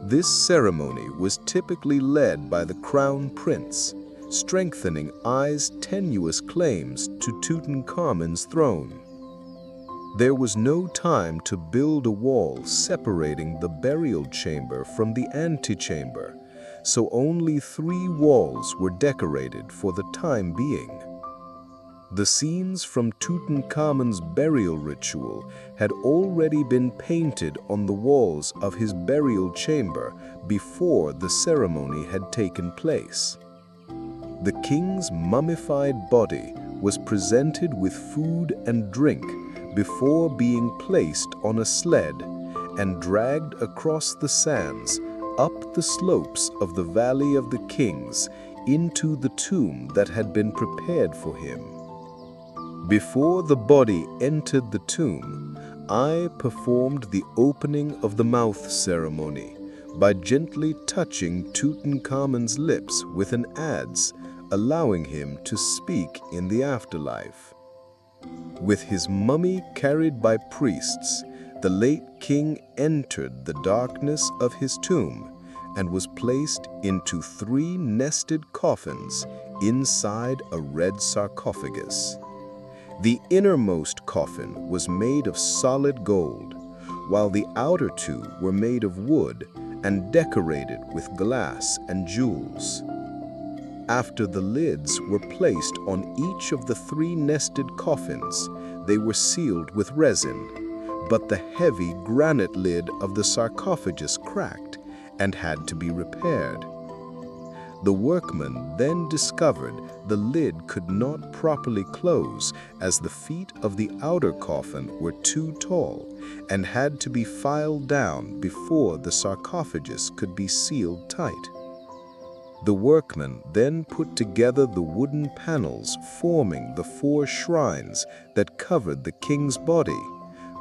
This ceremony was typically led by the crown prince, strengthening Ai's tenuous claims to Tutankhamun's throne. There was no time to build a wall separating the burial chamber from the antechamber, so only 3 walls were decorated for the time being. The scenes from Tutankhamun's burial ritual had already been painted on the walls of his burial chamber before the ceremony had taken place. The king's mummified body was presented with food and drink before being placed on a sled and dragged across the sands, up the slopes of the Valley of the Kings, into the tomb that had been prepared for him. Before the body entered the tomb, Ai performed the opening of the mouth ceremony by gently touching Tutankhamun's lips with an adze, allowing him to speak in the afterlife. With his mummy carried by priests, the late king entered the darkness of his tomb and was placed into 3 nested coffins inside a red sarcophagus. The innermost coffin was made of solid gold, while the outer 2 were made of wood and decorated with glass and jewels. After the lids were placed on each of the 3 nested coffins, they were sealed with resin, but the heavy granite lid of the sarcophagus cracked, and had to be repaired. The workmen then discovered the lid could not properly close as the feet of the outer coffin were too tall and had to be filed down before the sarcophagus could be sealed tight. The workmen then put together the wooden panels forming the 4 shrines that covered the king's body,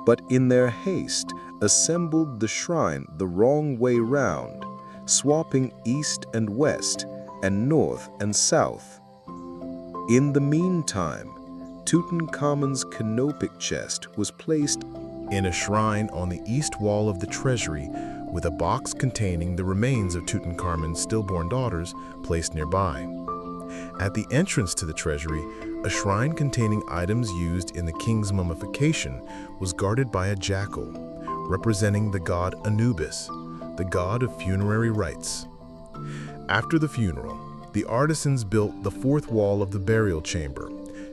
but in their haste assembled the shrine the wrong way round, swapping east and west and north and south. In the meantime, Tutankhamun's canopic chest was placed in a shrine on the east wall of the treasury, with a box containing the remains of Tutankhamun's stillborn daughters placed nearby. At the entrance to the treasury, a shrine containing items used in the king's mummification was guarded by a jackal, representing the god Anubis, the god of funerary rites. After the funeral, the artisans built the 4th wall of the burial chamber,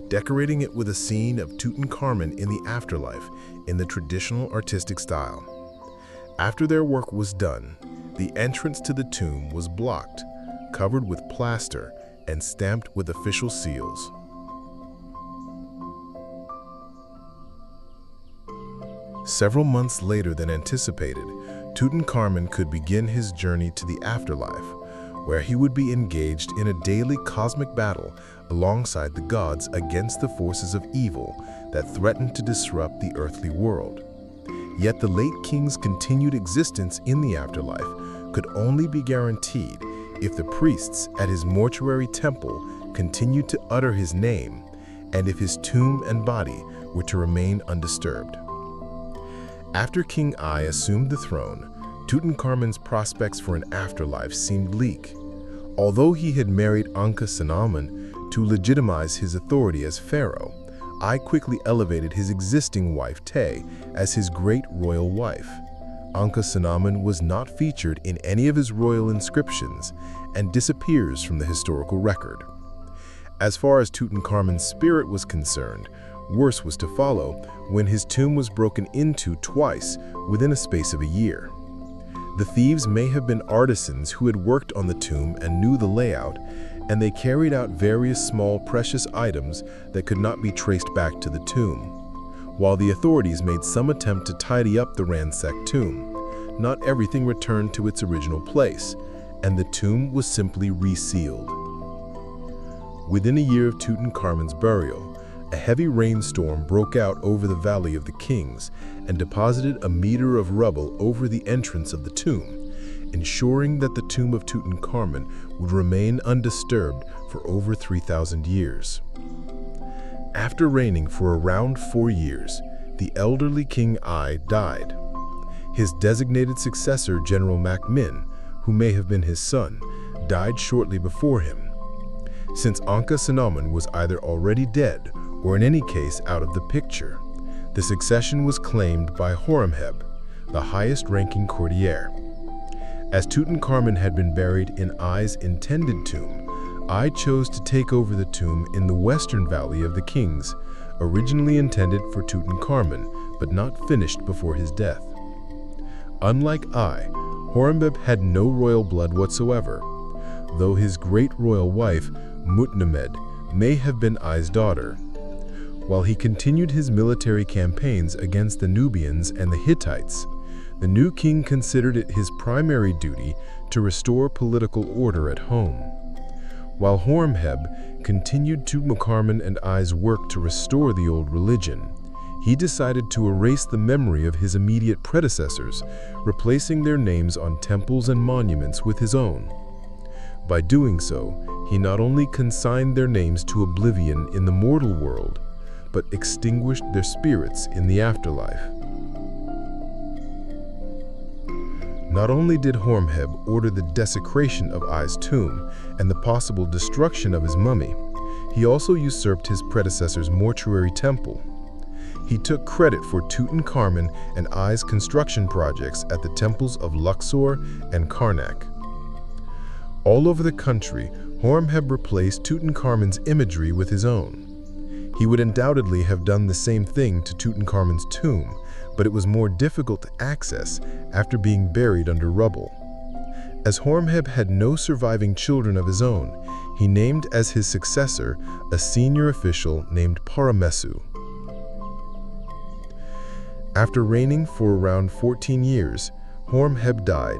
decorating it with a scene of Tutankhamun in the afterlife in the traditional artistic style. After their work was done, the entrance to the tomb was blocked, covered with plaster, and stamped with official seals. Several months later than anticipated, Tutankhamun could begin his journey to the afterlife, where he would be engaged in a daily cosmic battle alongside the gods against the forces of evil that threatened to disrupt the earthly world. Yet the late king's continued existence in the afterlife could only be guaranteed if the priests at his mortuary temple continued to utter his name and if his tomb and body were to remain undisturbed. After King Ai assumed the throne, Tutankhamun's prospects for an afterlife seemed bleak. Although he had married Akhenaten to legitimize his authority as pharaoh, Ai quickly elevated his existing wife Te as his great royal wife. Akhenaten was not featured in any of his royal inscriptions and disappears from the historical record. As far as Tutankhamun's spirit was concerned, worse was to follow when his tomb was broken into twice within a space of a year. The thieves may have been artisans who had worked on the tomb and knew the layout, and they carried out various small precious items that could not be traced back to the tomb. While the authorities made some attempt to tidy up the ransacked tomb, not everything returned to its original place, and the tomb was simply resealed. Within a year of Tutankhamun's burial, a heavy rainstorm broke out over the Valley of the Kings and deposited a meter of rubble over the entrance of the tomb, ensuring that the tomb of Tutankhamun would remain undisturbed for over 3,000 years. After reigning for around 4 years, the elderly King Ai died. His designated successor, General Makmin, who may have been his son, died shortly before him. Since Akhenaten was either already dead or in any case out of the picture, the succession was claimed by Horemheb, the highest-ranking courtier. As Tutankhamun had been buried in Ai's intended tomb, Ai chose to take over the tomb in the western Valley of the Kings, originally intended for Tutankhamun, but not finished before his death. Unlike Ai, Horemheb had no royal blood whatsoever, though his great royal wife, Mutnemed, may have been Ai's daughter. While he continued his military campaigns against the Nubians and the Hittites, the new king considered it his primary duty to restore political order at home. While Horemheb continued Tutankhamun and Ai's work to restore the old religion, he decided to erase the memory of his immediate predecessors, replacing their names on temples and monuments with his own. By doing so, he not only consigned their names to oblivion in the mortal world, but extinguished their spirits in the afterlife. Not only did Horemheb order the desecration of Ai's tomb and the possible destruction of his mummy, he also usurped his predecessor's mortuary temple. He took credit for Tutankhamun and Ai's construction projects at the temples of Luxor and Karnak. All over the country, Horemheb replaced Tutankhamun's imagery with his own. He would undoubtedly have done the same thing to Tutankhamun's tomb, but it was more difficult to access after being buried under rubble. As Horemheb had no surviving children of his own, he named as his successor a senior official named Ramesses II. After reigning for around 14 years, Horemheb died,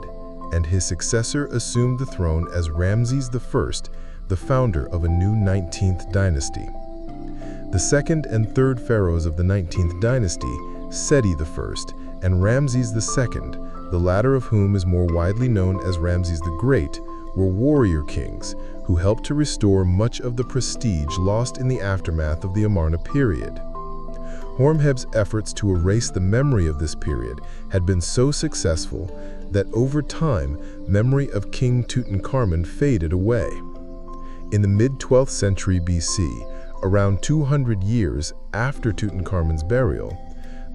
and his successor assumed the throne as Ramesses I, the founder of a new 19th dynasty. The second and third pharaohs of the 19th dynasty, Seti I and Ramesses II, the latter of whom is more widely known as Ramesses the Great, were warrior kings who helped to restore much of the prestige lost in the aftermath of the Amarna period. Horemheb's efforts to erase the memory of this period had been so successful that over time, memory of King Tutankhamun faded away. In the mid-12th century BC, around 200 years after Tutankhamun's burial,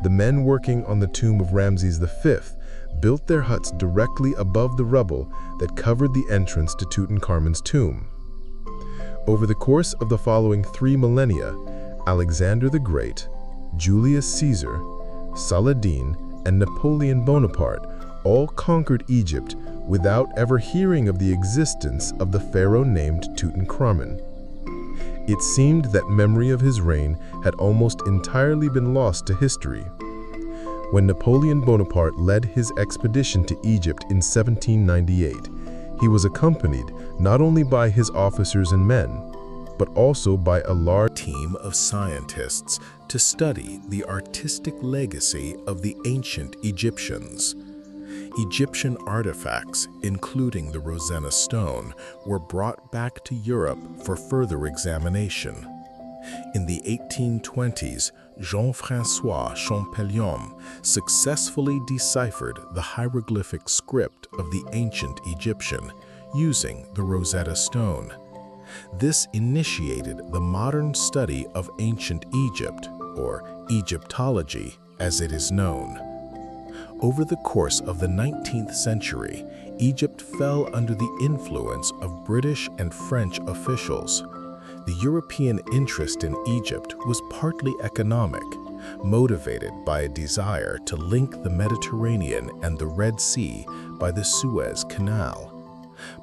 the men working on the tomb of Ramesses V built their huts directly above the rubble that covered the entrance to Tutankhamun's tomb. Over the course of the following 3 millennia, Alexander the Great, Julius Caesar, Saladin, and Napoleon Bonaparte all conquered Egypt without ever hearing of the existence of the pharaoh named Tutankhamun. It seemed that memory of his reign had almost entirely been lost to history. When Napoleon Bonaparte led his expedition to Egypt in 1798, he was accompanied not only by his officers and men, but also by a large team of scientists to study the artistic legacy of the ancient Egyptians. Egyptian artifacts, including the Rosetta Stone, were brought back to Europe for further examination. In the 1820s, Jean-François Champollion successfully deciphered the hieroglyphic script of the ancient Egyptian using the Rosetta Stone. This initiated the modern study of ancient Egypt, or Egyptology as it is known. Over the course of the 19th century, Egypt fell under the influence of British and French officials. The European interest in Egypt was partly economic, motivated by a desire to link the Mediterranean and the Red Sea by the Suez Canal.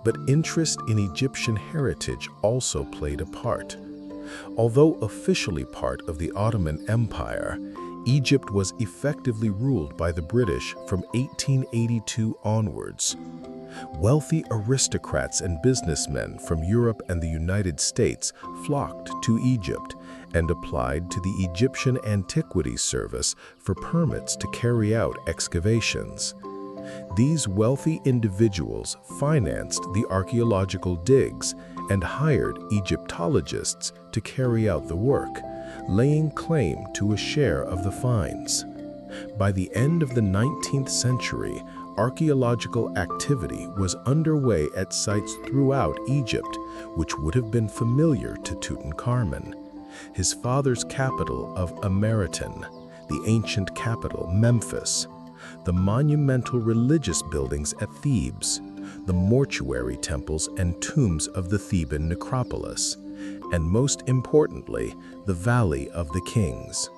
But interest in Egyptian heritage also played a part. Although officially part of the Ottoman Empire, Egypt was effectively ruled by the British from 1882 onwards. Wealthy aristocrats and businessmen from Europe and the United States flocked to Egypt and applied to the Egyptian Antiquities Service for permits to carry out excavations. These wealthy individuals financed the archaeological digs and hired Egyptologists to carry out the work, laying claim to a share of the finds. By the end of the 19th century, archaeological activity was underway at sites throughout Egypt, which would have been familiar to Tutankhamun. His father's capital of Akhenaten, the ancient capital Memphis, the monumental religious buildings at Thebes, the mortuary temples and tombs of the Theban necropolis, and most importantly, the Valley of the Kings.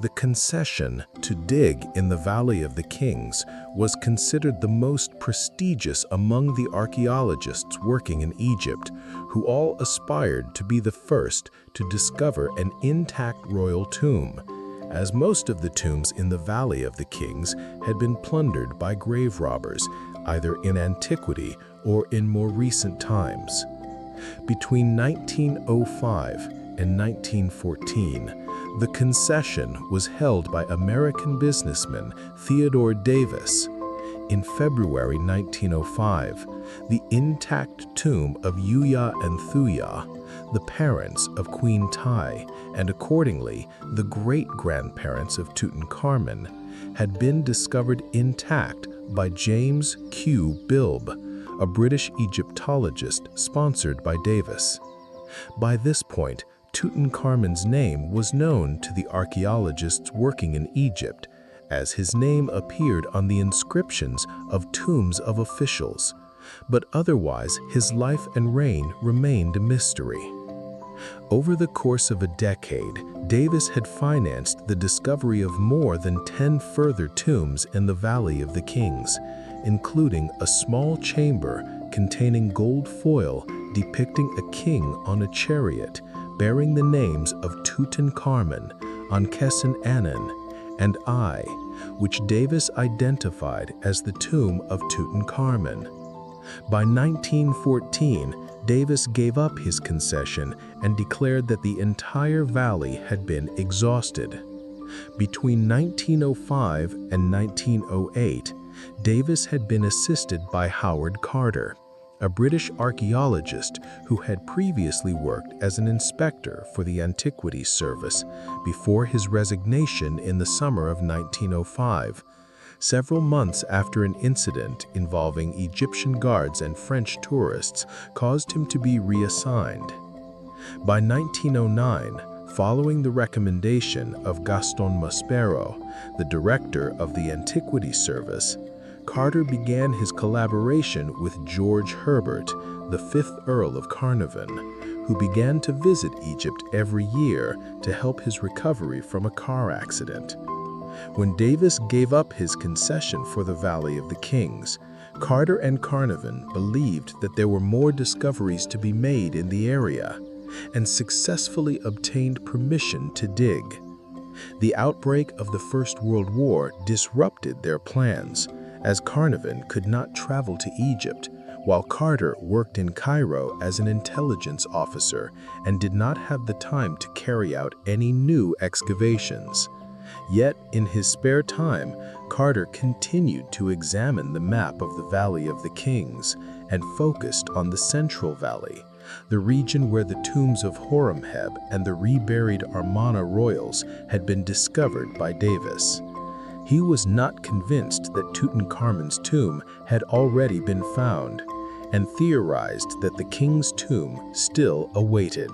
The concession to dig in the Valley of the Kings was considered the most prestigious among the archaeologists working in Egypt, who all aspired to be the first to discover an intact royal tomb, as most of the tombs in the Valley of the Kings had been plundered by grave robbers, either in antiquity or in more recent times. Between 1905 and 1914, the concession was held by American businessman Theodore Davis. In February 1905, the intact tomb of Yuya and Thuya, the parents of Queen Tai, and accordingly the great-grandparents of Tutankhamun, had been discovered intact by James Q. Bilb, a British Egyptologist sponsored by Davis. By this point, Tutankhamun's name was known to the archaeologists working in Egypt, as his name appeared on the inscriptions of tombs of officials, but otherwise his life and reign remained a mystery. Over the course of a decade, Davis had financed the discovery of more than 10 further tombs in the Valley of the Kings, including a small chamber containing gold foil depicting a king on a chariot bearing the names of Tutankhamun, Akhenaten, and I, which Davis identified as the tomb of Tutankhamun. By 1914, Davis gave up his concession and declared that the entire valley had been exhausted. Between 1905 and 1908, Davis had been assisted by Howard Carter, a British archaeologist who had previously worked as an inspector for the Antiquities Service before his resignation in the summer of 1905, several months after an incident involving Egyptian guards and French tourists caused him to be reassigned. By 1909, following the recommendation of Gaston Maspero, the director of the Antiquities Service, Carter began his collaboration with George Herbert, the 5th Earl of Carnarvon, who began to visit Egypt every year to help his recovery from a car accident. When Davis gave up his concession for the Valley of the Kings, Carter and Carnarvon believed that there were more discoveries to be made in the area, and successfully obtained permission to dig. The outbreak of the First World War disrupted their plans, as Carnarvon could not travel to Egypt, while Carter worked in Cairo as an intelligence officer and did not have the time to carry out any new excavations. Yet, in his spare time, Carter continued to examine the map of the Valley of the Kings and focused on the Central Valley, the region where the tombs of Horemheb and the reburied Amarna royals had been discovered by Davis. He was not convinced that Tutankhamun's tomb had already been found, and theorized that the king's tomb still awaited.